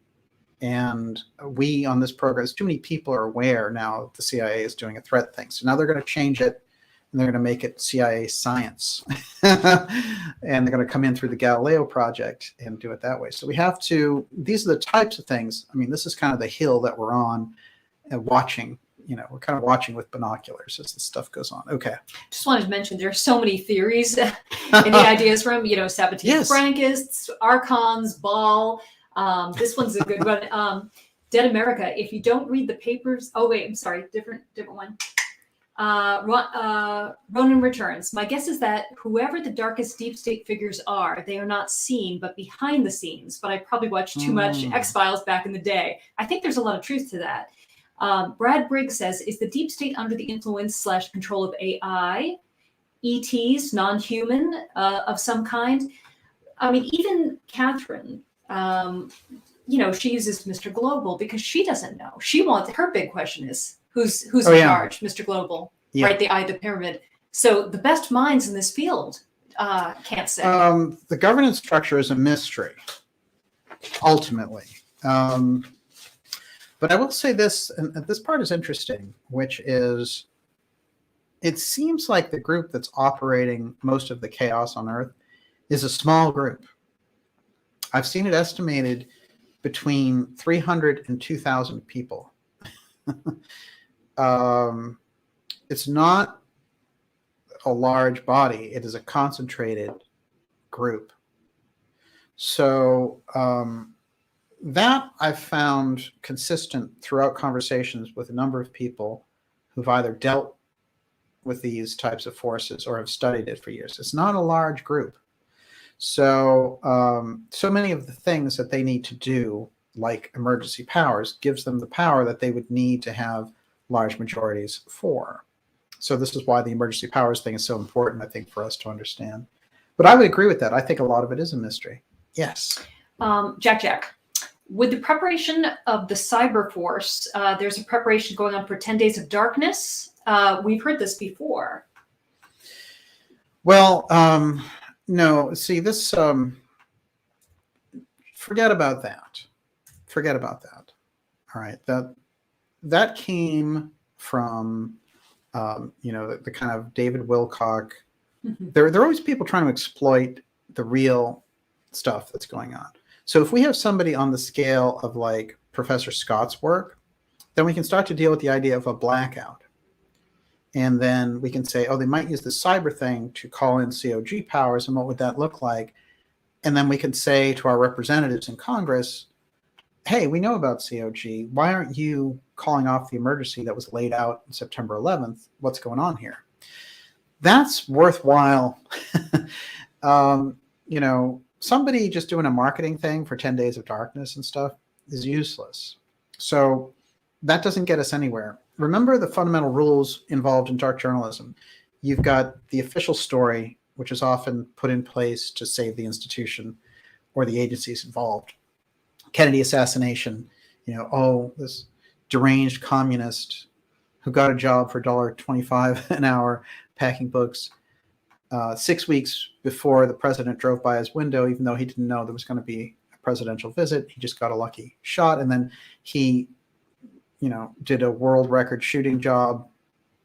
And we on this program, too many people are aware now that the CIA is doing a threat thing. So now they're going to change it, and they're going to make it CIA science. And they're going to come in through the Galileo project and do it that way. So we have to, these are the types of things. I mean, this is kind of the hill that we're on, watching. We're kind of watching with binoculars as this stuff goes on. Okay. Just wanted to mention there are so many theories and the ideas from, Sabatini, yes. Frankists, Archons, Baal. This one's a good one. Dead America. If you don't read the papers, I'm sorry, different one. Ronan returns. My guess is that whoever the darkest deep state figures are, they are not seen, but behind the scenes. But I probably watched too much X-Files back in the day. I think there's a lot of truth to that. Brad Briggs says, is the deep state under the influence / control of AI, ETs, non-human of some kind? I mean, even Catherine, she uses Mr. Global because she doesn't know. Her big question is, who's in charge, Mr. Global, right? The eye of the pyramid. So the best minds in this field can't say. The governance structure is a mystery, ultimately. But I will say this, and this part is interesting, which is it seems like the group that's operating most of the chaos on Earth is a small group. I've seen it estimated between 300 and 2,000 people. It's not a large body. It is a concentrated group. So that I've found consistent throughout conversations with a number of people who've either dealt with these types of forces or have studied it for years. It's not a large group. So so many of the things that they need to do, like emergency powers, gives them the power that they would need to have large majorities for. So this is why the emergency powers thing is so important, I think, for us to understand. But I would agree with that. I think a lot of it is a mystery. Yes. Jack, with the preparation of the cyber force, there's a preparation going on for 10 Days of Darkness. We've heard this before. Well, no, see, this, forget about that. Forget about that. All right. That came from, the kind of David Wilcock. Mm-hmm. There are always people trying to exploit the real stuff that's going on. So if we have somebody on the scale of like Professor Scott's work, then we can start to deal with the idea of a blackout. And then we can say, oh, they might use the cyber thing to call in COG powers, and what would that look like? And then we can say to our representatives in Congress, hey, we know about COG. Why aren't you calling off the emergency that was laid out on September 11th? What's going on here? That's worthwhile. Somebody just doing a marketing thing for 10 Days of Darkness and stuff is useless. So that doesn't get us anywhere. Remember the fundamental rules involved in dark journalism. You've got the official story, which is often put in place to save the institution or the agencies involved. Kennedy assassination, this deranged communist who got a job for $1.25 an hour packing books 6 weeks before the president drove by his window, even though he didn't know there was going to be a presidential visit. He just got a lucky shot, and then he did a world record shooting job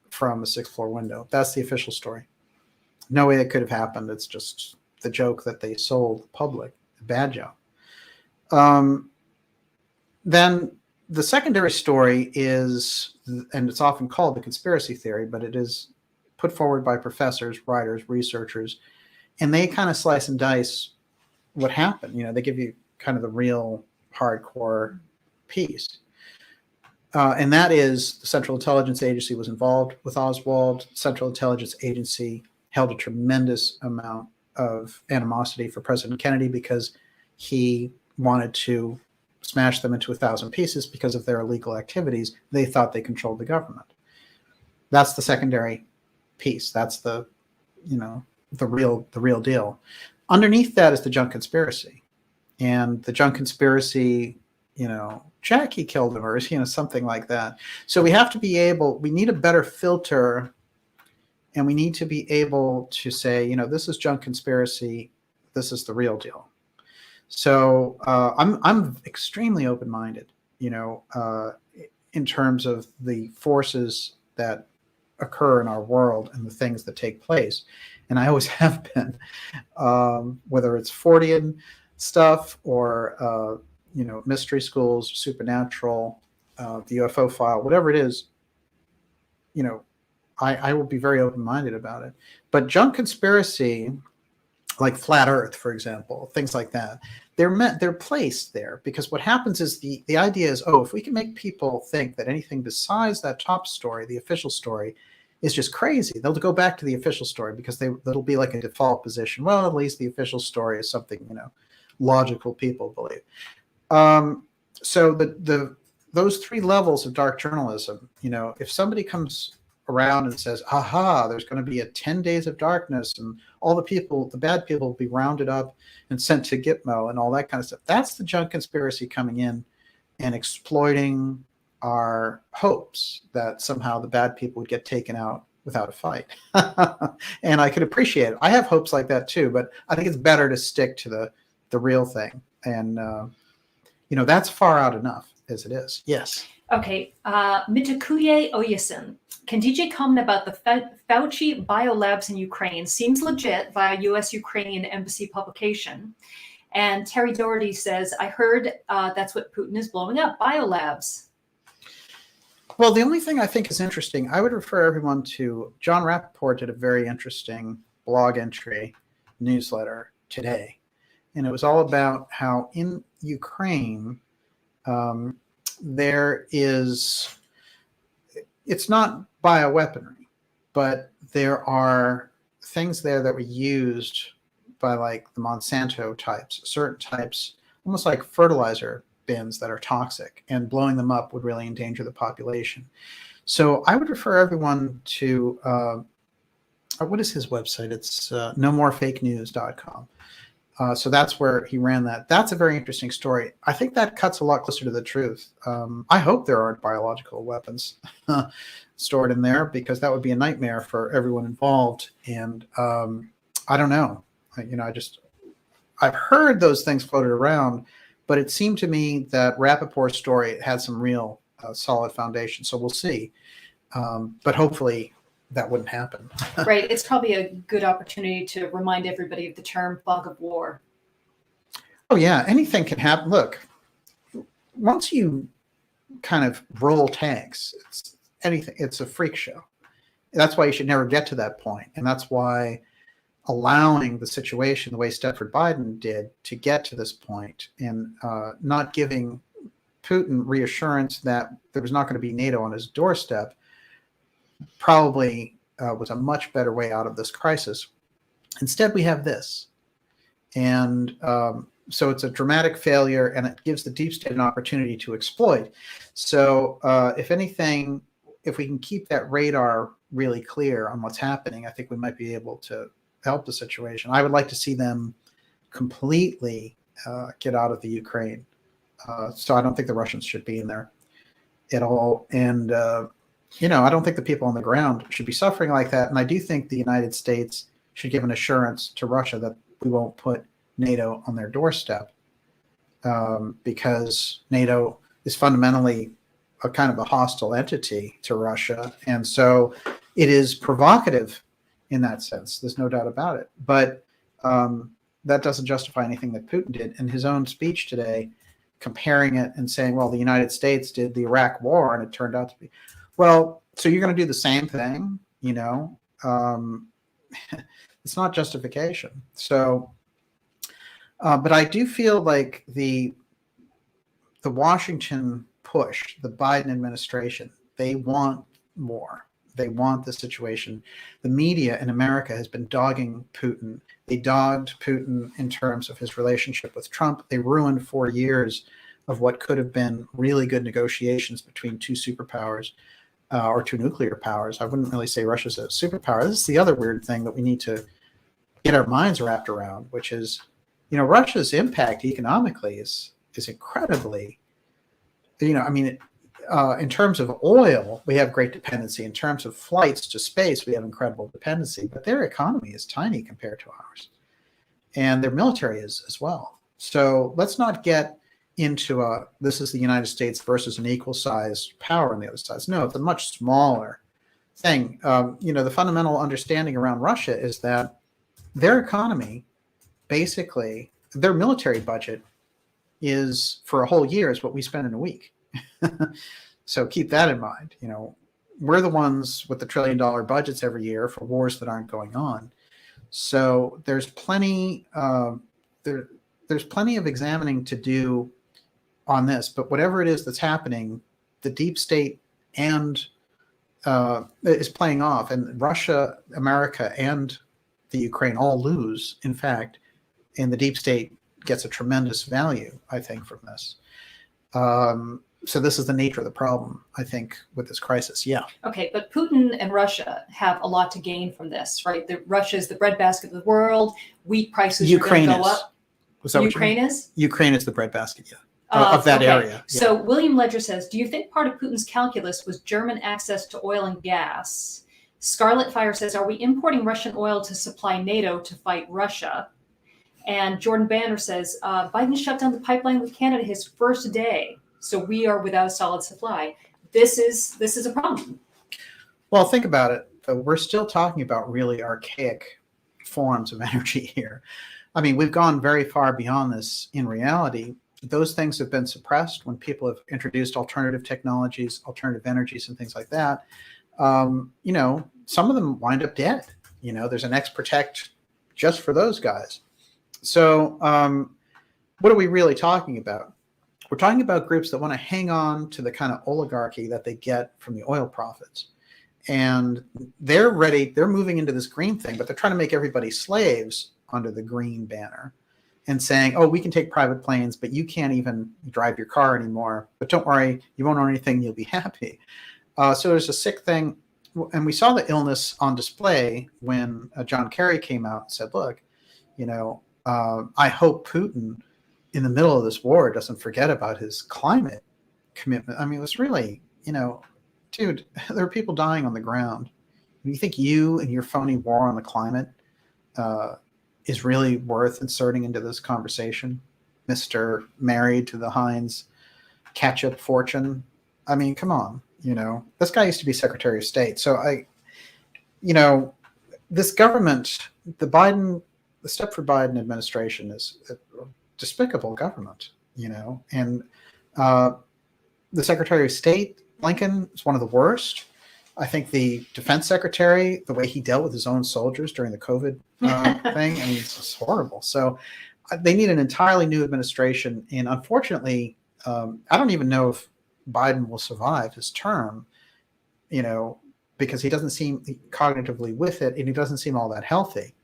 from a 6th floor window. That's the official story. No way it could have happened. It's just the joke that they sold the public, a bad job. Then the secondary story is, and it's often called the conspiracy theory, but it is put forward by professors, writers, researchers, and they kind of slice and dice what happened. They give you kind of the real hardcore piece. And that is the Central Intelligence Agency was involved with Oswald. Central Intelligence Agency held a tremendous amount of animosity for President Kennedy because he wanted to smash them into 1,000 pieces because of their illegal activities. They thought they controlled the government. That's the secondary piece. That's the real deal. Underneath that is the junk conspiracy. And the junk conspiracy, Jackie killed him or something like that. So we need a better filter, and we need to be able to say, this is junk conspiracy, this is the real deal. So I'm extremely open-minded, in terms of the forces that occur in our world and the things that take place. And I always have been, whether it's Fortean stuff or, mystery schools, supernatural, the UFO file, whatever it is, I will be very open-minded about it. But junk conspiracy, like flat Earth, for example, things like that, they're placed there because what happens is the idea is, if we can make people think that anything besides that top story, the official story, is just crazy, they'll go back to the official story because that'll be like a default position. Well, at least the official story is something, logical people believe. So the those three levels of dark journalism, if somebody comes around and says, aha, there's going to be a 10 days of darkness and all the bad people will be rounded up and sent to Gitmo and all that kind of stuff. That's the junk conspiracy coming in and exploiting our hopes that somehow the bad people would get taken out without a fight. And I could appreciate it. I have hopes like that too, but I think it's better to stick to the real thing. And, that's far out enough as it is. Yes. Okay. Mitakuye Oyasin. Can DJ comment about the Fauci biolabs in Ukraine? Seems legit via U.S.-Ukrainian embassy publication. And Terry Doherty says, I heard that's what Putin is blowing up, biolabs. Well, the only thing I think is interesting, I would refer everyone to John Rappaport did a very interesting blog entry newsletter today. And it was all about how in Ukraine, it's not bioweaponry, but there are things there that were used by like the Monsanto types, certain types, almost like fertilizer bins that are toxic, and blowing them up would really endanger the population. So I would refer everyone to, what is his website? It's nomorefakenews.com. So that's where he ran that. That's a very interesting story. I think that cuts a lot closer to the truth. I hope there aren't biological weapons stored in there, because that would be a nightmare for everyone involved. And I don't know. I've heard those things floated around, but it seemed to me that Rappaport's story had some real solid foundation. So we'll see. But hopefully that wouldn't happen. Right. It's probably a good opportunity to remind everybody of the term fog of war. Oh, yeah. Anything can happen. Look, once you kind of roll tanks, it's a freak show. That's why you should never get to that point. And that's why allowing the situation the way Stepford Biden did to get to this point and not giving Putin reassurance that there was not going to be NATO on his doorstep probably was a much better way out of this crisis. Instead, we have this. And so it's a dramatic failure, and it gives the deep state an opportunity to exploit. So if anything, if we can keep that radar really clear on what's happening, I think we might be able to help the situation. I would like to see them completely get out of the Ukraine. So I don't think the Russians should be in there at all. And I don't think the people on the ground should be suffering like that. And I do think the United States should give an assurance to Russia that we won't put NATO on their doorstep, because NATO is fundamentally a kind of a hostile entity to Russia. And so it is provocative in that sense. There's no doubt about it. But that doesn't justify anything that Putin did. In his own speech today, comparing it and saying, well, the United States did the Iraq war and it turned out to be. Well, so you're going to do the same thing, it's not justification. So, but I do feel like the Washington push, the Biden administration, they want more. They want the situation. The media in America has been dogging Putin. They dogged Putin in terms of his relationship with Trump. They ruined 4 years of what could have been really good negotiations between two superpowers. Or two nuclear powers. I wouldn't really say Russia's a superpower. This is the other weird thing that we need to get our minds wrapped around, which is, Russia's impact economically is incredibly, in terms of oil, we have great dependency. In terms of flights to space, we have incredible dependency, but their economy is tiny compared to ours. And their military is as well. So let's not get into this is the United States versus an equal sized power on the other side. No, it's a much smaller thing. The fundamental understanding around Russia is that their economy, basically, their military budget is for a whole year is what we spend in a week. So keep that in mind. We're the ones with the $1 trillion budgets every year for wars that aren't going on. So there's plenty there's plenty of examining to do on this, but whatever it is that's happening, the deep state and is playing off, and Russia, America, and the Ukraine all lose, in fact, and the deep state gets a tremendous value, I think, from this. So this is the nature of the problem, I think, with this crisis. Yeah. Okay, but Putin and Russia have a lot to gain from this, right? Russia is the breadbasket of the world. Wheat prices Ukraine are going to go is. up. Was that Ukraine is? Ukraine is the breadbasket, yeah, of that Okay. area. Yeah. So William Ledger says, do you think part of Putin's calculus was German access to oil and gas? Scarlet Fire says, are we importing Russian oil to supply NATO to fight Russia? And Jordan Banner says, Biden shut down the pipeline with Canada his first day. So we are without a solid supply. This is a problem. Well, think about it. We're still talking about really archaic forms of energy here. I mean, we've gone very far beyond this in reality. Those things have been suppressed when people have introduced alternative technologies, alternative energies, and things like that. Some of them wind up dead. There's an X-Protect just for those guys. So what are we really talking about? We're talking about groups that want to hang on to the kind of oligarchy that they get from the oil profits. And they're moving into this green thing, but they're trying to make everybody slaves under the green banner and saying, oh, we can take private planes, but you can't even drive your car anymore. But don't worry, you won't own anything, you'll be happy. So there's a sick thing. And we saw the illness on display when John Kerry came out and said, look, I hope Putin in the middle of this war doesn't forget about his climate commitment. I mean, it was really, dude, there are people dying on the ground. You think you and your phony war on the climate is really worth inserting into this conversation, Mr. Married to the Heinz ketchup fortune? I mean, come on, this guy used to be Secretary of State. So this government, the Stepford Biden administration is a despicable government, and the Secretary of State, Blinken, is one of the worst. I think the defense secretary, the way he dealt with his own soldiers during the COVID thing, I mean, it's just horrible. So they need an entirely new administration. And unfortunately, I don't even know if Biden will survive his term, because he doesn't seem cognitively with it and he doesn't seem all that healthy.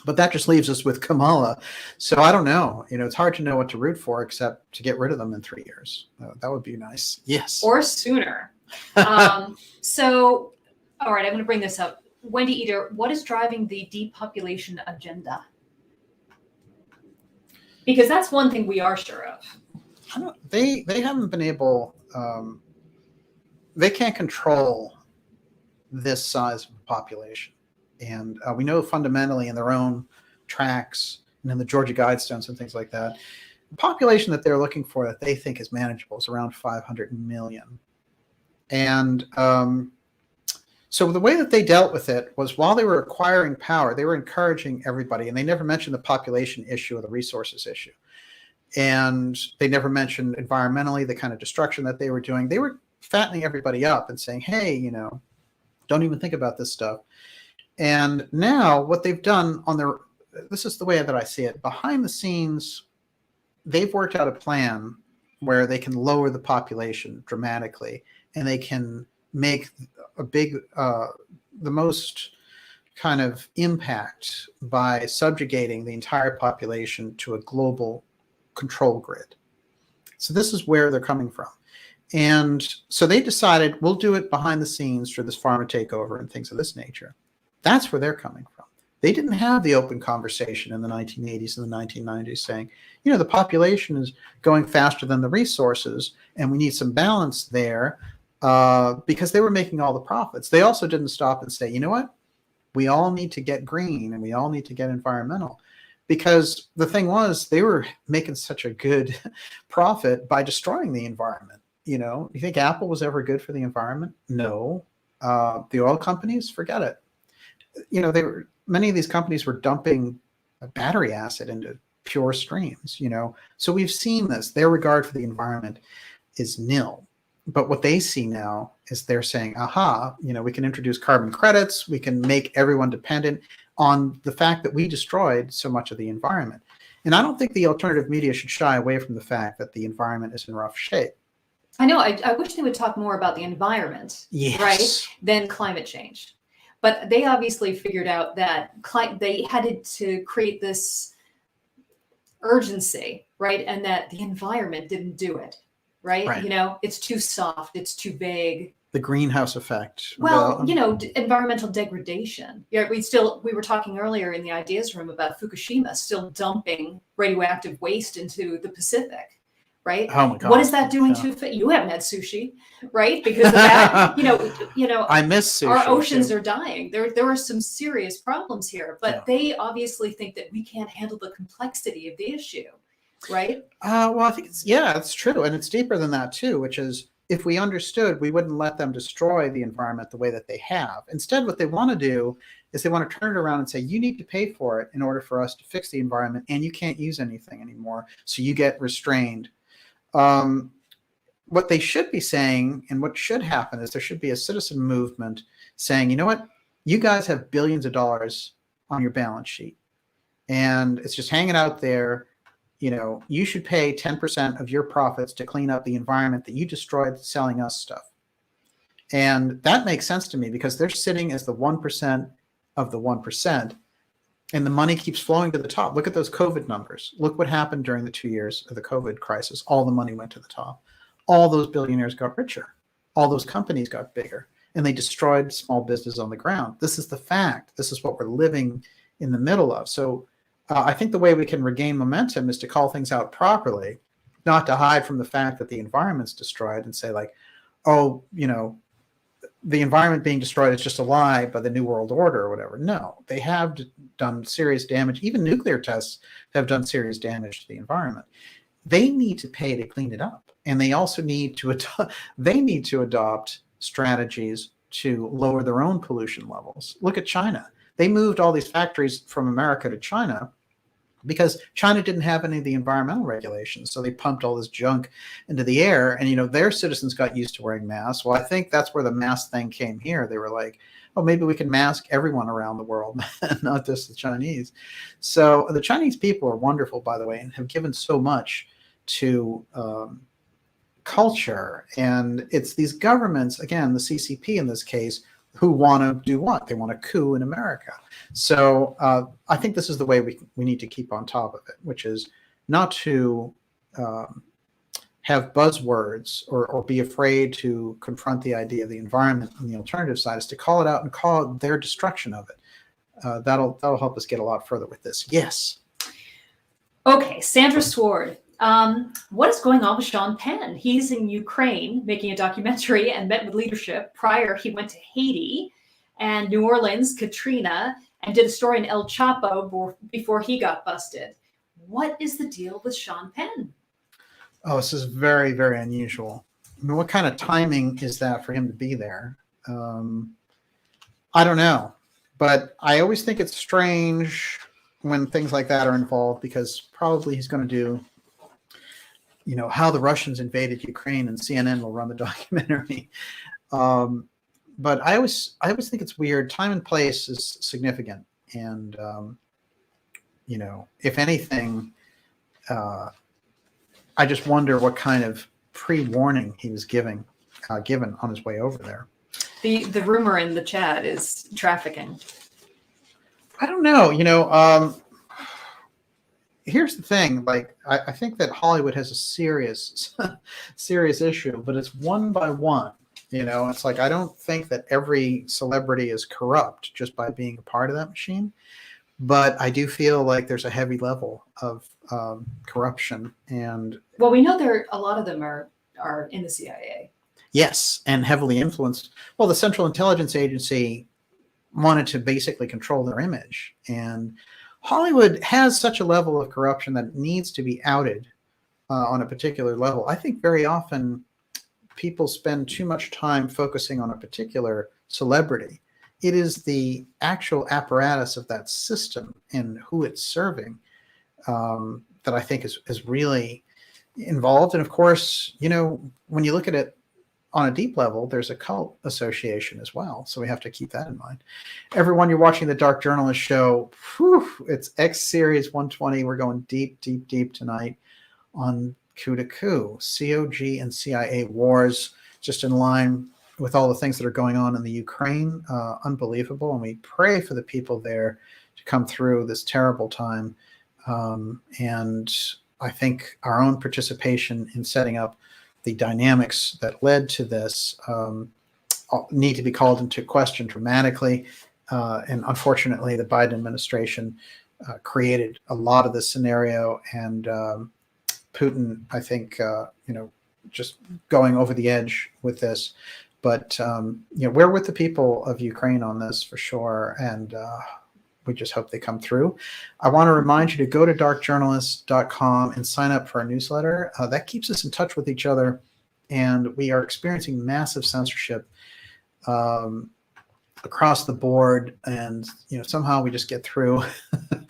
But that just leaves us with Kamala. So I don't know. It's hard to know what to root for except to get rid of them in 3 years. That would be nice. Yes. Or sooner. So, all right, I'm going to bring this up. Wendy Eder, what is driving the depopulation agenda? Because that's one thing we are sure of. They haven't been able, they can't control this size of a population. And we know fundamentally in their own tracks and in the Georgia Guidestones and things like that, the population that they're looking for that they think is manageable is around 500 million. And so the way that they dealt with it was while they were acquiring power, they were encouraging everybody, and they never mentioned the population issue or the resources issue. And they never mentioned environmentally the kind of destruction that they were doing. They were fattening everybody up and saying, hey, don't even think about this stuff. And now what they've done this is the way that I see it, behind the scenes, they've worked out a plan where they can lower the population dramatically, and they can make a big, the most kind of impact by subjugating the entire population to a global control grid. So this is where they're coming from. And so they decided we'll do it behind the scenes through this pharma takeover and things of this nature. That's where they're coming from. They didn't have the open conversation in the 1980s and the 1990s saying, the population is going faster than the resources and we need some balance there, because they were making all the profits. They also didn't stop and say, you know what? We all need to get green and we all need to get environmental. Because the thing was, they were making such a good profit by destroying the environment. You think Apple was ever good for the environment? No. The oil companies, forget it. Many of these companies were dumping battery acid into pure streams, So we've seen this. Their regard for the environment is nil. But what they see now is they're saying, aha, we can introduce carbon credits. We can make everyone dependent on the fact that we destroyed so much of the environment. And I don't think the alternative media should shy away from the fact that the environment is in rough shape. I know. I wish they would talk more about the environment, yes, right, than climate change. But they obviously figured out that they had to create this urgency, right, and that the environment didn't do it, right? Right. You know, it's too soft, it's too vague. The greenhouse effect. Well, you know, environmental degradation. Yeah, we were talking earlier in the ideas room about Fukushima still dumping radioactive waste into the Pacific, right? Oh my God. What is that doing to you? Haven't had sushi, right? Because of that, you know, I miss sushi. Our oceans are dying. There are some serious problems here, but they obviously think that we can't handle the complexity of the issue, right? Well, I think it's true, and it's deeper than that too, which is, if we understood, we wouldn't let them destroy the environment the way that they have. Instead, what they want to do is they want to turn it around and say, you need to pay for it in order for us to fix the environment, and you can't use anything anymore, so you get restrained. What they should be saying, and what should happen, is there should be a citizen movement saying, you know what, you guys have billions of dollars on your balance sheet, and it's just hanging out there. You know, you should pay 10% of your profits to clean up the environment that you destroyed selling us stuff. And that makes sense to me, because they're sitting as the 1% of the 1%, and the money keeps flowing to the top. Look at those COVID numbers. Look what happened during the 2 years of the COVID crisis. All the money went to the top. All those billionaires got richer. All those companies got bigger, and they destroyed small business on the ground. This is the fact. This is what we're living in the middle of. So I think the way we can regain momentum is to call things out properly, not to hide from the fact that the environment's destroyed and say, like, oh, you know, the environment being destroyed is just a lie by the New World Order or whatever. No, they have done serious damage. Even nuclear tests have done serious damage to the environment. They need to pay to clean it up, and they also need to adopt strategies to lower their own pollution levels. Look at China. They moved all these factories from America to China because China didn't have any of the environmental regulations. So they pumped all this junk into the air, and, you know, their citizens got used to wearing masks. Well, I think that's where the mask thing came here. They were like, oh, maybe we can mask everyone around the world, not just the Chinese. So the Chinese people are wonderful, by the way, and have given so much to culture. And it's these governments, again, the CCP in this case, who want to do what? They want a coup in America. So I think this is the way we need to keep on top of it, which is not to have buzzwords or be afraid to confront the idea of the environment on the alternative side, is to call it out and call it their destruction of it. That'll help us get a lot further with this. Yes. Okay, Sandra Sword. What is going on with Sean Penn? He's in Ukraine making a documentary and met with leadership. Prior, he went to Haiti and New Orleans, Katrina, and did a story in El Chapo before he got busted. What is the deal with Sean Penn? Oh, this is very, very unusual. I mean, what kind of timing is that for him to be there? I don't know, but I always think it's strange when things like that are involved, because probably he's going to do, you know, how the Russians invaded Ukraine, and CNN will run the documentary. But I always think it's weird. Time and place is significant. And, you know, if anything, I just wonder what kind of pre-warning he was given on his way over there. The rumor in the chat is trafficking. I don't know. You know, here's the thing. Like, I think that Hollywood has a serious issue, but it's one by one. You know, it's like, I don't think that every celebrity is corrupt just by being a part of that machine. But I do feel like there's a heavy level of corruption. And well, we know a lot of them are in the CIA. Yes, and heavily influenced. Well, the Central Intelligence Agency wanted to basically control their image. And Hollywood has such a level of corruption that it needs to be outed on a particular level. I think very often people spend too much time focusing on a particular celebrity. It is the actual apparatus of that system and who it's serving that I think is really involved. And of course, you know, when you look at it on a deep level, there's a cult association as well. So we have to keep that in mind. Everyone, you're watching the Dark Journalist Show. Whew, it's X Series 120. We're going deep, deep, deep tonight on Coup, COG and CIA wars, just in line with all the things that are going on in the Ukraine. Unbelievable. And we pray for the people there to come through this terrible time. And I think our own participation in setting up the dynamics that led to this need to be called into question dramatically. And unfortunately, the Biden administration created a lot of this scenario, and Putin, I think, just going over the edge with this. But we're with the people of Ukraine on this for sure, and we just hope they come through. I want to remind you to go to darkjournalists.com and sign up for our newsletter. That keeps us in touch with each other, and we are experiencing massive censorship across the board, and somehow we just get through.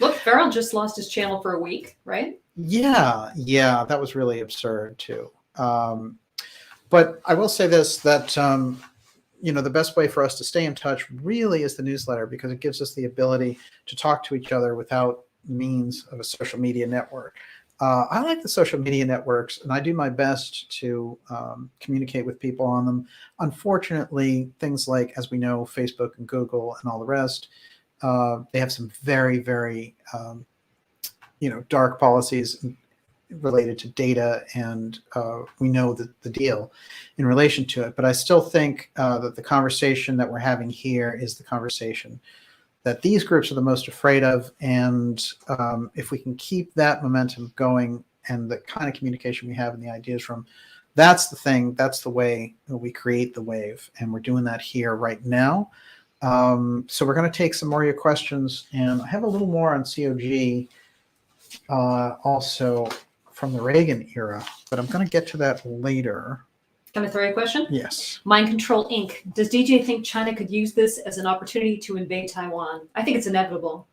Look, Farrell just lost his channel for a week, right? Yeah, that was really absurd too. But I will say this, that the best way for us to stay in touch really is the newsletter, because it gives us the ability to talk to each other without means of a social media network. I like the social media networks, and I do my best to communicate with people on them. Unfortunately, things like, as we know, Facebook and Google and all the rest, they have some very, very, dark policies related to data, and we know the deal in relation to it. But I still think that the conversation that we're having here is the conversation that these groups are the most afraid of. And if we can keep that momentum going and the kind of communication we have in the ideas room, that's the thing, that's the way that we create the wave. And we're doing that here right now. So we're going to take some more of your questions, and I have a little more on COG also from the Reagan era, but I'm going to get to that later. Can I throw you a question? Yes. Mind Control Inc. Does DJ think China could use this as an opportunity to invade Taiwan? I think it's inevitable.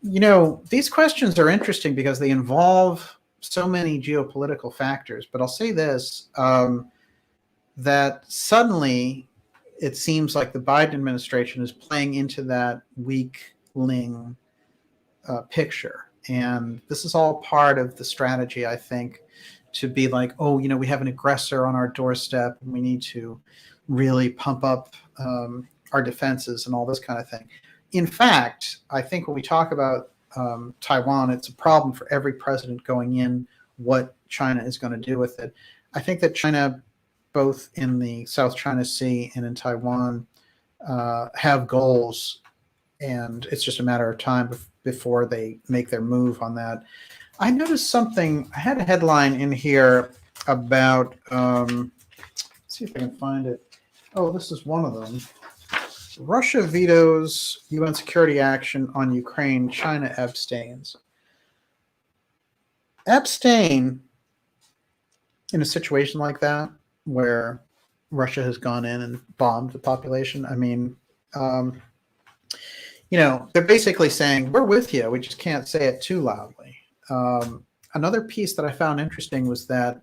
These questions are interesting because they involve so many geopolitical factors. But I'll say this, that suddenly it seems like the Biden administration is playing into that weakling picture. And this is all part of the strategy, I think, to be like, we have an aggressor on our doorstep, and we need to really pump up our defenses and all this kind of thing. In fact, I think when we talk about Taiwan, it's a problem for every president going in, what China is going to do with it. I think that China, both in the South China Sea and in Taiwan, have goals, and it's just a matter of time before they make their move on that. I noticed something. I had a headline in here about, let's see if I can find it. Oh, this is one of them. Russia vetoes UN security action on Ukraine. China abstains. Abstain in a situation like that, where Russia has gone in and bombed the population. I mean, they're basically saying, we're with you. We just can't say it too loudly. Another piece that I found interesting was that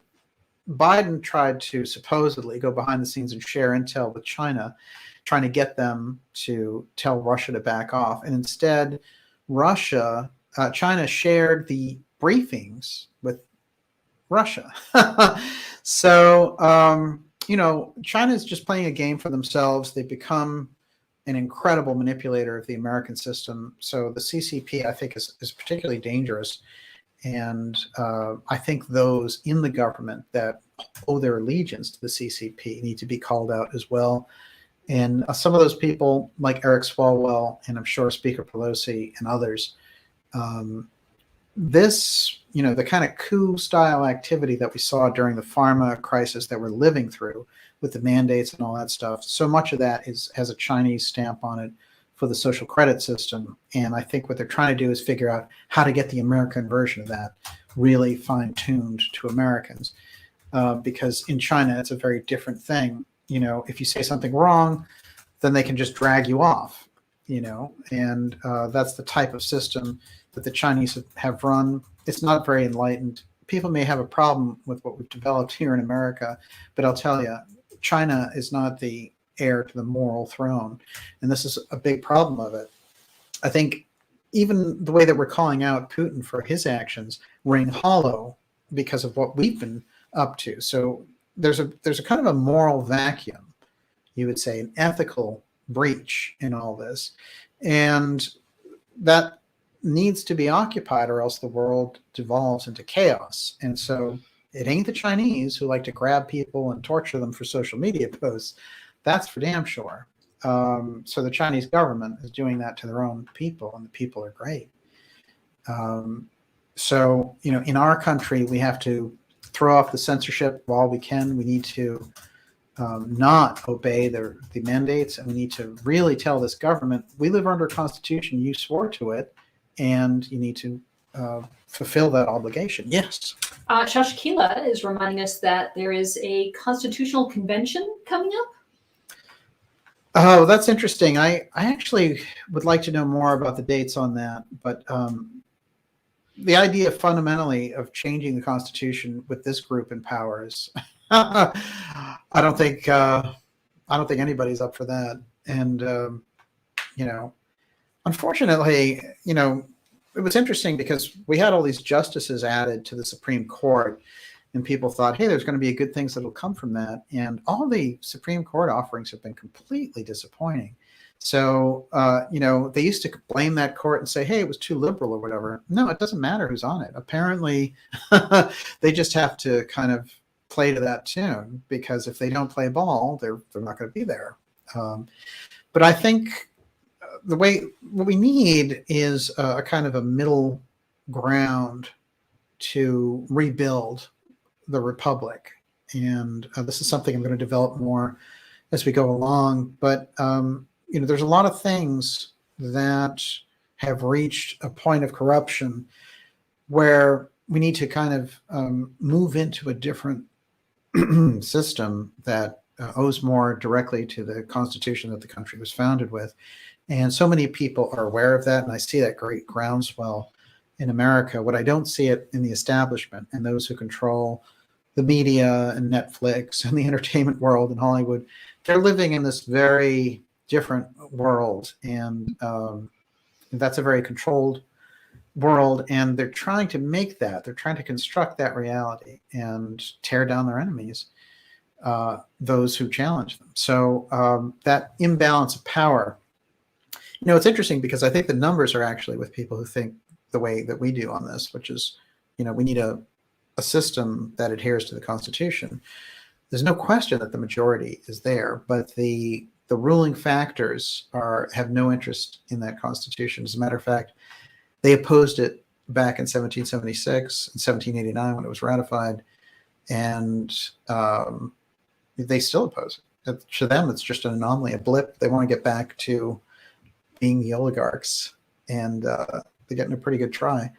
Biden tried to supposedly go behind the scenes and share intel with China, trying to get them to tell Russia to back off. And instead, China shared the briefings with Russia. So, China is just playing a game for themselves. They've become an incredible manipulator of the American system. So the CCP, I think, is particularly dangerous. And I think those in the government that owe their allegiance to the CCP need to be called out as well. And some of those people, like Eric Swalwell, and I'm sure Speaker Pelosi and others, the kind of coup style activity that we saw during the pharma crisis that we're living through with the mandates and all that stuff, so much of that has a Chinese stamp on it for the social credit system. And I think what they're trying to do is figure out how to get the American version of that really fine-tuned to Americans. Because in China, it's a very different thing. If you say something wrong, then they can just drag you off, and that's the type of system that the Chinese have run. It's not very enlightened. People may have a problem with what we've developed here in America, but I'll tell you, China is not the heir to the moral throne. And this is a big problem of it. I think even the way that we're calling out Putin for his actions ring hollow because of what we've been up to. So there's a kind of a moral vacuum, you would say, an ethical breach in all this. And that needs to be occupied, or else the world devolves into chaos. And so It ain't the Chinese who like to grab people and torture them for social media posts. That's for damn sure. So the Chinese government is doing that to their own people, and the people are great. So, in our country, we have to throw off the censorship while we can. We need to not obey the mandates, and we need to really tell this government, we live under a constitution, you swore to it, and you need to fulfill that obligation. Yes. Shashkila is reminding us that there is a constitutional convention coming up. Oh, that's interesting. I actually would like to know more about the dates on that, but the idea fundamentally of changing the Constitution with this group in power is, I don't think anybody's up for that. And unfortunately, it was interesting because we had all these justices added to the Supreme Court, and people thought, hey, there's going to be good things that will come from that. And all the Supreme Court offerings have been completely disappointing. So, they used to blame that court and say, hey, it was too liberal or whatever. No, it doesn't matter who's on it. Apparently, they just have to kind of play to that tune, because if they don't play ball, they're not going to be there. But I think what we need is a kind of a middle ground to rebuild the republic. And this is something I'm going to develop more as we go along. But there's a lot of things that have reached a point of corruption where we need to kind of move into a different system that owes more directly to the Constitution that the country was founded with. And so many people are aware of that, and I see that great groundswell in America. What I don't see it in the establishment and those who control the media and Netflix and the entertainment world and Hollywood. They're living in this very different world, and that's a very controlled world, and they're trying to make that. They're trying to construct that reality and tear down their enemies, those who challenge them. So that imbalance of power, it's interesting because I think the numbers are actually with people who think the way that we do on this, which is, we need a system that adheres to the Constitution. There's no question that the majority is there, but the ruling factors have no interest in that Constitution. As a matter of fact, they opposed it back in 1776 and 1789 when it was ratified, and they still oppose it. To them, it's just an anomaly, a blip. They want to get back to being the oligarchs, and they're getting a pretty good try.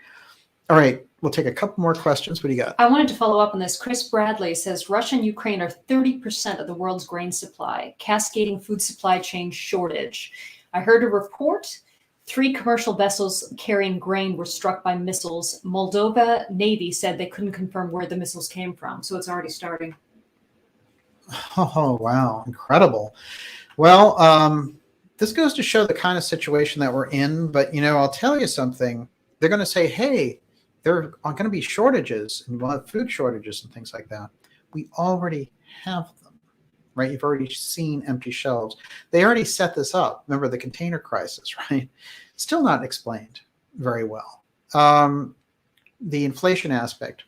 All right, we'll take a couple more questions. What do you got? I wanted to follow up on this. Chris Bradley says Russia and Ukraine are 30% of the world's grain supply, cascading food supply chain shortage. I heard a report 3 commercial vessels carrying grain were struck by missiles. Moldova Navy said they couldn't confirm where the missiles came from, so it's already starting. Oh, wow. Incredible. Well, this goes to show the kind of situation that we're in, but, I'll tell you something. They're going to say, hey, there are going to be shortages, and we'll have food shortages and things like that. We already have them, right? You've already seen empty shelves. They already set this up. Remember the container crisis, right? Still not explained very well. The inflation aspect,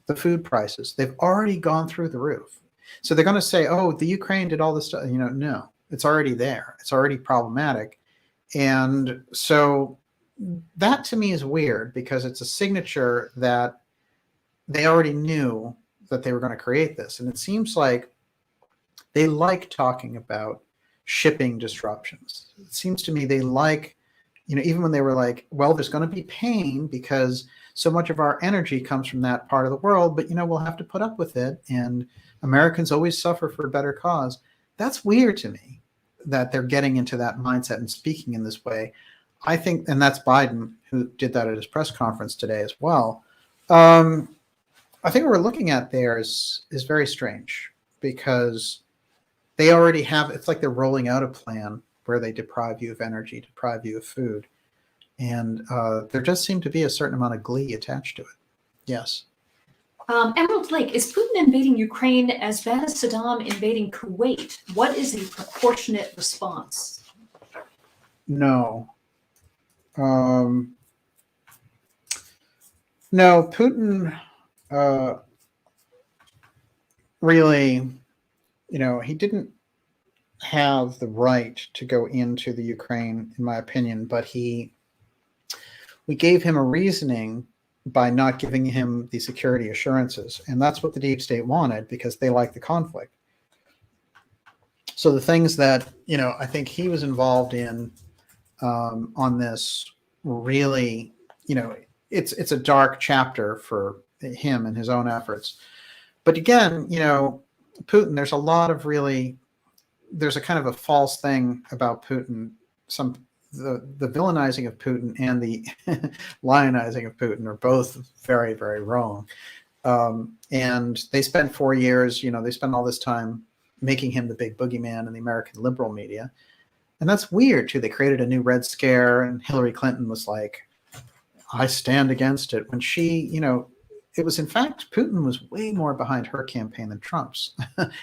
the food prices, they've already gone through the roof. So they're going to say, oh, the Ukraine did all this stuff. No, it's already there. It's already problematic. And so that to me is weird, because it's a signature that they already knew that they were going to create this. And it seems like they like talking about shipping disruptions. It seems to me they like, even when they were like, well, there's going to be pain because so much of our energy comes from that part of the world, but, we'll have to put up with it. And Americans always suffer for a better cause. That's weird to me that they're getting into that mindset and speaking in this way. I think, and that's Biden who did that at his press conference today as well. I think what we're looking at there is very strange, because they already have, it's like they're rolling out a plan where they deprive you of energy, deprive you of food. And there does seem to be a certain amount of glee attached to it. Yes. Emerald Lake, is Putin invading Ukraine as bad as Saddam invading Kuwait? What is the proportionate response? No. No, Putin really, he didn't have the right to go into the Ukraine, in my opinion, but we gave him a reasoning by not giving him the security assurances. And that's what the deep state wanted, because they like the conflict. So the things that, I think he was involved in on this really, it's a dark chapter for him and his own efforts. But again, Putin, there's a kind of a false thing about Putin. The villainizing of Putin and the lionizing of Putin are both very, very wrong. And they spent 4 years, they spent all this time making him the big boogeyman in the American liberal media. And that's weird too. They created a new Red Scare, and Hillary Clinton was like, I stand against it. When she, it was, in fact, Putin was way more behind her campaign than Trump's.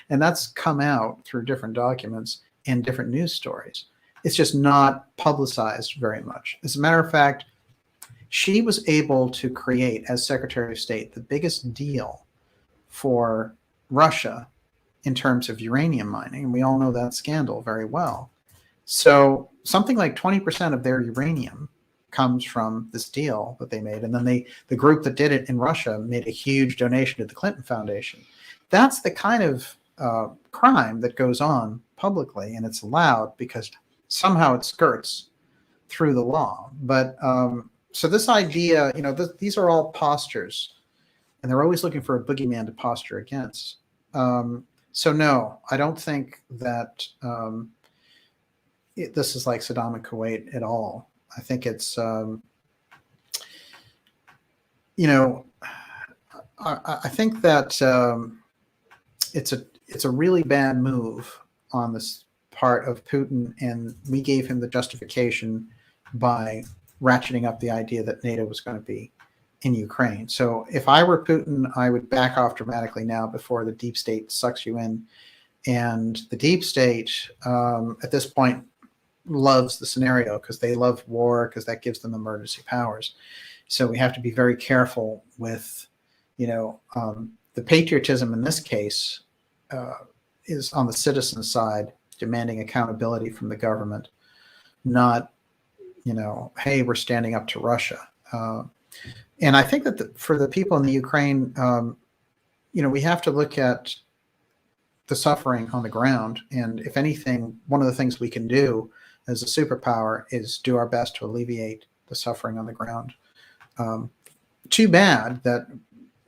And that's come out through different documents and different news stories. It's just not publicized very much. As a matter of fact, she was able to create, as Secretary of State, the biggest deal for Russia in terms of uranium mining. And we all know that scandal very well. So something like 20% of their uranium comes from this deal that they made. And then the group that did it in Russia made a huge donation to the Clinton Foundation. That's the kind of crime that goes on publicly, and it's allowed because somehow it skirts through the law. But so this idea, these are all postures, and they're always looking for a boogeyman to posture against. So no, I don't think that this is like Saddam and Kuwait at all. I think it's, I think that it's a really bad move on this part of Putin, and we gave him the justification by ratcheting up the idea that NATO was going to be in Ukraine. So if I were Putin, I would back off dramatically now before the deep state sucks you in. And the deep state, at this point, loves the scenario because they love war, because that gives them emergency powers. So we have to be very careful with, the patriotism in this case is on the citizen side, demanding accountability from the government, not, hey, we're standing up to Russia. And I think that for the people in the Ukraine, we have to look at the suffering on the ground. And if anything, one of the things we can do as a superpower is do our best to alleviate the suffering on the ground. Too bad that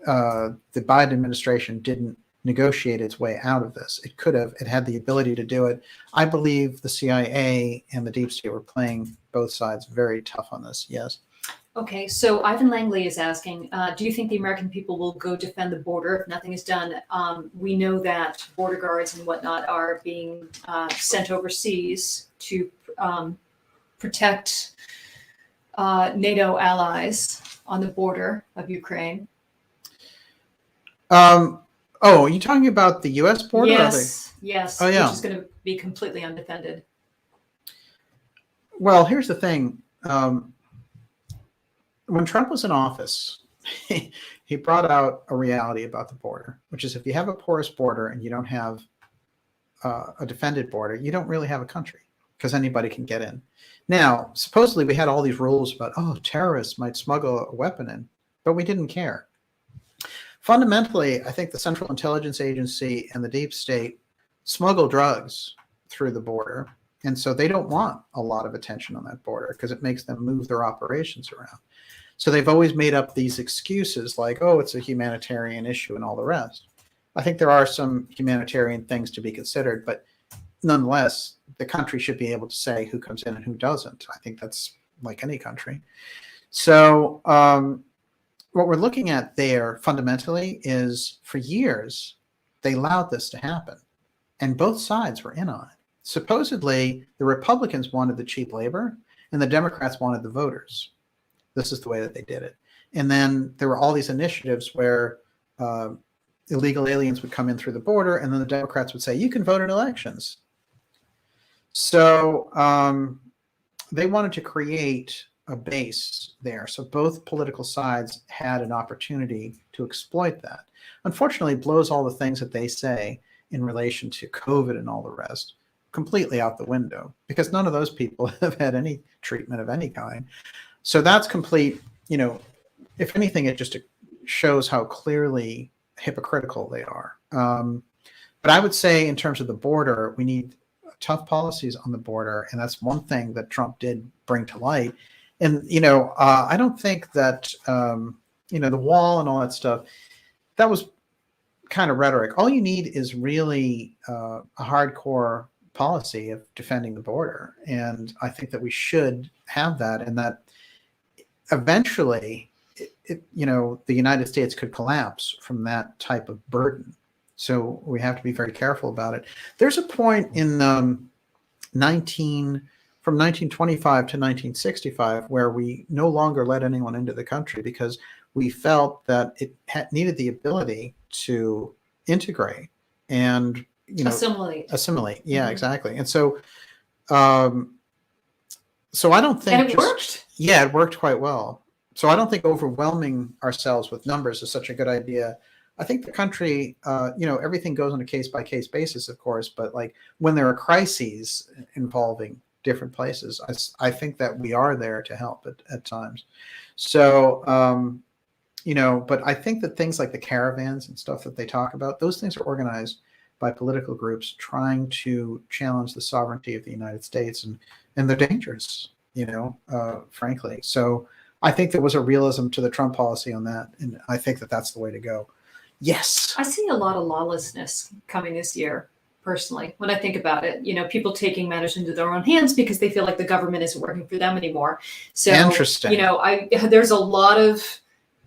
the Biden administration didn't negotiate its way out of this. It could have. It had the ability to do it. I believe the CIA and the deep state were playing both sides very tough on this. Yes. Okay, so Ivan Langley is asking, do you think the American people will go defend the border if nothing is done? We know that border guards and whatnot are being sent overseas to protect NATO allies on the border of Ukraine. Oh, are you talking about the U.S. border? Yes, yes. Oh, yeah. Which is going to be completely undefended. Well, here's the thing. When Trump was in office, he brought out a reality about the border, which is if you have a porous border and you don't have a defended border, you don't really have a country because anybody can get in. Now, supposedly we had all these rules about, terrorists might smuggle a weapon in, but we didn't care. Fundamentally, I think the Central Intelligence Agency and the deep state smuggle drugs through the border. And so they don't want a lot of attention on that border because it makes them move their operations around. So they've always made up these excuses like, it's a humanitarian issue and all the rest. I think there are some humanitarian things to be considered, but nonetheless, the country should be able to say who comes in and who doesn't. I think that's like any country. So what we're looking at there fundamentally is for years, they allowed this to happen and both sides were in on it. Supposedly, the Republicans wanted the cheap labor and the Democrats wanted the voters. This is the way that they did it. And then there were all these initiatives where illegal aliens would come in through the border, and then the Democrats would say, you can vote in elections. So they wanted to create a base there. So both political sides had an opportunity to exploit that. Unfortunately, it blows all the things that they say in relation to COVID and all the rest completely out the window, because none of those people have had any treatment of any kind. So that's complete, if anything, it just shows how clearly hypocritical they are. But I would say in terms of the border, we need tough policies on the border. And that's one thing that Trump did bring to light. And, I don't think that, the wall and all that stuff, that was kind of rhetoric. All you need is really a hardcore policy of defending the border. And I think that we should have that, and that eventually, the United States could collapse from that type of burden. So we have to be very careful about it. There's a point in from 1925 to 1965 where we no longer let anyone into the country because we felt that it needed the ability to integrate and assimilate. Yeah, Mm-hmm. exactly. And so I don't think, and it worked. Yeah, it worked quite well. So I don't think overwhelming ourselves with numbers is such a good idea. I think the country, everything goes on a case-by-case basis, of course, but like when there are crises involving different places, I think that we are there to help at times. So, but I think that things like the caravans and stuff that they talk about, those things are organized by political groups trying to challenge the sovereignty of the United States, and they're dangerous, frankly. So I think there was a realism to the Trump policy on that, and I think that that's the way to go. Yes. I see a lot of lawlessness coming this year, personally, when I think about it. People taking matters into their own hands because they feel like the government isn't working for them anymore. So, interesting. There's a lot of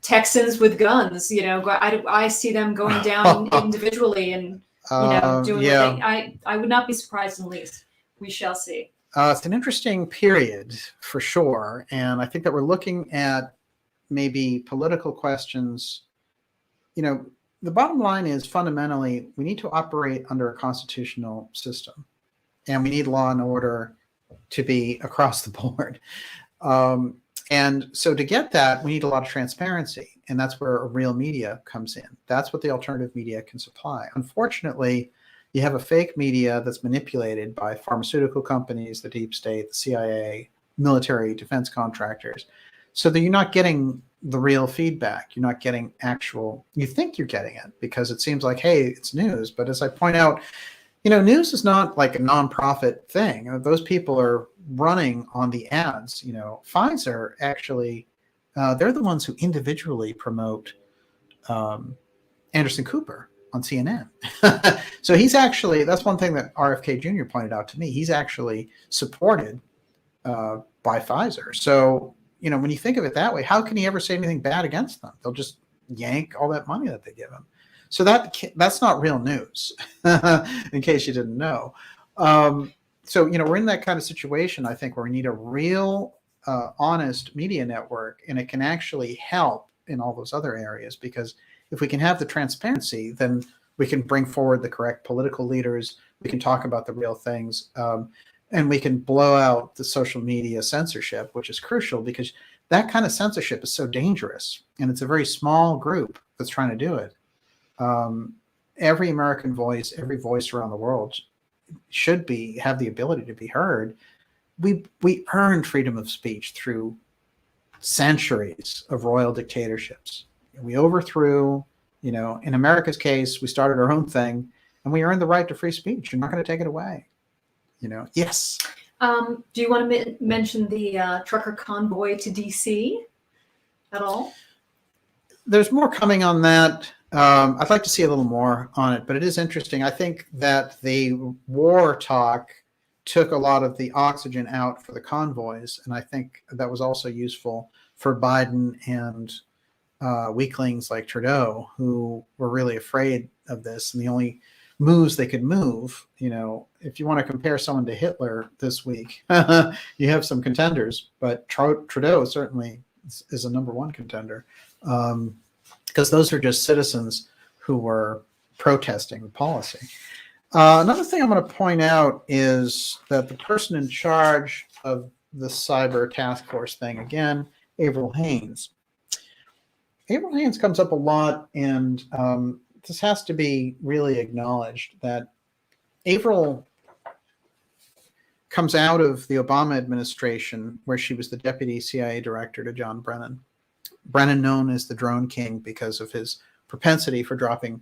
Texans with guns. I see them going down individually and doing what I would not be surprised in the least. We shall see. It's an interesting period for sure, and I think that we're looking at maybe political questions. The bottom line is fundamentally we need to operate under a constitutional system, and we need law and order to be across the board. And so to get that, we need a lot of transparency, and that's where a real media comes in. That's what the alternative media can supply. Unfortunately, you have a fake media that's manipulated by pharmaceutical companies, the deep state, the CIA, military, defense contractors, so that you're not getting the real feedback. You're not getting you think you're getting it because it seems like, hey, it's news. But as I point out, news is not like a nonprofit thing. Those people are running on the ads. Pfizer actually, they're the ones who individually promote Anderson Cooper on CNN. So he's actually, that's one thing that RFK Jr. pointed out to me. He's actually supported by Pfizer. So, when you think of it that way, how can he ever say anything bad against them? They'll just yank all that money that they give him. So that's not real news, in case you didn't know. So, we're in that kind of situation, I think, where we need a real, honest media network, and it can actually help in all those other areas, because if we can have the transparency, then we can bring forward the correct political leaders. We can talk about the real things. And we can blow out the social media censorship, which is crucial because that kind of censorship is so dangerous. And it's a very small group that's trying to do it. Every American voice, every voice around the world should have the ability to be heard. We earned freedom of speech through centuries of royal dictatorships. We overthrew, in America's case, we started our own thing, and we earned the right to free speech. You're not going to take it away. Yes. Do you want to mention the trucker convoy to DC at all? There's more coming on that. I'd like to see a little more on it, but it is interesting. I think that the war talk took a lot of the oxygen out for the convoys, and I think that was also useful for Biden and weaklings like Trudeau, who were really afraid of this, and the only moves they could move, if you want to compare someone to Hitler this week, you have some contenders, but Trudeau certainly is a number one contender, because those are just citizens who were protesting the policy. Another thing I'm going to point out is that the person in charge of the cyber task force thing again, Avril Haines. Avril Haines comes up a lot, and this has to be really acknowledged that Avril comes out of the Obama administration, where she was the deputy CIA director to John Brennan. Brennan, known as the Drone King because of his propensity for dropping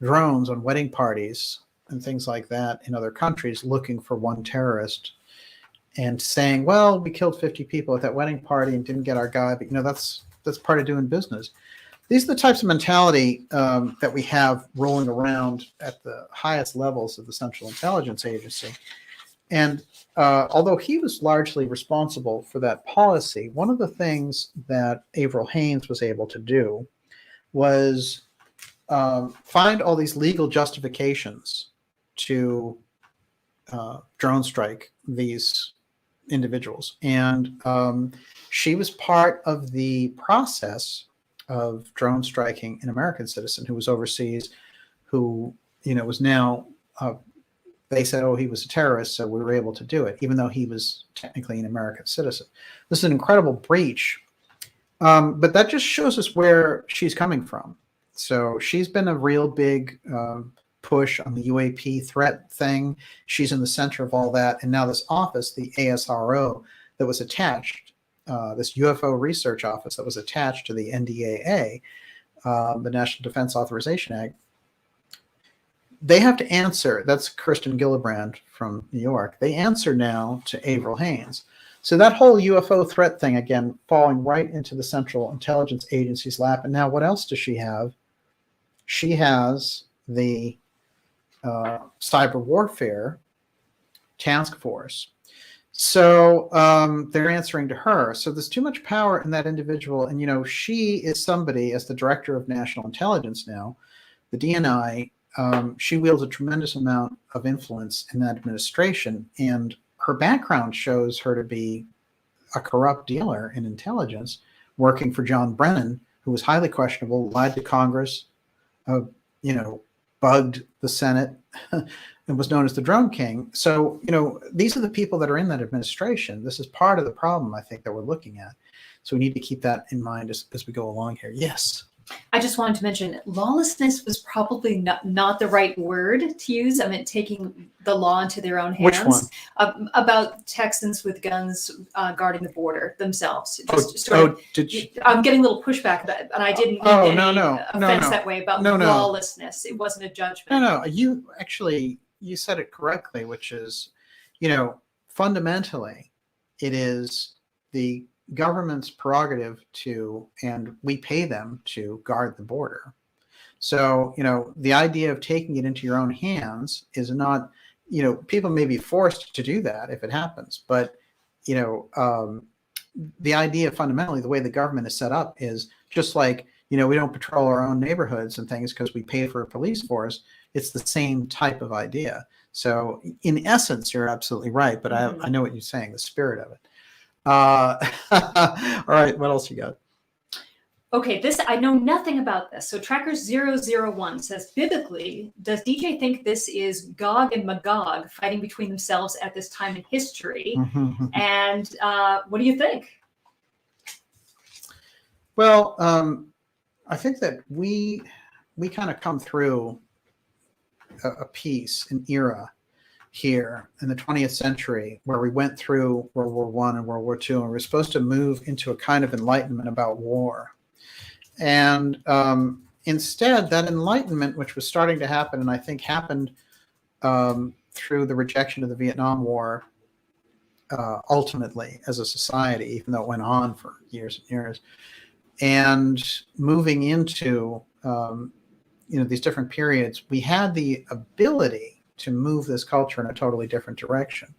drones on wedding parties and things like that in other countries, looking for one terrorist and saying, well, we killed 50 people at that wedding party and didn't get our guy, but that's part of doing business. These are the types of mentality that we have rolling around at the highest levels of the Central Intelligence Agency. And although he was largely responsible for that policy, one of the things that Avril Haines was able to do was find all these legal justifications to drone strike these individuals. And she was part of the process of drone striking an American citizen who was overseas, who, was now, they said, oh, he was a terrorist, so we were able to do it, even though he was technically an American citizen. This is an incredible breach. But that just shows us where she's coming from. So she's been a real big push on the UAP threat thing. She's in the center of all that. And now this office, the ASRO, that was attached, this UFO research office that was attached to the NDAA, the National Defense Authorization Act, they have to answer. That's Kirsten Gillibrand from New York. They answer now to Avril Haines. So that whole UFO threat thing, again, falling right into the Central Intelligence Agency's lap. And now what else does she have? She has the cyber warfare task force. So they're answering to her. So there's too much power in that individual. And, she is somebody, as the director of national intelligence now, the DNI, she wields a tremendous amount of influence in that administration. And her background shows her to be a corrupt dealer in intelligence, working for John Brennan, who was highly questionable, lied to Congress, bugged the Senate, and was known as the Drone King. So, these are the people that are in that administration. This is part of the problem, I think, that we're looking at. So we need to keep that in mind as we go along here. Yes. I just wanted to mention lawlessness was probably not the right word to use. I meant taking the law into their own hands. Which one? About Texans with guns guarding the border themselves. I'm getting a little pushback, and I didn't mean any offense that way about lawlessness. It wasn't a judgment. No. You said it correctly, which is, fundamentally, it is the government's prerogative and we pay them to guard the border. So, the idea of taking it into your own hands is not, people may be forced to do that if it happens, but, the idea fundamentally, the way the government is set up is just like, we don't patrol our own neighborhoods and things because we pay for a police force. It's the same type of idea. So in essence, you're absolutely right, but I know what you're saying, the spirit of it. All right, what else you got? Okay, I know nothing about this. So Tracker 001 says, biblically, does DJ think this is Gog and Magog fighting between themselves at this time in history? And what do you think? Well, I think that we kind of come through a piece, an era here in the 20th century where we went through World War I and World War II, and we're supposed to move into a kind of enlightenment about war. And instead, that enlightenment, which was starting to happen, and I think happened through the rejection of the Vietnam War, ultimately as a society, even though it went on for years and years, and moving into these different periods, we had the ability to move this culture in a totally different direction.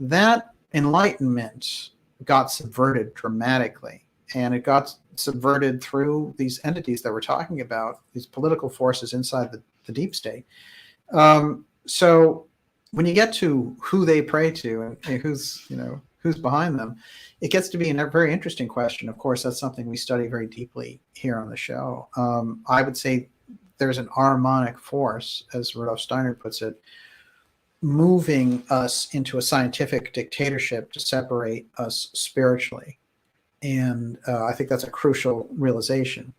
That enlightenment got subverted dramatically, and it got subverted through these entities that we're talking about, these political forces inside the deep state. So when you get to who they pray to and who's behind them, it gets to be a very interesting question. Of course, that's something we study very deeply here on the show. I would say there's an harmonic force, as Rudolf Steiner puts it, moving us into a scientific dictatorship to separate us spiritually. And I think that's a crucial realization.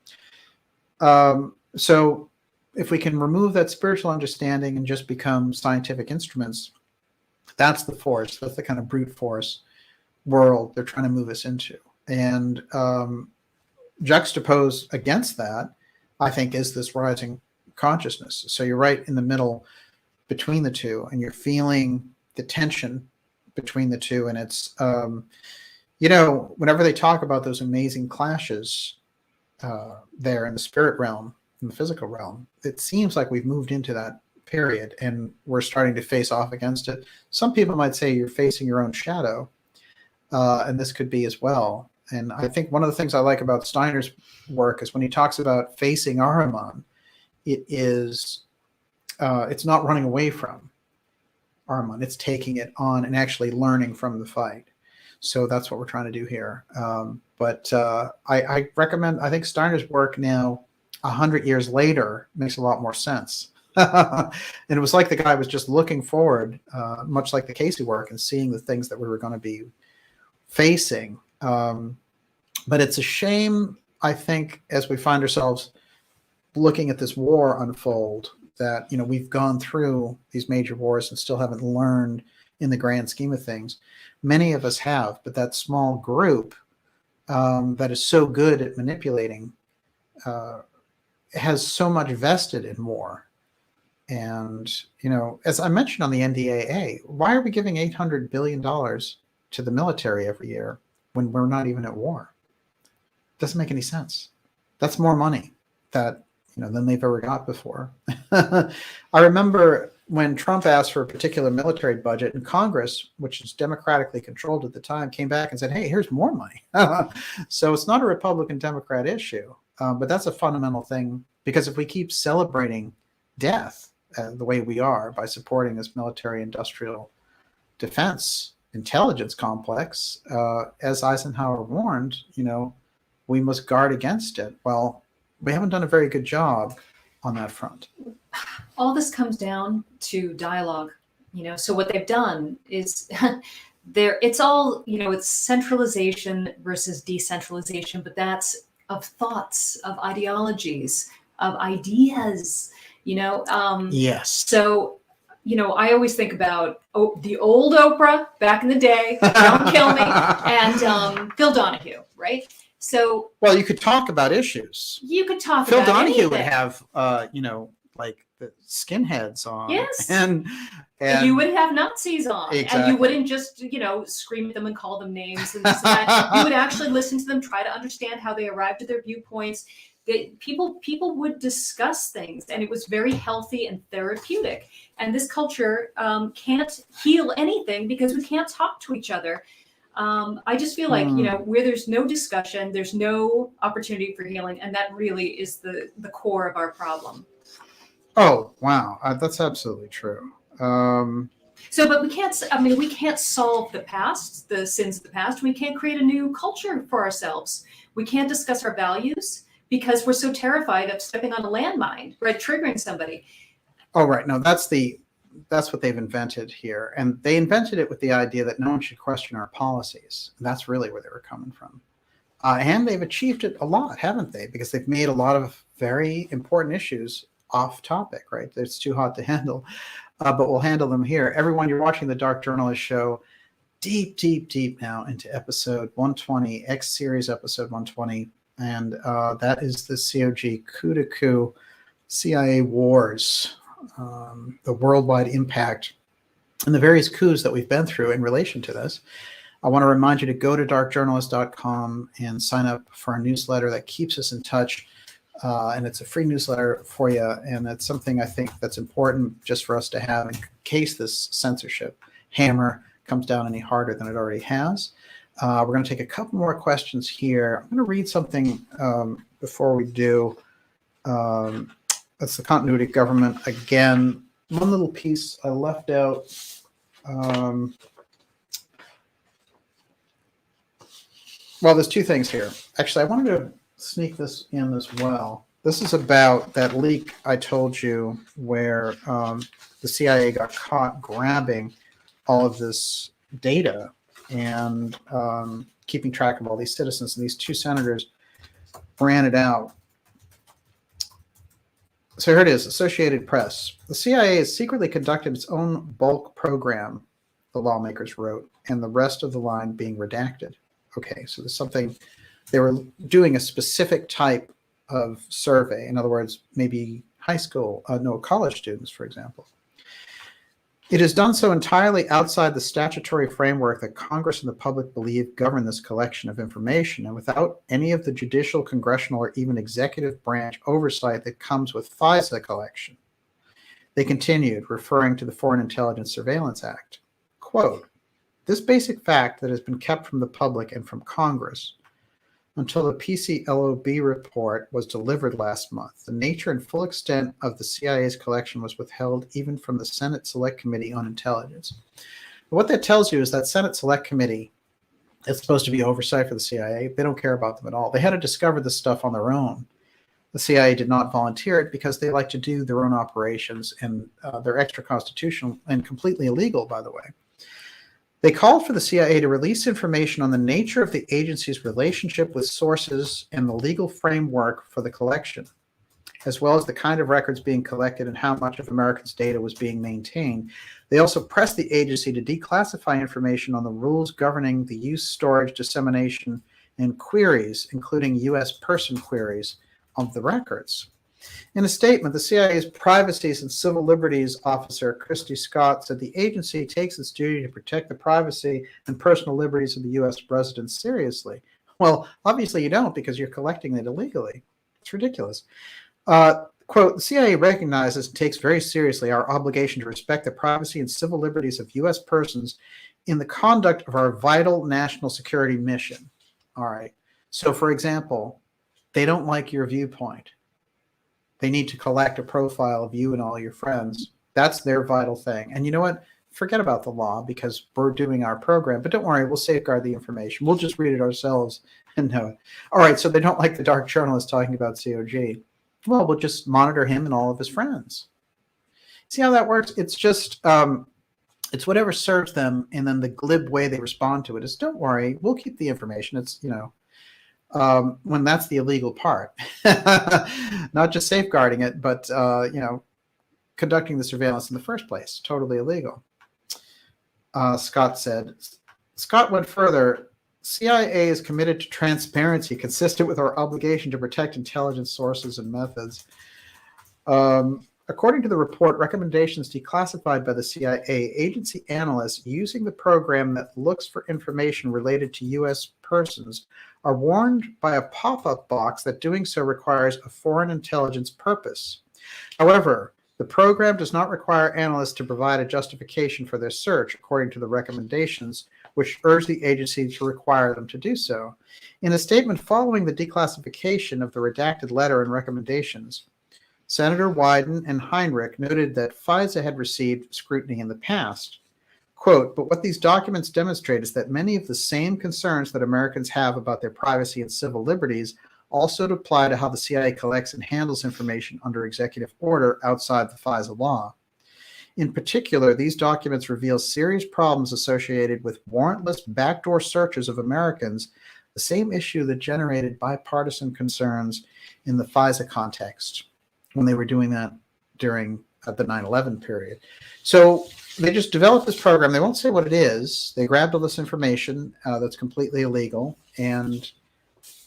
So if we can remove that spiritual understanding and just become scientific instruments, that's the force. That's the kind of brute force world they're trying to move us into. And juxtaposed against that, I think, is this rising consciousness. So you're right in the middle between the two, and you're feeling the tension between the two. And it's, whenever they talk about those amazing clashes there in the spirit realm, in the physical realm, it seems like we've moved into that period and we're starting to face off against it. Some people might say you're facing your own shadow, and this could be as well. And I think one of the things I like about Steiner's work is when he talks about facing Ahriman, it's not running away from Ahriman, it's taking it on and actually learning from the fight. So that's what we're trying to do here. But I recommend, I think Steiner's work now, 100 years later, makes a lot more sense. And it was like the guy was just looking forward, much like the Casey work, and seeing the things that we were going to be facing. But it's a shame, I think, as we find ourselves looking at this war unfold, that we've gone through these major wars and still haven't learned in the grand scheme of things. Many of us have, but that small group that is so good at manipulating has so much vested in war. And, as I mentioned on the NDAA, why are we giving $800 billion to the military every year when we're not even at war? Doesn't make any sense. That's more money that, than they've ever got before. I remember when Trump asked for a particular military budget, and Congress, which is democratically controlled at the time, came back and said, hey, here's more money. So it's not a Republican-Democrat issue, but that's a fundamental thing, because if we keep celebrating death the way we are by supporting this military-industrial defense intelligence complex, as Eisenhower warned, we must guard against it. Well, we haven't done a very good job on that front. All this comes down to dialogue, so what they've done is it's all, it's centralization versus decentralization, but that's of thoughts, of ideologies, of ideas, Yes. So, I always think about the old Oprah back in the day, Don't Kill Me, and Phil Donahue, right? So, well, you could talk about issues. You could talk Phil about Donahue anything. would have, like the skinheads on. Yes. And you would have Nazis on. Exactly. And you wouldn't just, scream at them and call them names and this and that. You would actually listen to them, try to understand how they arrived at their viewpoints. People would discuss things, and it was very healthy and therapeutic. And this culture can't heal anything because we can't talk to each other. I just feel like, where there's no discussion, there's no opportunity for healing. And that really is the core of our problem. Oh, wow. That's absolutely true. But we can't solve the past, the sins of the past. We can't create a new culture for ourselves. We can't discuss our values because we're so terrified of stepping on a landmine, right? Triggering somebody. Oh, right. No, that's what they've invented here. And they invented it with the idea that no one should question our policies. And that's really where they were coming from. And they've achieved it a lot, haven't they? Because they've made a lot of very important issues off topic, right? It's too hot to handle, but we'll handle them here. Everyone, you're watching the Dark Journalist Show, deep now into episode 120, X series episode 120. And that is the COG Coup to Coup, CIA Wars, the worldwide impact, and the various coups that we've been through in relation to this. I want to remind you to go to darkjournalist.com and sign up for our newsletter that keeps us in touch. And it's a free newsletter for you. And that's something I think that's important just for us to have in case this censorship hammer comes down any harder than it already has. We're going to take a couple more questions here. I'm going to read something before we do. That's the continuity of government. Again, one little piece I left out. Well, there's two things here. Actually, I wanted to sneak this in as well. This is about that leak I told you where the CIA got caught grabbing all of this data and keeping track of all these citizens. And these two senators ran it out. So here it is, Associated Press. The CIA has secretly conducted its own bulk program, the lawmakers wrote, and the rest of the line being redacted. Okay, so there's something, they were doing a specific type of survey. In other words, maybe college students, for example. It has done so entirely outside the statutory framework that Congress and the public believe govern this collection of information, and without any of the judicial, congressional, or even executive branch oversight that comes with FISA collection. They continued, referring to the Foreign Intelligence Surveillance Act. Quote, this basic fact that has been kept from the public and from Congress until the PCLOB report was delivered last month. The nature and full extent of the CIA's collection was withheld even from the Senate Select Committee on Intelligence. But what that tells you is that Senate Select Committee is supposed to be oversight for the CIA. They don't care about them at all. They had to discover this stuff on their own. The CIA did not volunteer it because they like to do their own operations, and they're extra-constitutional and completely illegal, by the way. They called for the CIA to release information on the nature of the agency's relationship with sources and the legal framework for the collection, as well as the kind of records being collected and how much of Americans' data was being maintained. They also pressed the agency to declassify information on the rules governing the use, storage, dissemination, and queries, including U.S. person queries, of the records. In a statement, the CIA's Privacy and Civil Liberties Officer, Christy Scott, said the agency takes its duty to protect the privacy and personal liberties of the U.S. residents seriously. Well, obviously you don't, because you're collecting it illegally. It's ridiculous. Quote, the CIA recognizes and takes very seriously our obligation to respect the privacy and civil liberties of U.S. persons in the conduct of our vital national security mission. All right. So, for example, they don't like your viewpoint. They need to collect a profile of you and all your friends. That's their vital thing. And you know what? Forget about the law, because we're doing our program. But don't worry, we'll safeguard the information. We'll just read it ourselves and know it. All right, so they don't like the dark journalist talking about COG. Well, we'll just monitor him and all of his friends. See how that works? It's just, it's whatever serves them, and then the glib way they respond to it is, don't worry, we'll keep the information. It's, when that's the illegal part, not just safeguarding it, but conducting the surveillance in the first place, totally illegal. Scott said. Scott went further. CIA is committed to transparency, consistent with our obligation to protect intelligence sources and methods. According to the report, recommendations declassified by the CIA, agency analysts using the program that looks for information related to U.S. persons are warned by a pop-up box that doing so requires a foreign intelligence purpose. However, the program does not require analysts to provide a justification for their search, according to the recommendations, which urge the agency to require them to do so. In a statement following the declassification of the redacted letter and recommendations, Senator Wyden and Heinrich noted that FISA had received scrutiny in the past. Quote, but what these documents demonstrate is that many of the same concerns that Americans have about their privacy and civil liberties also apply to how the CIA collects and handles information under executive order outside the FISA law. In particular, these documents reveal serious problems associated with warrantless backdoor searches of Americans, the same issue that generated bipartisan concerns in the FISA context when they were doing that during the 9/11 period. So they just developed this program. They won't say what it is. They grabbed all this information that's completely illegal, and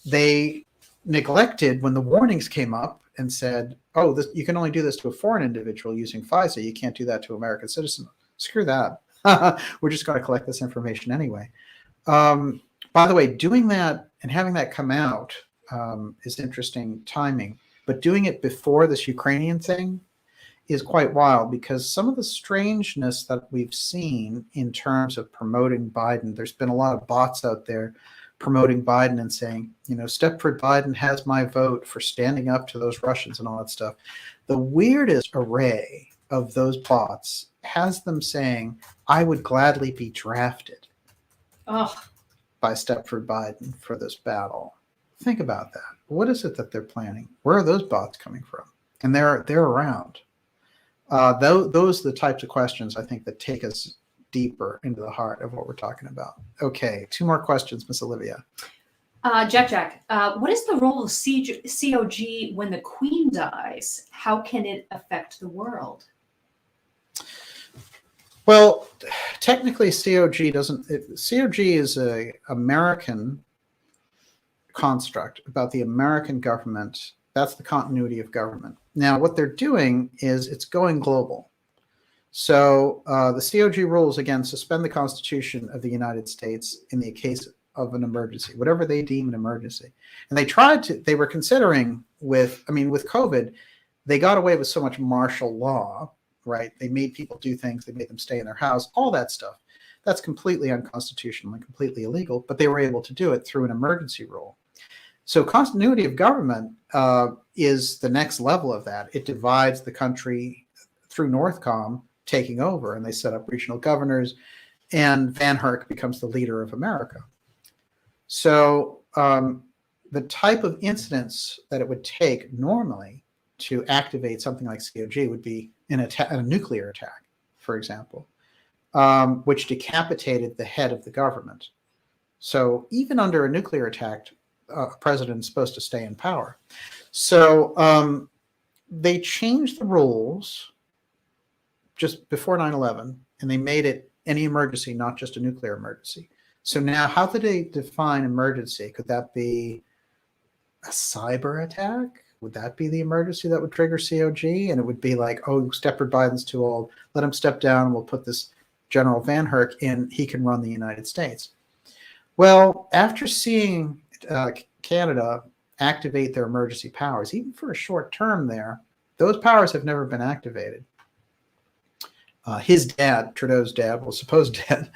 they neglected when the warnings came up and said, oh, you can only do this to a foreign individual using FISA. You can't do that to American citizens. Screw that. We're just going to collect this information anyway. By the way, doing that and having that come out is interesting timing. But doing it before this Ukrainian thing is quite wild, because some of the strangeness that we've seen in terms of promoting Biden, there's been a lot of bots out there promoting Biden and saying, Stepford Biden has my vote for standing up to those Russians and all that stuff. The weirdest array of those bots has them saying, I would gladly be drafted by Stepford Biden for this battle. Think about that. What is it that they're planning? Where are those bots coming from? And they're around. Those are the types of questions I think that take us deeper into the heart of what we're talking about. Okay, 2 more questions, Miss Olivia. Jack, what is the role of COG when the Queen dies? How can it affect the world? Well, technically, COG doesn't. COG is a American construct about the American government. That's the continuity of government. Now, what they're doing is it's going global. So the COG rules, again, suspend the Constitution of the United States in the case of an emergency, whatever they deem an emergency. And they were considering with COVID, they got away with so much martial law, right? They made people do things, they made them stay in their house, all that stuff. That's completely unconstitutional and completely illegal, but they were able to do it through an emergency rule. So continuity of government is the next level of that. It divides the country through Northcom taking over, and they set up regional governors, and Van Herk becomes the leader of America. So the type of incidents that it would take normally to activate something like COG would be a nuclear attack, for example, which decapitated the head of the government. So even under a nuclear attack, a president is supposed to stay in power. So they changed the rules just before 9/11, and they made it any emergency, not just a nuclear emergency. So now, how do they define emergency? Could that be a cyber attack? Would that be the emergency that would trigger COG? And it would be like, oh, Stepford Biden's too old. Let him step down, and we'll put this General Van Herk in. He can run the United States. Well, after seeing Canada activate their emergency powers, even for a short term there, those powers have never been activated. His dad, Trudeau's dad, well, supposed dad,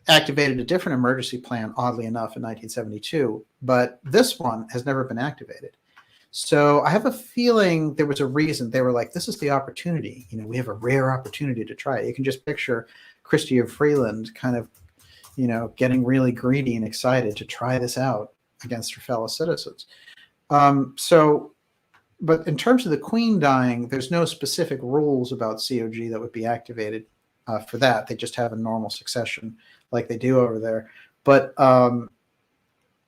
activated a different emergency plan, oddly enough, in 1972, but this one has never been activated. So I have a feeling there was a reason. They were like, this is the opportunity. We have a rare opportunity to try it. You can just picture Chrystia Freeland kind of, getting really greedy and excited to try this out against her fellow citizens. But in terms of the Queen dying, there's no specific rules about COG that would be activated for that. They just have a normal succession like they do over there. But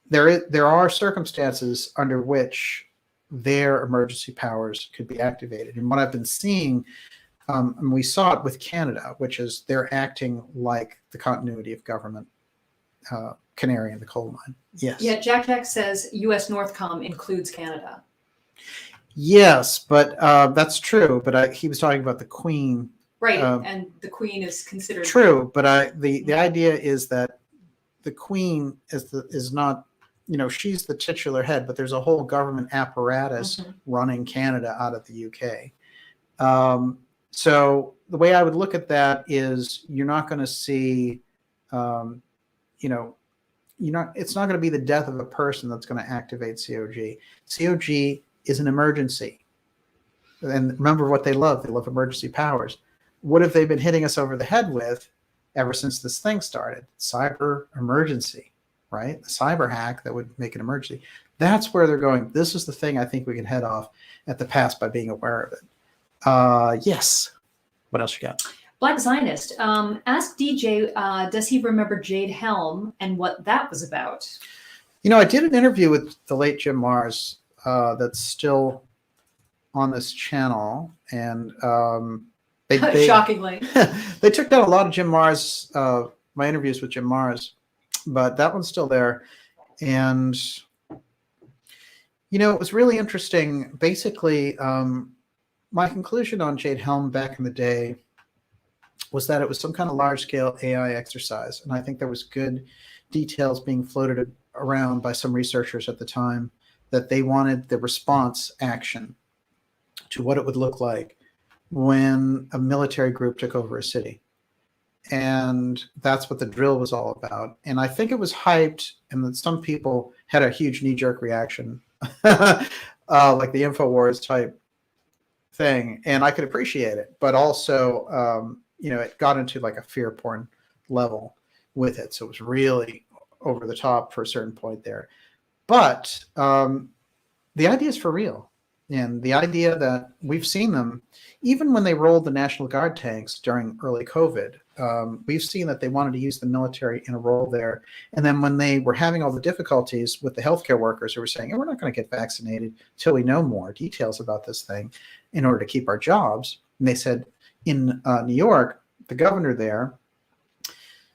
there are circumstances under which their emergency powers could be activated. And what I've been seeing, and we saw it with Canada, which is they're acting like the continuity of government, canary in the coal mine. Yes. Yeah, Jack says U.S. Northcom includes Canada. Yes, but that's true. But he was talking about the Queen. Right, and the Queen is considered true. But the idea is that the Queen is not, she's the titular head, but there's a whole government apparatus running Canada out of the UK. So the way I would look at that is you're not going to see, it's not going to be the death of a person that's going to activate COG. COG is an emergency. And remember what they love. They love emergency powers. What have they been hitting us over the head with ever since this thing started? Cyber emergency, right? A cyber hack that would make an emergency. That's where they're going. This is the thing I think we can head off at the pass by being aware of it. Yes. What else you got? Black Zionist. Ask DJ, does he remember Jade Helm and what that was about? I did an interview with the late Jim Marrs that's still on this channel, and they shockingly they took down a lot of Jim Marrs, my interviews with Jim Marrs, but that one's still there. And it was really interesting. Basically, my conclusion on Jade Helm back in the day was that it was some kind of large-scale AI exercise, and I think there was good details being floated around by some researchers at the time that they wanted the response action to what it would look like when a military group took over a city. And that's what the drill was all about. And I think it was hyped, and that some people had a huge knee-jerk reaction, like the InfoWars type thing. And I could appreciate it, but also, it got into like a fear porn level with it. So it was really over the top for a certain point there. But the idea is for real. And the idea that we've seen them, even when they rolled the National Guard tanks during early COVID, we've seen that they wanted to use the military in a role there. And then when they were having all the difficulties with the healthcare workers who were saying, hey, we're not going to get vaccinated until we know more details about this thing in order to keep our jobs. And they said in New York, the governor there,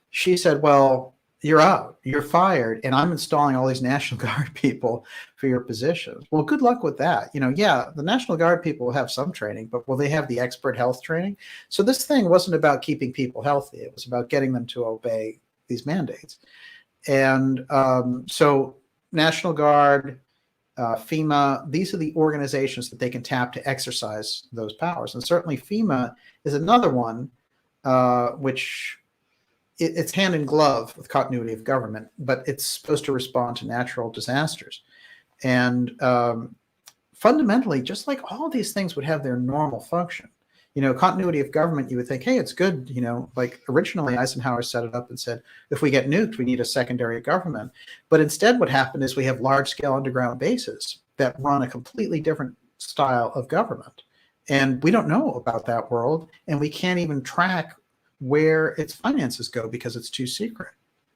she said, well, you're out, you're fired, and I'm installing all these National Guard people for your positions. Well, good luck with that. Yeah, the National Guard people will have some training, but will they have the expert health training? So this thing wasn't about keeping people healthy. It was about getting them to obey these mandates. And so National Guard, FEMA, these are the organizations that they can tap to exercise those powers. And certainly FEMA is another one, which it's hand in glove with continuity of government, but it's supposed to respond to natural disasters. And fundamentally, just like all these things would have their normal function, continuity of government, you would think, hey, it's good. Like originally Eisenhower set it up and said, if we get nuked, we need a secondary government. But instead what happened is we have large scale underground bases that run a completely different style of government. And we don't know about that world. And we can't even track where its finances go because it's too secret.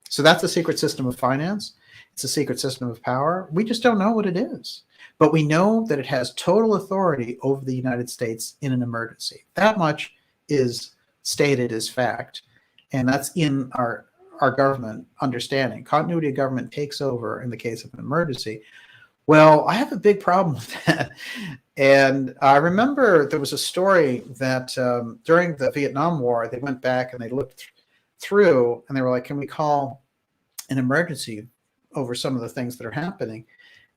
So that's a secret system of finance. It's a secret system of power. We just don't know what it is. But we know that it has total authority over the United States in an emergency. That much is stated as fact. And that's in our government understanding. Continuity of government takes over in the case of an emergency. Well, I have a big problem with that. And I remember there was a story that during the Vietnam War, they went back and they looked through and they were like, can we call an emergency over some of the things that are happening?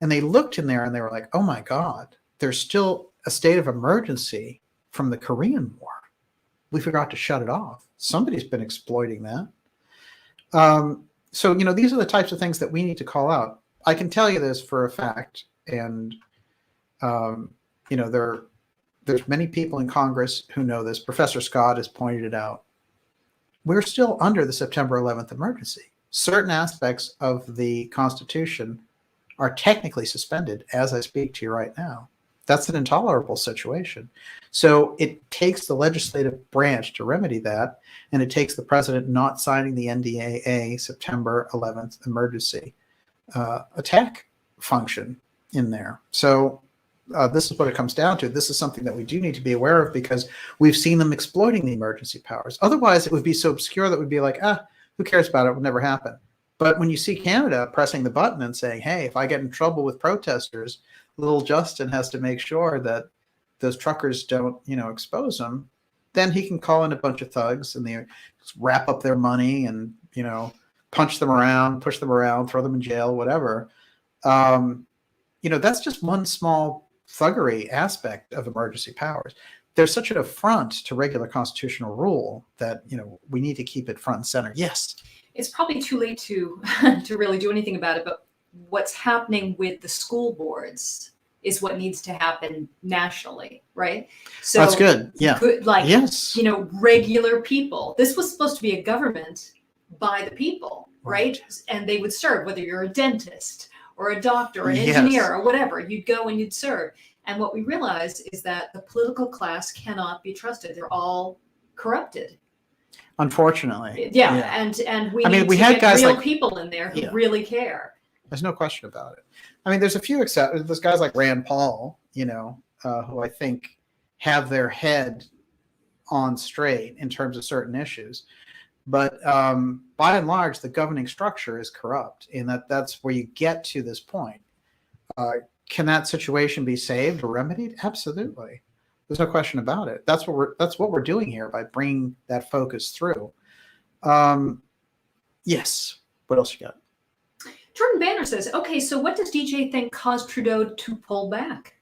And they looked in there and they were like, oh my God, there's still a state of emergency from the Korean War. We forgot to shut it off. Somebody's been exploiting that. So, these are the types of things that we need to call out. I can tell you this for a fact, and there's many people in Congress who know this. Professor Scott has pointed it out. We're still under the September 11th emergency. Certain aspects of the Constitution are technically suspended as I speak to you right now. That's an intolerable situation. So it takes the legislative branch to remedy that, and it takes the president not signing the NDAA September 11th emergency attack function in there. So this is what it comes down to. This is something that we do need to be aware of because we've seen them exploiting the emergency powers. Otherwise, it would be so obscure that we'd be like, who cares about it? It would never happen. But when you see Canada pressing the button and saying, hey, if I get in trouble with protesters, little Justin has to make sure that those truckers don't, expose them, then he can call in a bunch of thugs and they wrap up their money and, punch them around, push them around, throw them in jail, whatever. That's just one small thuggery aspect of emergency powers. There's such an affront to regular constitutional rule that, we need to keep it front and center. Yes. It's probably too late to really do anything about it, but what's happening with the school boards is what needs to happen nationally, right? So that's good. Yeah. Yes. Regular people. This was supposed to be a government by the people, right? And they would serve, whether you're a dentist or a doctor or an engineer or whatever, you'd go and you'd serve. And what we realize is that the political class cannot be trusted. They're all corrupted. Unfortunately. Yeah. And we need to get guys real people in there who really care. There's no question about it. There's a few exceptions. There's guys like Rand Paul, who I think have their head on straight in terms of certain issues. But by and large, the governing structure is corrupt, and that's where you get to this point. Can that situation be saved or remedied? Absolutely. There's no question about it. That's what we're doing here by bringing that focus through. Yes. What else you got? Jordan Banner says, okay, so what does DJ think caused Trudeau to pull back?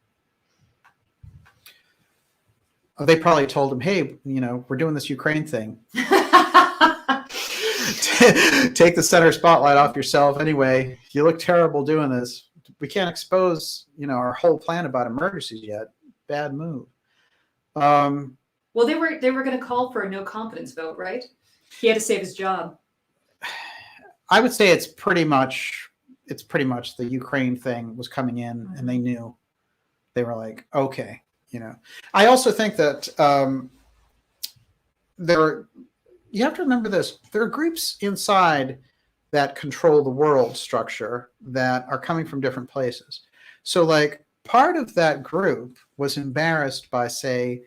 They probably told him, hey, we're doing this Ukraine thing. Take the center spotlight off yourself anyway. You look terrible doing this. We can't expose, our whole plan about emergencies yet. Bad move. Well, they were going to call for a no confidence vote, right? He had to save his job. I would say it's pretty much it's pretty much the Ukraine thing was coming in, and they knew. They were like, okay, you know. I also think that you have to remember this. There are groups inside that control the world structure that are coming from different places. So, like, part of that group was embarrassed by, say,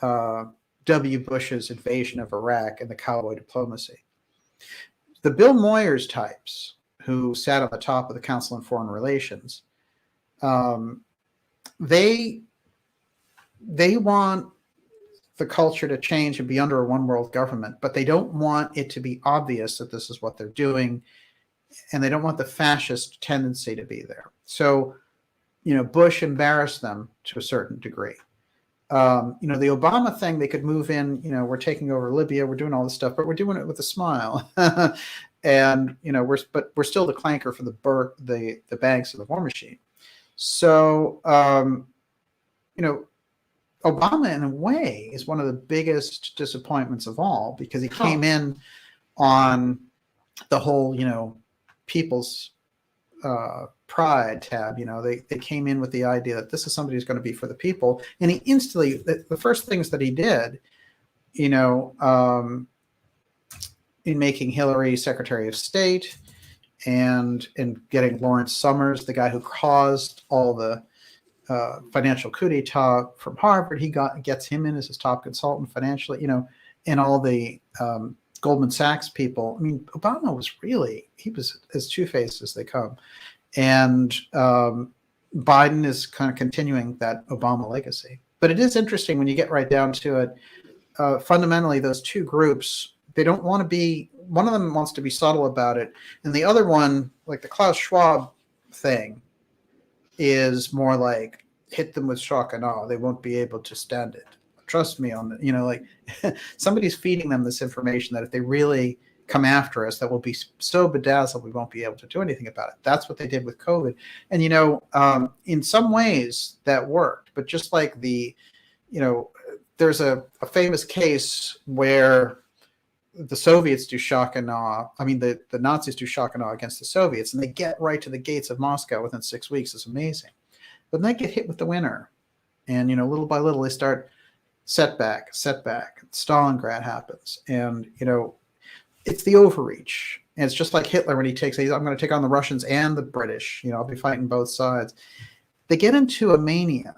W. Bush's invasion of Iraq and the cowboy diplomacy. The Bill Moyers types, who sat on the top of the Council on Foreign Relations, they want the culture to change and be under a one world government, but they don't want it to be obvious that this is what they're doing, and they don't want the fascist tendency to be there. So, you know, Bush embarrassed them to a certain degree. You know, the Obama thing, they could move in, you know, we're taking over Libya, we're doing all this stuff, but we're doing it with a smile. And, you know, we're still the clanker for the banks of the war machine. So, you know, Obama, in a way, is one of the biggest disappointments of all, because he came in on the whole, you know, people's pride tab. You know, they came in with the idea that this is somebody who's going to be for the people. And he instantly, the first things that he did, you know, in making Hillary Secretary of State and in getting Lawrence Summers, the guy who caused all the financial coup d'etat from Harvard, gets him in as his top consultant financially, you know, and all the Goldman Sachs people. I mean, Obama he was as two-faced as they come. And Biden is kind of continuing that Obama legacy. But it is interesting when you get right down to it. Fundamentally, those two groups, they don't want to be, one of them wants to be subtle about it. And the other one, like the Klaus Schwab thing, is more like hit them with shock and awe. They won't be able to stand it. Trust me on the, you know, like somebody's feeding them this information that if they really come after us, that we'll be so bedazzled we won't be able to do anything about it. That's what they did with COVID. And, you know, in some ways that worked, but just like you know, there's a famous case where the Soviets do shock and awe. I mean, the Nazis do shock and awe against the Soviets, and they get right to the gates of Moscow within 6 weeks. It's amazing. But then they get hit with the winter. And, you know, little by little, they start setback. Stalingrad happens. And, you know, it's the overreach. And it's just like Hitler when he says, I'm going to take on the Russians and the British. You know, I'll be fighting both sides. They get into a mania.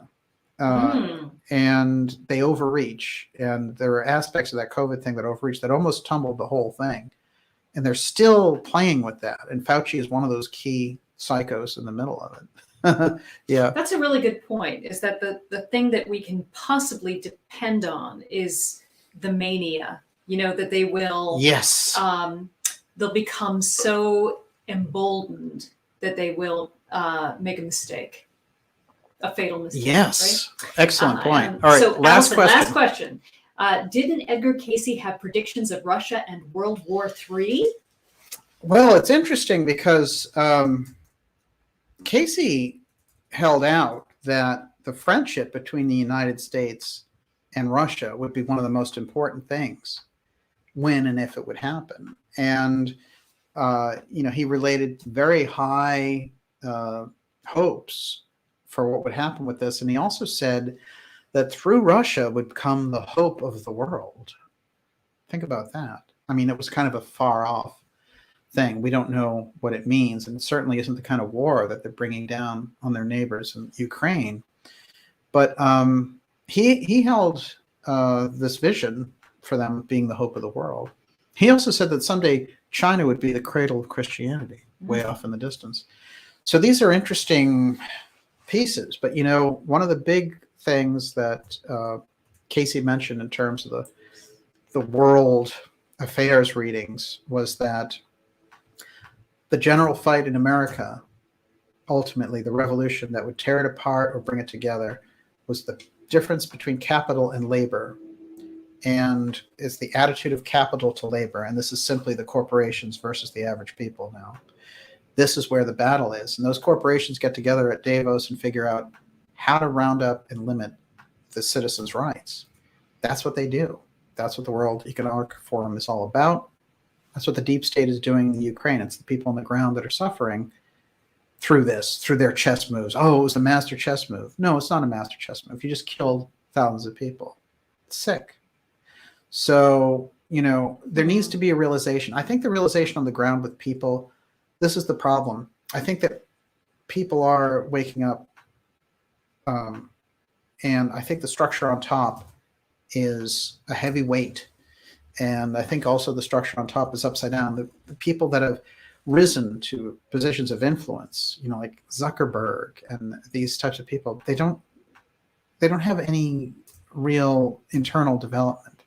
And they overreach. And there are aspects of that COVID thing that overreach that almost tumbled the whole thing. And they're still playing with that. And Fauci is one of those key psychos in the middle of it. Yeah. That's a really good point, is that the thing that we can possibly depend on is the mania, you know, that they will, yes, they'll become so emboldened that they will make a mistake. A fatal mistake. Yes. Right? Excellent point. All right. So last question. Didn't Edgar Casey have predictions of Russia and World War III? Well, it's interesting because Casey held out that the friendship between the United States and Russia would be one of the most important things when and if it would happen. And, you know, he related very high hopes for what would happen with this. And he also said that through Russia would come the hope of the world. Think about that. I mean, it was kind of a far off thing. We don't know what it means. And it certainly isn't the kind of war that they're bringing down on their neighbors in Ukraine. But he held this vision for them being the hope of the world. He also said that someday China would be the cradle of Christianity, way off in the distance. So these are interesting pieces. But, you know, one of the big things that Casey mentioned in terms of the world affairs readings was that the general fight in America, ultimately the revolution that would tear it apart or bring it together, was the difference between capital and labor. And it's the attitude of capital to labor. And this is simply the corporations versus the average people now. This is where the battle is. And those corporations get together at Davos and figure out how to round up and limit the citizens' rights. That's what they do. That's what the World Economic Forum is all about. That's what the deep state is doing in the Ukraine. It's the people on the ground that are suffering. through their chess moves. Oh, it was a master chess move. No, it's not a master chess move. You just killed thousands of people. It's sick. So, there needs to be a realization. I think the realization on the ground with people, this is the problem. I think that people are waking up, and I think the structure on top is a heavy weight. And I think also the structure on top is upside down. The people that have risen to positions of influence, like Zuckerberg and these types of people, they don't have any real internal development.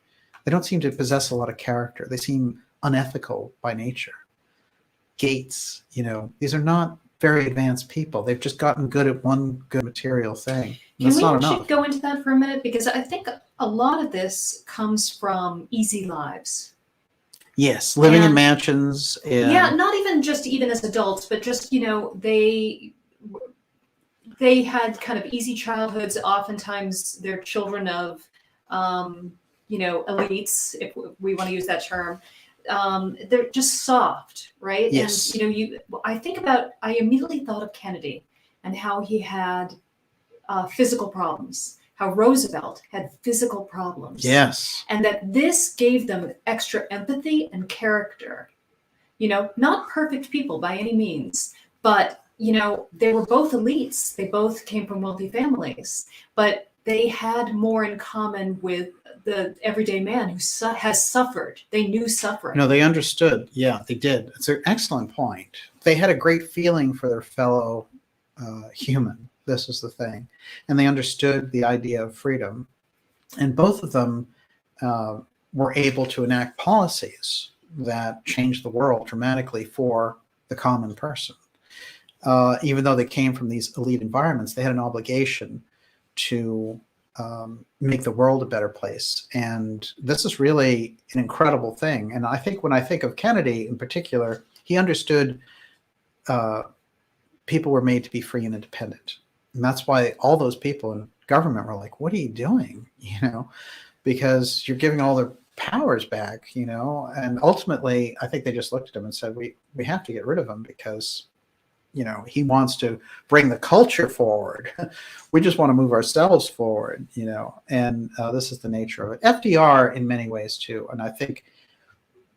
They don't seem to possess a lot of character. They seem unethical by nature. Gates, these are not very advanced people. They've just gotten good at one good material thing. Can we actually go into that for a minute? Because I think a lot of this comes from easy lives. Yes, living in mansions. Yeah, not even as adults, but just, they had kind of easy childhoods. Oftentimes they're children of, elites, if we want to use that term. They're just soft, right? Yes. And, I immediately thought of Kennedy and how he had physical problems, how Roosevelt had physical problems. Yes. And that this gave them extra empathy and character. Not perfect people by any means, but, they were both elites. They both came from wealthy families, but they had more in common with the everyday man who has suffered. They knew suffering. No, they understood. Yeah, they did. It's an excellent point. They had a great feeling for their fellow human. This is the thing. And they understood the idea of freedom. And both of them were able to enact policies that changed the world dramatically for the common person. Even though they came from these elite environments, they had an obligation to make the world a better place. And this is really an incredible thing. And I think when I think of Kennedy in particular, he understood people were made to be free and independent. And that's why all those people in government were like, what are you doing? Because you're giving all their powers back, and ultimately I think they just looked at him and said, we have to get rid of him because, he wants to bring the culture forward. We just want to move ourselves forward, and this is the nature of it. FDR in many ways too. And I think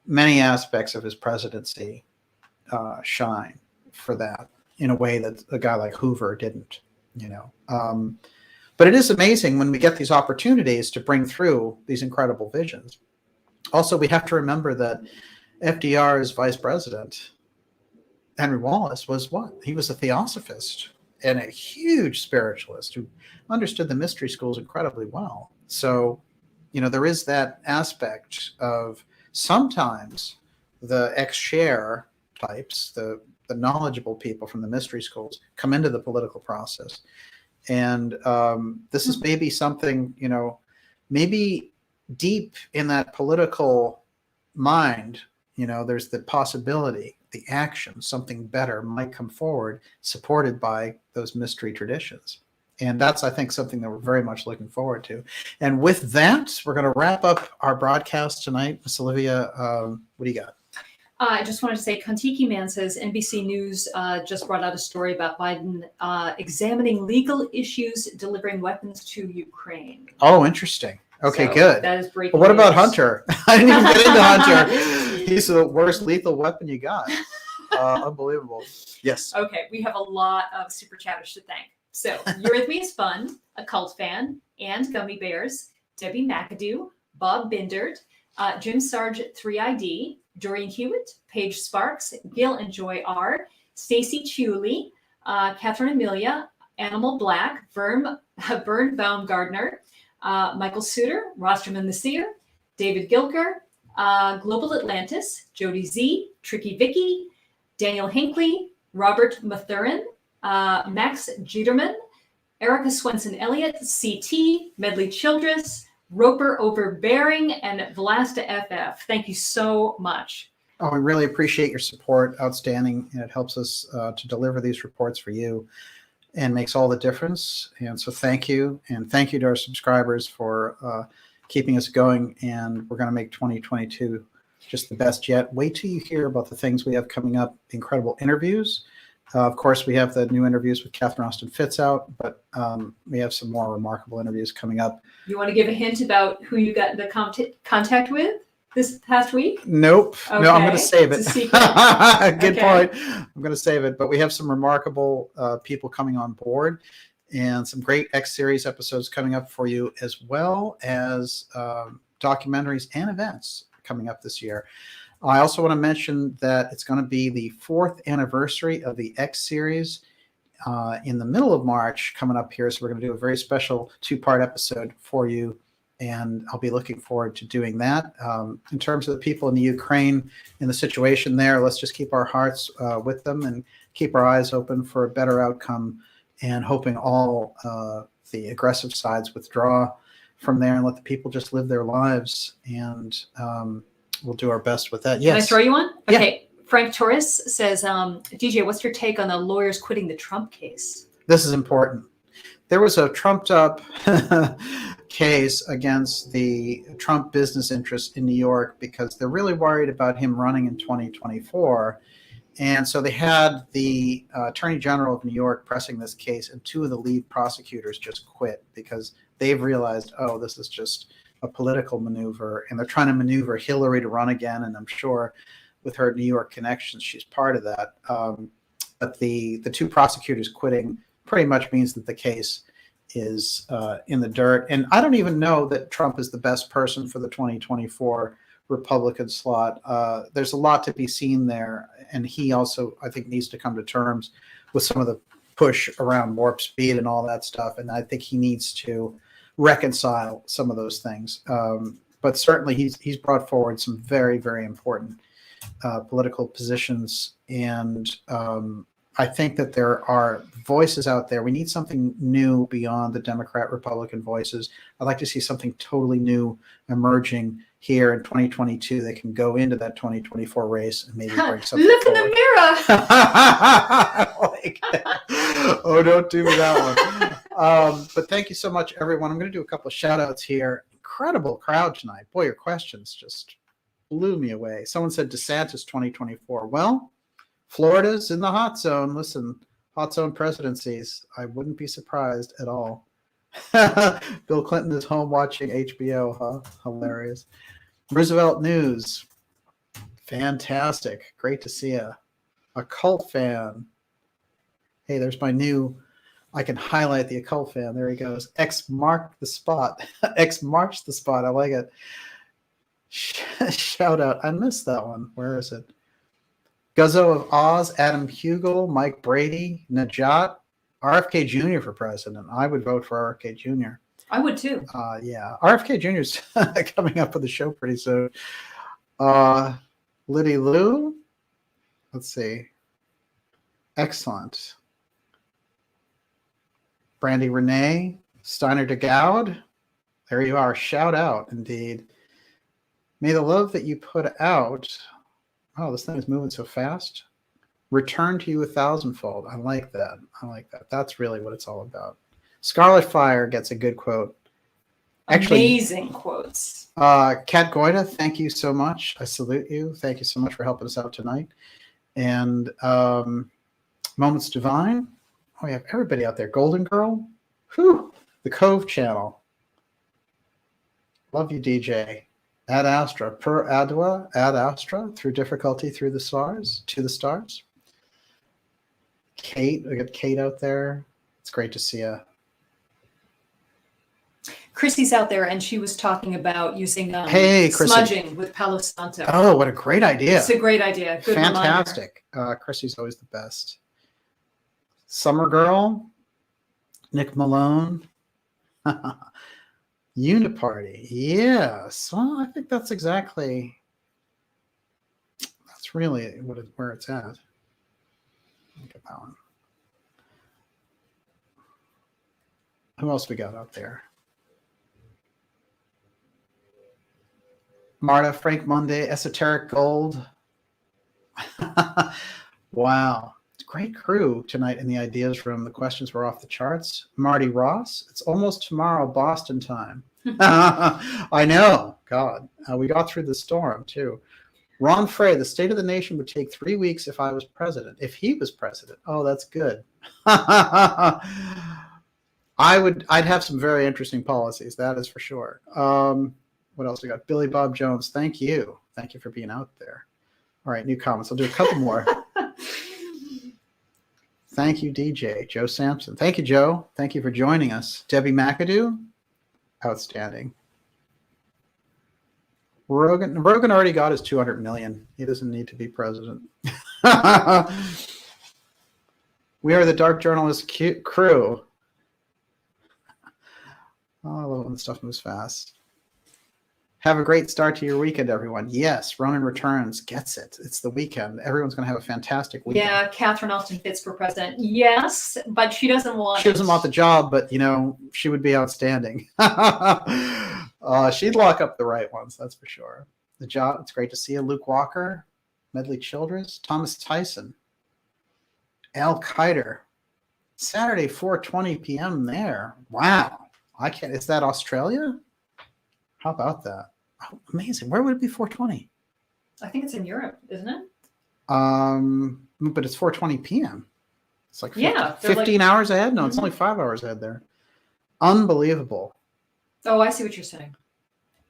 many aspects of his presidency shine for that in a way that a guy like Hoover didn't. But it is amazing when we get these opportunities to bring through these incredible visions. Also, we have to remember that FDR's vice president, Henry Wallace, was what? He was a theosophist and a huge spiritualist who understood the mystery schools incredibly well. So, there is that aspect of sometimes the ex-share types, the knowledgeable people from the mystery schools come into the political process. And this is maybe something, maybe deep in that political mind, there's the possibility, the action, something better might come forward supported by those mystery traditions. And that's, I think, something that we're very much looking forward to. And with that, we're going to wrap up our broadcast tonight. Miss Olivia, what do you got? I just wanted to say, Kontiki Man says NBC News just brought out a story about Biden examining legal issues delivering weapons to Ukraine. Oh, interesting. Okay, so good. That is breaking. But what about Hunter? I didn't even get into Hunter. He's the worst lethal weapon you got. Unbelievable. Yes. Okay, we have a lot of super chatters to thank. So, Eurythmy is Fun, a cult fan, and Gummy Bears, Debbie McAdoo, Bob Bindert, Jim Sarge 3ID, Doreen Hewitt, Paige Sparks, Gail and Joy R, Stacy Chuli, Catherine Amelia, Animal Black, Vern Baumgardner, Michael Suter, Rosterman the Seer, David Gilker, Global Atlantis, Jody Z, Tricky Vicky, Daniel Hinckley, Robert Mathurin, Max Jeterman, Erica Swenson Elliott, CT, Medley Childress, Roper Overbearing, and Vlasta FF. Thank you so much. Oh, we really appreciate your support. Outstanding. And it helps us to deliver these reports for you and makes all the difference. And so thank you. And thank you to our subscribers for keeping us going. And we're going to make 2022 just the best yet. Wait till you hear about the things we have coming up, incredible interviews, Of course, we have the new interviews with Catherine Austin Fitz out, but we have some more remarkable interviews coming up. You want to give a hint about who you got the contact with this past week? Nope. Okay. No, I'm going to save it. It's a secret. Good Okay. point. I'm going to save it. But we have some remarkable people coming on board and some great X-Series episodes coming up for you, as well as documentaries and events coming up this year. I also want to mention that it's going to be the 4th anniversary of the X-Series in the middle of March coming up here. So we're going to do a very special 2-part episode for you, and I'll be looking forward to doing that. In terms of the people in the Ukraine and the situation there, let's just keep our hearts with them and keep our eyes open for a better outcome, and hoping all the aggressive sides withdraw from there and let the people just live their lives. And we'll do our best with that. Yes. Can I throw you one? Yeah. Okay. Frank Torres says, DJ, what's your take on the lawyers quitting the Trump case? This is important. There was a trumped up case against the Trump business interests in New York because they're really worried about him running in 2024. And so they had the Attorney General of New York pressing this case, and 2 of the lead prosecutors just quit because they've realized, oh, this is just a political maneuver, and they're trying to maneuver Hillary to run again. And I'm sure with her New York connections, she's part of that. But the 2 prosecutors quitting pretty much means that the case is in the dirt. And I don't even know that Trump is the best person for the 2024 Republican slot. There's a lot to be seen there. And he also, I think, needs to come to terms with some of the push around warp speed and all that stuff. And I think he needs to reconcile some of those things. But certainly he's brought forward some very, very important political positions. And I think that there are voices out there. We need something new beyond the Democrat-Republican voices. I'd like to see something totally new emerging here in 2022 that can go into that 2024 race and maybe bring something Look in forward. the mirror. Like that. Oh, don't do me that one. But thank you so much, everyone. I'm going to do a couple of shout outs here. Incredible crowd tonight. Boy, your questions just blew me away. Someone said DeSantis 2024. Well, Florida's in the hot zone. Listen, hot zone presidencies. I wouldn't be surprised at all. Bill Clinton is home watching HBO, huh? Hilarious. Roosevelt News. Fantastic. Great to see you. A cult fan. Hey, there's my new, I can highlight the occult fan. There he goes. X marked the spot. X marks the spot. I like it. Shout out. I missed that one. Where is it? Guzzo of Oz, Adam Hugel, Mike Brady, Najat, RFK Jr. for president. I would vote for RFK Jr. I would too. Yeah. RFK Jr. is coming up with the show pretty soon. Liddy Lou. Let's see. Excellent. Brandy Renee, Steiner DeGoud. There you are. Shout out, indeed. May the love that you put out. Oh, this thing is moving so fast. Return to you 1,000-fold. I like that. I like that. That's really what it's all about. Scarlet Fire gets a good quote. Actually, amazing quotes. Kat Goida, thank you so much. I salute you. Thank you so much for helping us out tonight. And Moments Divine. Oh, we have everybody out there. Golden Girl. Whew. The Cove channel. Love you, DJ. Ad Astra. Per Adwa. Ad Astra. Through difficulty, through the stars. To the stars. Kate. We got Kate out there. It's great to see you. Chrissy's out there, and she was talking about using Chrissy. smudging with Palo Santo. Oh, what a great idea. It's a great idea. Good Fantastic. Chrissy's always the best. Summer Girl. Nick Malone. Uniparty. Yes. Well, I think that's exactly, that's really where it's at. Look at that one. Who else we got out there? Marta, Frank Monday, Esoteric Gold. Wow. It's a great crew tonight in the ideas room. The questions were off the charts. Marty Ross. It's almost tomorrow, Boston time. I know. God. We got through the storm, too. Ron Frey, the state of the nation would take 3 weeks if I was president. If he was president. Oh, that's good. I'd have some very interesting policies, that is for sure. What else we got? Billy Bob Jones, thank you. Thank you for being out there. All right, new comments. I'll do a couple more. Thank you, DJ. Joe Sampson. Thank you, Joe. Thank you for joining us. Debbie McAdoo, outstanding. Rogan already got his 200 million. He doesn't need to be president. We are the Dark Journalist crew. Oh, I love when stuff moves fast. Have a great start to your weekend, everyone. Yes, Ronan Returns gets it. It's the weekend. Everyone's going to have a fantastic weekend. Yeah, Catherine Austin Fitts for president. Yes, but she doesn't want She doesn't want the job, but, she would be outstanding. She'd lock up the right ones, that's for sure. The job, it's great to see you. Luke Walker, Medley Childress, Thomas Tyson, Al Kiter. Saturday, 4:20 p.m. there. Wow. Is that Australia? How about that? Oh, amazing. Where would it be 4:20? I think it's in Europe, isn't it? But it's 4:20 p.m. It's like 15 hours ahead? No, it's only 5 hours ahead there. Unbelievable. Oh, I see what you're saying.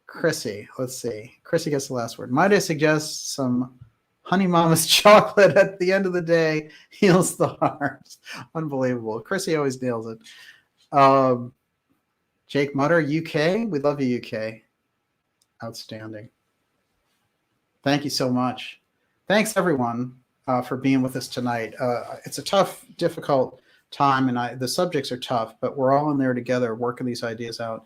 Chrissy, let's see. Chrissy gets the last word. Might I suggest some Honey Mama's chocolate at the end of the day heals the heart. Unbelievable. Chrissy always nails it. Jake Mutter, UK. We love you, UK. Outstanding. Thank you so much. Thanks, everyone, for being with us tonight. It's a tough, difficult time, and the subjects are tough, but we're all in there together working these ideas out.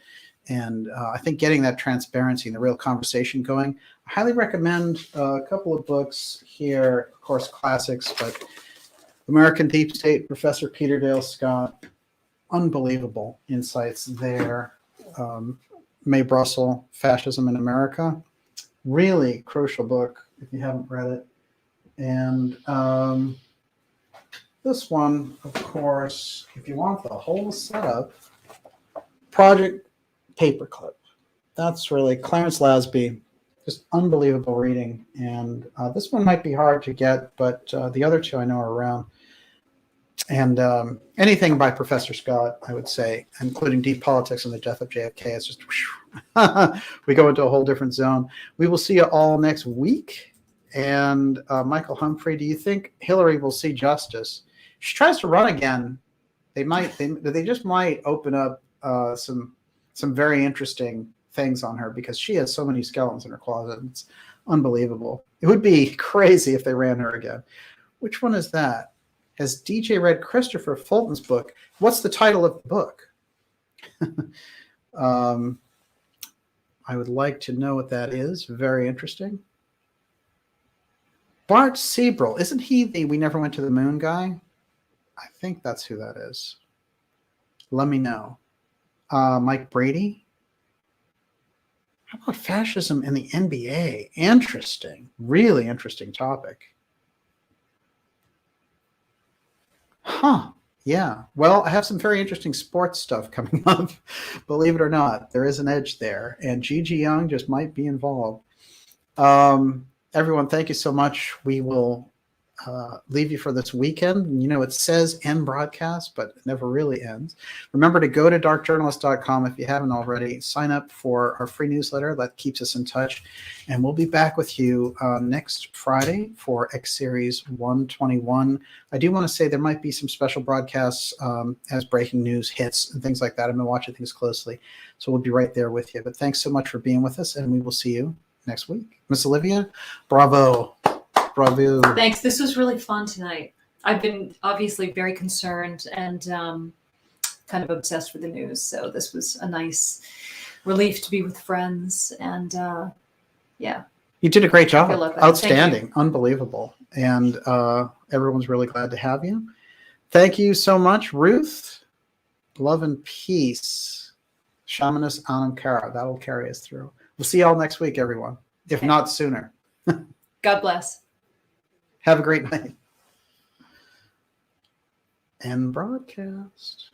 And I think getting that transparency and the real conversation going, I highly recommend a couple of books here, of course, classics, but American Deep State, Professor Peter Dale Scott, unbelievable insights there. May Brussel, Fascism in America, really crucial book if you haven't read it. And this one, of course, if you want the whole setup, Project Paperclip. That's really Clarence Lasby, just unbelievable reading. And this one might be hard to get, but the other two I know are around. And anything by Professor Scott, I would say, including Deep Politics and the Death of JFK, it's just we go into a whole different zone. We will see you all next week. And Michael Humphrey, do you think Hillary will see justice? She tries to run again. They just might open up some very interesting things on her because she has so many skeletons in her closet. It's unbelievable. It would be crazy if they ran her again. Which one is that? Has DJ read Christopher Fulton's book? What's the title of the book? I would like to know what that is. Very interesting. Bart Sibrel. Isn't he the We Never Went to the Moon guy? I think that's who that is. Let me know. Mike Brady. How about fascism in the NBA? Interesting. Really interesting topic. Huh. Yeah. Well, I have some very interesting sports stuff coming up. Believe it or not, there is an edge there. And Gigi Young just might be involved. Everyone, thank you so much. We will leave you for this weekend. It says end broadcast, but it never really ends. Remember to go to darkjournalist.com if you haven't already. Sign up for our free newsletter. That keeps us in touch. And we'll be back with you next Friday for X Series 121. I do want to say there might be some special broadcasts as breaking news hits and things like that. I've been watching things closely. So we'll be right there with you. But thanks so much for being with us, and we will see you next week. Miss Olivia, bravo. Bravo. Thanks. This was really fun tonight. I've been obviously very concerned and kind of obsessed with the news. So this was a nice relief to be with friends. And yeah. You did a great job. Outstanding. Unbelievable. And everyone's really glad to have you. Thank you so much, Ruth. Love and peace. Shamanist Anam Kara. That'll carry us through. We'll see you all next week, everyone, if not sooner. God bless. Have a great night. End broadcast.